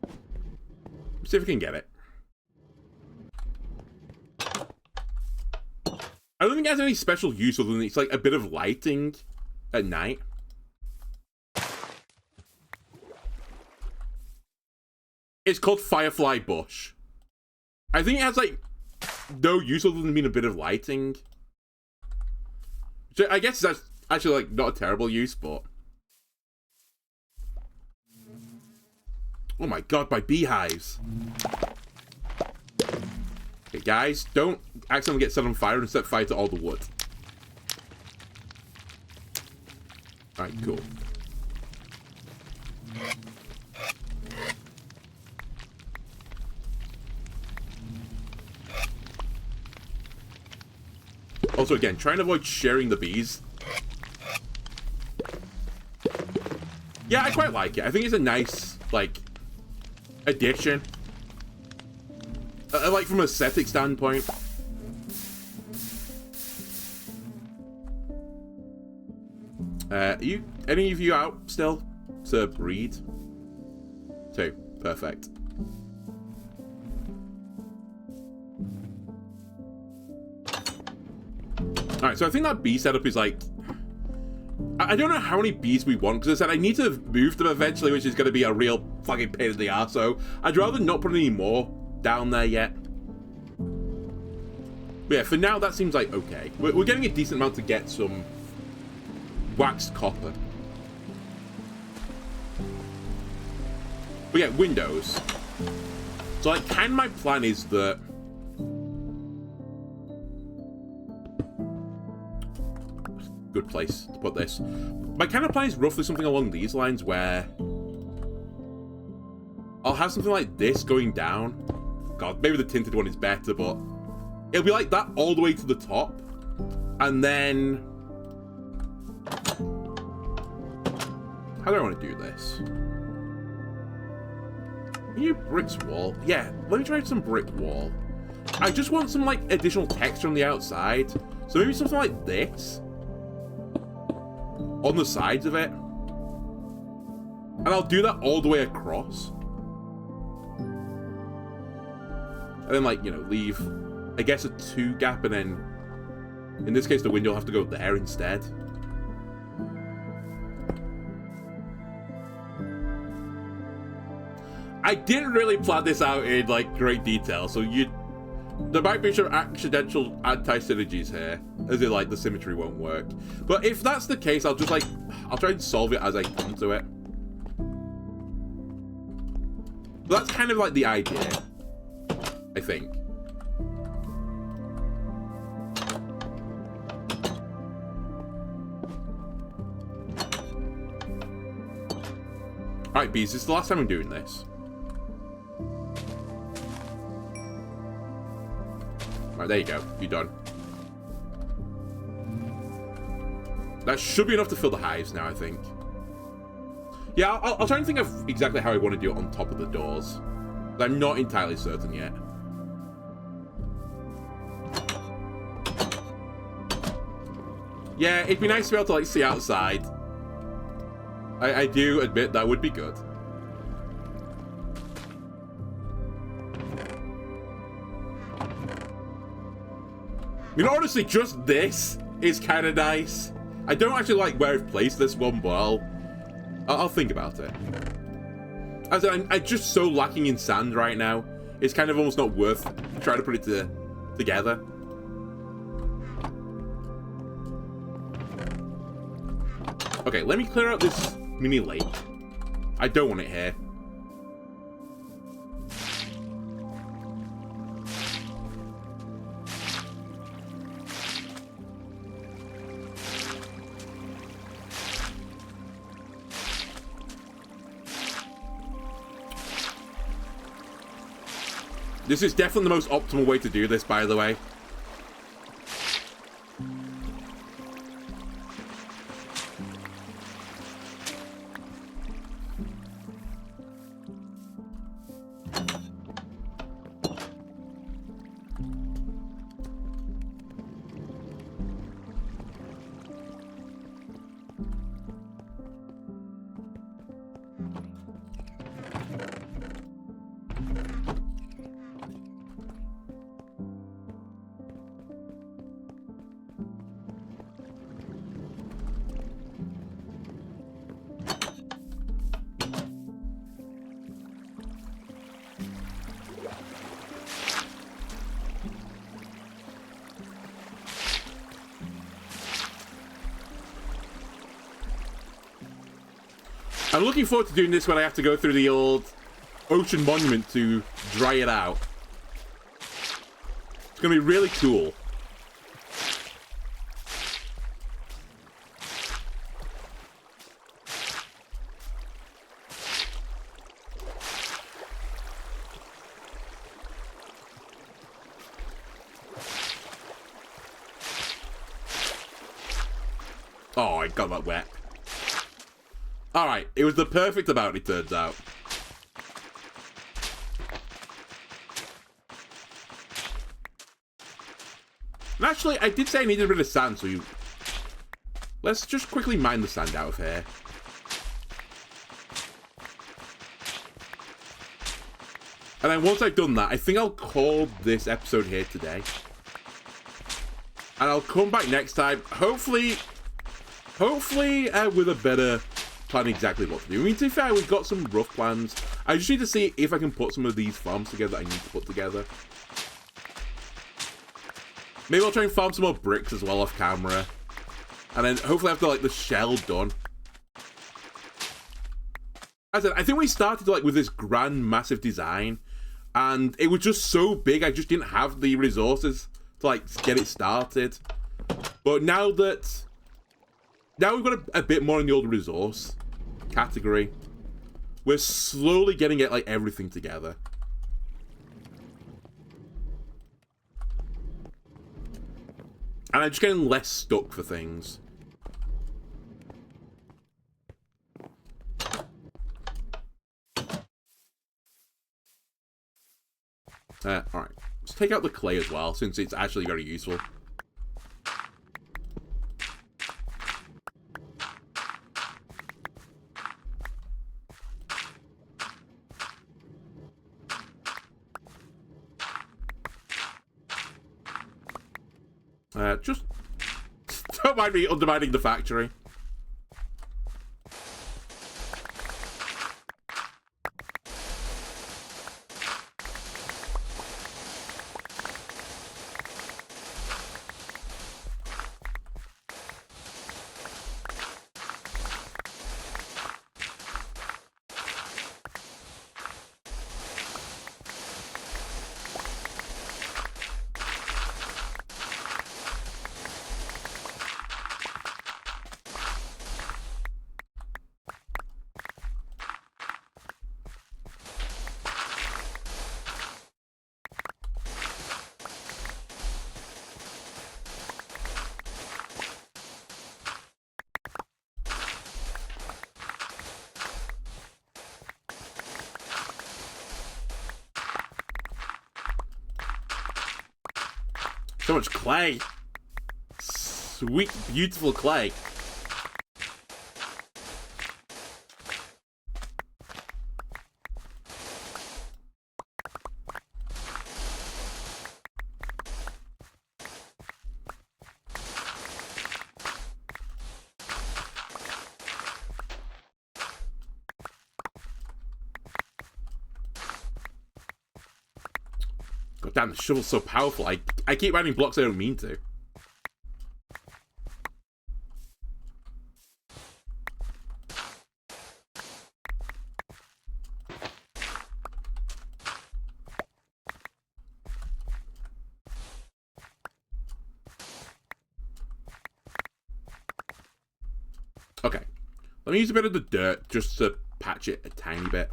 Let's see if we can get it. I don't think it has any special use other than it's like a bit of lighting at night. It's called Firefly Bush. I think it has like no use other than being a bit of lighting. So I guess that's actually like not a terrible use, but oh my god, my beehives. Okay, guys, don't accidentally get set on fire and set fire to all the wood. Alright, cool. Also, again, try and avoid sharing the bees. Yeah, I quite like it. I think it's a nice, like, addition. Like, from an aesthetic standpoint. Any of you out still to breed? 2. Perfect. Alright, so I think that bee setup is like... I don't know how many bees we want, because I said I need to move them eventually, which is going to be a real fucking pain in the ass, so I'd rather not put any more down there yet. But yeah, for now, that seems like okay. We're getting a decent amount to get some waxed copper. But yeah, windows. So like, kind of my plan is that... Good place to put this. My kind of plan is roughly something along these lines where I'll have something like this going down. God, maybe the tinted one is better, but it'll be like that all the way to the top. And then... How do I want to do this? Can you bricks wall? Yeah, let me try some brick wall. I just want some like additional texture on the outside. So maybe something like this. On the sides of it. And I'll do that all the way across. And then, like, you know, leave, I guess, a 2 gap, and then, in this case, the window will have to go there instead. I didn't really plan this out in, like, great detail, so there might be some accidental anti-synergies here, as in, like, the symmetry won't work. But if that's the case, I'll just, like, I'll try and solve it as I come to it. But that's kind of, like, the idea, I think. Alright, bees, this is the last time I'm doing this. Alright, there you go. You're done. That should be enough to fill the hives now, I think. Yeah, I'll try and think of exactly how I want to do it on top of the doors. I'm not entirely certain yet. Yeah, it'd be nice to be able to, like, see outside. I do admit that would be good. I mean, honestly, just this is kind of nice. I don't actually like where I've placed this one, but I'll think about it. As I'm just so lacking in sand right now, it's kind of almost not worth trying to put it together. Okay, let me clear out this mini lake. I don't want it here. This is definitely the most optimal way to do this, by the way. I'm looking forward to doing this when I have to go through the old ocean monument to dry it out. It's going to be really cool. Oh, I got that wet. Alright, it was the perfect amount, it turns out. And actually, I did say I needed a bit of sand, so let's just quickly mine the sand out of here. And then once I've done that, I think I'll call this episode here today. And I'll come back next time, hopefully with a better plan exactly what to do. I mean, to be fair, we've got some rough plans. I just need to see if I can put some of these farms together that I need to put together. Maybe I'll try and farm some more bricks as well off camera. And then hopefully after, like, the shell done. As I said, I think we started, like, with this grand, massive design. And it was just so big, I just didn't have the resources to, like, get it started. But now we've got a bit more in the old resource category, we're slowly getting it, like, everything together. And I'm just getting less stuck for things. Alright. Let's take out the clay as well, since it's actually very useful. Just don't mind me undermining the factory. So much clay. Sweet, beautiful clay. God damn, the shovel's so powerful. I keep adding blocks I don't mean to. Okay. Let me use a bit of the dirt just to patch it a tiny bit.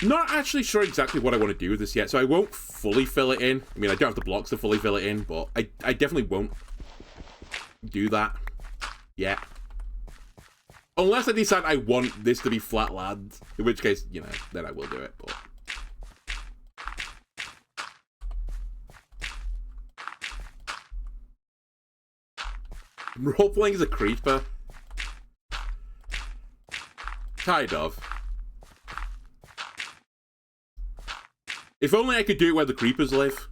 Not actually sure exactly what I want to do with this yet, so I won't fully fill it in. I mean, I don't have the blocks to fully fill it in, but I definitely won't do that yet. Unless I decide I want this to be flat land, in which case, you know, then I will do it, but... Role-playing as a creeper? Kind of. If only I could do it where the creepers live.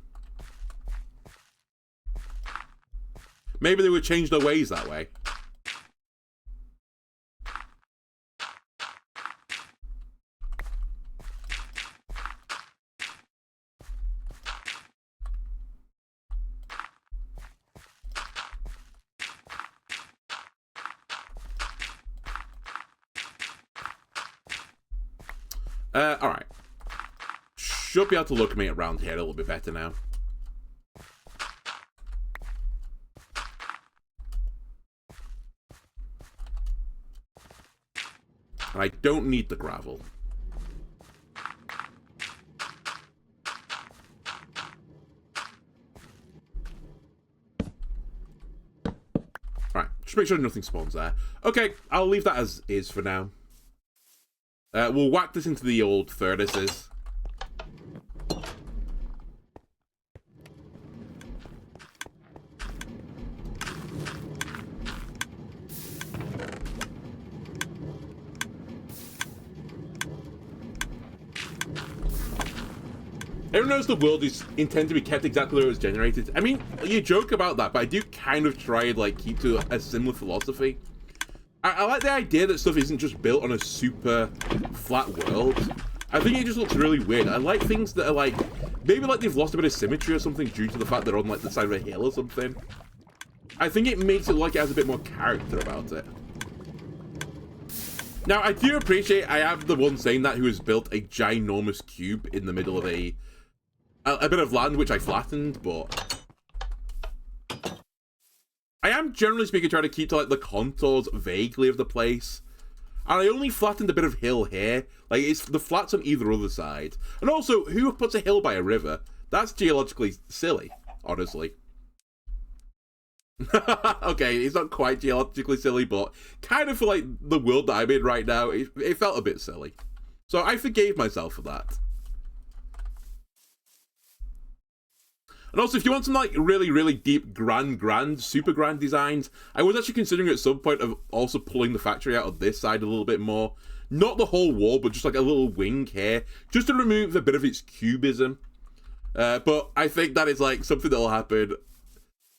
Maybe they would change their ways that way. Alright. Should be able to locate around here a little bit better now. And I don't need the gravel. Alright, just make sure nothing spawns there. Okay, I'll leave that as is for now. We'll whack this into the old furnaces. Everyone knows the world is intended to be kept exactly where it was generated. I mean, you joke about that, but I do kind of try and like keep to a similar philosophy. I like the idea that stuff isn't just built on a super flat world. I think it just looks really weird. I like things that are like, maybe like they've lost a bit of symmetry or something due to the fact they're on like the side of a hill or something. I think it makes it like it has a bit more character about it. Now, I do appreciate I have the one saying that who has built a ginormous cube in the middle of a bit of land which I flattened, but I am generally speaking trying to keep to like the contours vaguely of the place. And I only flattened a bit of hill here. Like, it's the flats on either other side. And also, who puts a hill by a river? That's geologically silly, honestly. Okay, it's not quite geologically silly, but kind of for like the world that I'm in right now, it felt a bit silly. So I forgave myself for that. And also, if you want some like really, really deep, grand, super grand designs, I was actually considering at some point of also pulling the factory out of this side a little bit more. Not the whole wall, but just like a little wing here, just to remove a bit of its cubism. But I think that is like something that'll happen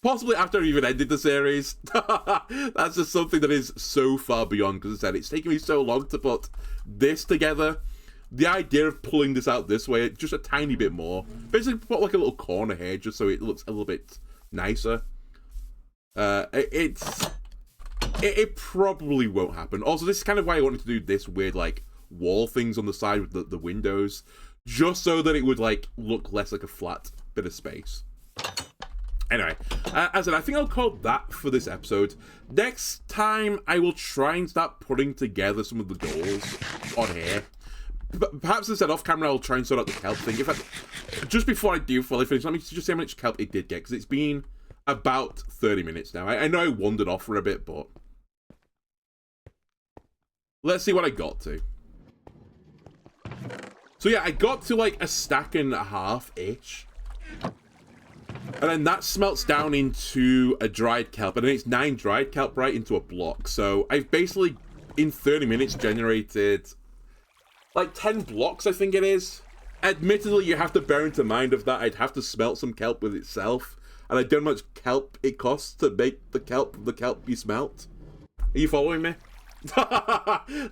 possibly after I've even ended the series. That's just something that is so far beyond, because I said it's taken me so long to put this together. The idea of pulling this out this way, just a tiny bit more. Basically put like a little corner here just so it looks a little bit nicer. It probably won't happen. Also, this is kind of why I wanted to do this weird like wall things on the side with the windows. Just so that it would like look less like a flat bit of space. Anyway, as I said, I think I'll call that for this episode. Next time, I will try and start putting together some of the doors on here. Perhaps instead off camera, I'll try and sort out the kelp thing. In fact, just before I do fully finish, let me just say how much kelp it did get, because it's been about 30 minutes now. I know I wandered off for a bit, but let's see what I got to. So yeah, I got to like a stack and a half-ish. And then that smelts down into a dried kelp. And then it's 9 dried kelp right into a block. So I've basically, in 30 minutes, generated like 10 blocks, I think it is. Admittedly, you have to bear into mind of that. I'd have to smelt some kelp with itself. And I don't know how much kelp it costs to make the kelp be smelt. Are you following me?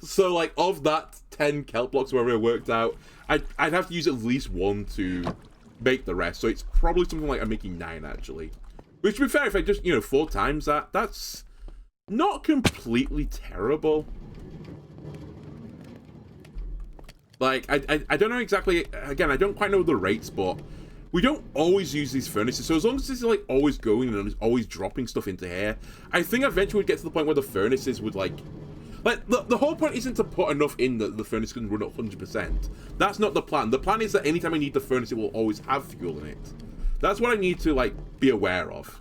So like of that 10 kelp blocks, wherever it worked out, I'd have to use at least 1 to make the rest. So it's probably something like I'm making 9 actually. Which to be fair, if I just, you know, 4 times that, that's not completely terrible. Like, I don't know exactly, again, I don't quite know the rates, but we don't always use these furnaces, so as long as this is like always going and it's always dropping stuff into here, I think eventually we'd get to the point where the furnaces would like the whole point isn't to put enough in that the furnace can run at 100%. That's not the plan. The plan is that anytime I need the furnace, it will always have fuel in it. That's what I need to like be aware of.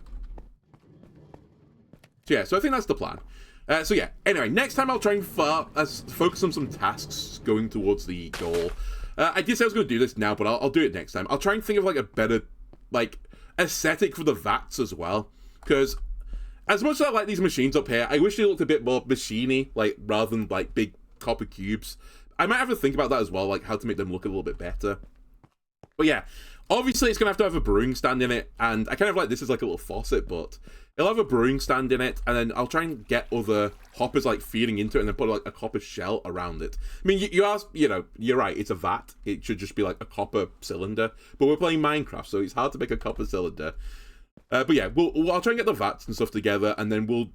So yeah, so I think that's the plan. So yeah, anyway, next time I'll try and focus on some tasks going towards the goal. I did say I was going to do this now, but I'll do it next time. I'll try and think of like a better like aesthetic for the vats as well, because as much as I like these machines up here, I wish they looked a bit more machine-y, like rather than like big copper cubes. I might have to think about that as well, like how to make them look a little bit better. But yeah, obviously it's going to have a brewing stand in it, and I kind of like this is like a little faucet, but it'll have a brewing stand in it, and then I'll try and get other hoppers like feeding into it, and then put like a copper shell around it. I mean, you know, you're right, it's a vat. It should just be like a copper cylinder, but we're playing Minecraft, so it's hard to make a copper cylinder. But yeah, I'll try and get the vats and stuff together, and then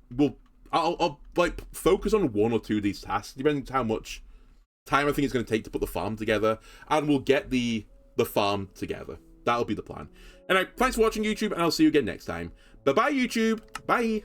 I'll like focus on 1 or 2 of these tasks, depending on how much time I think it's going to take to put the farm together, and we'll get the farm together. That'll be the plan. Anyway, thanks for watching, YouTube, and I'll see you again next time. Bye-bye, YouTube. Bye.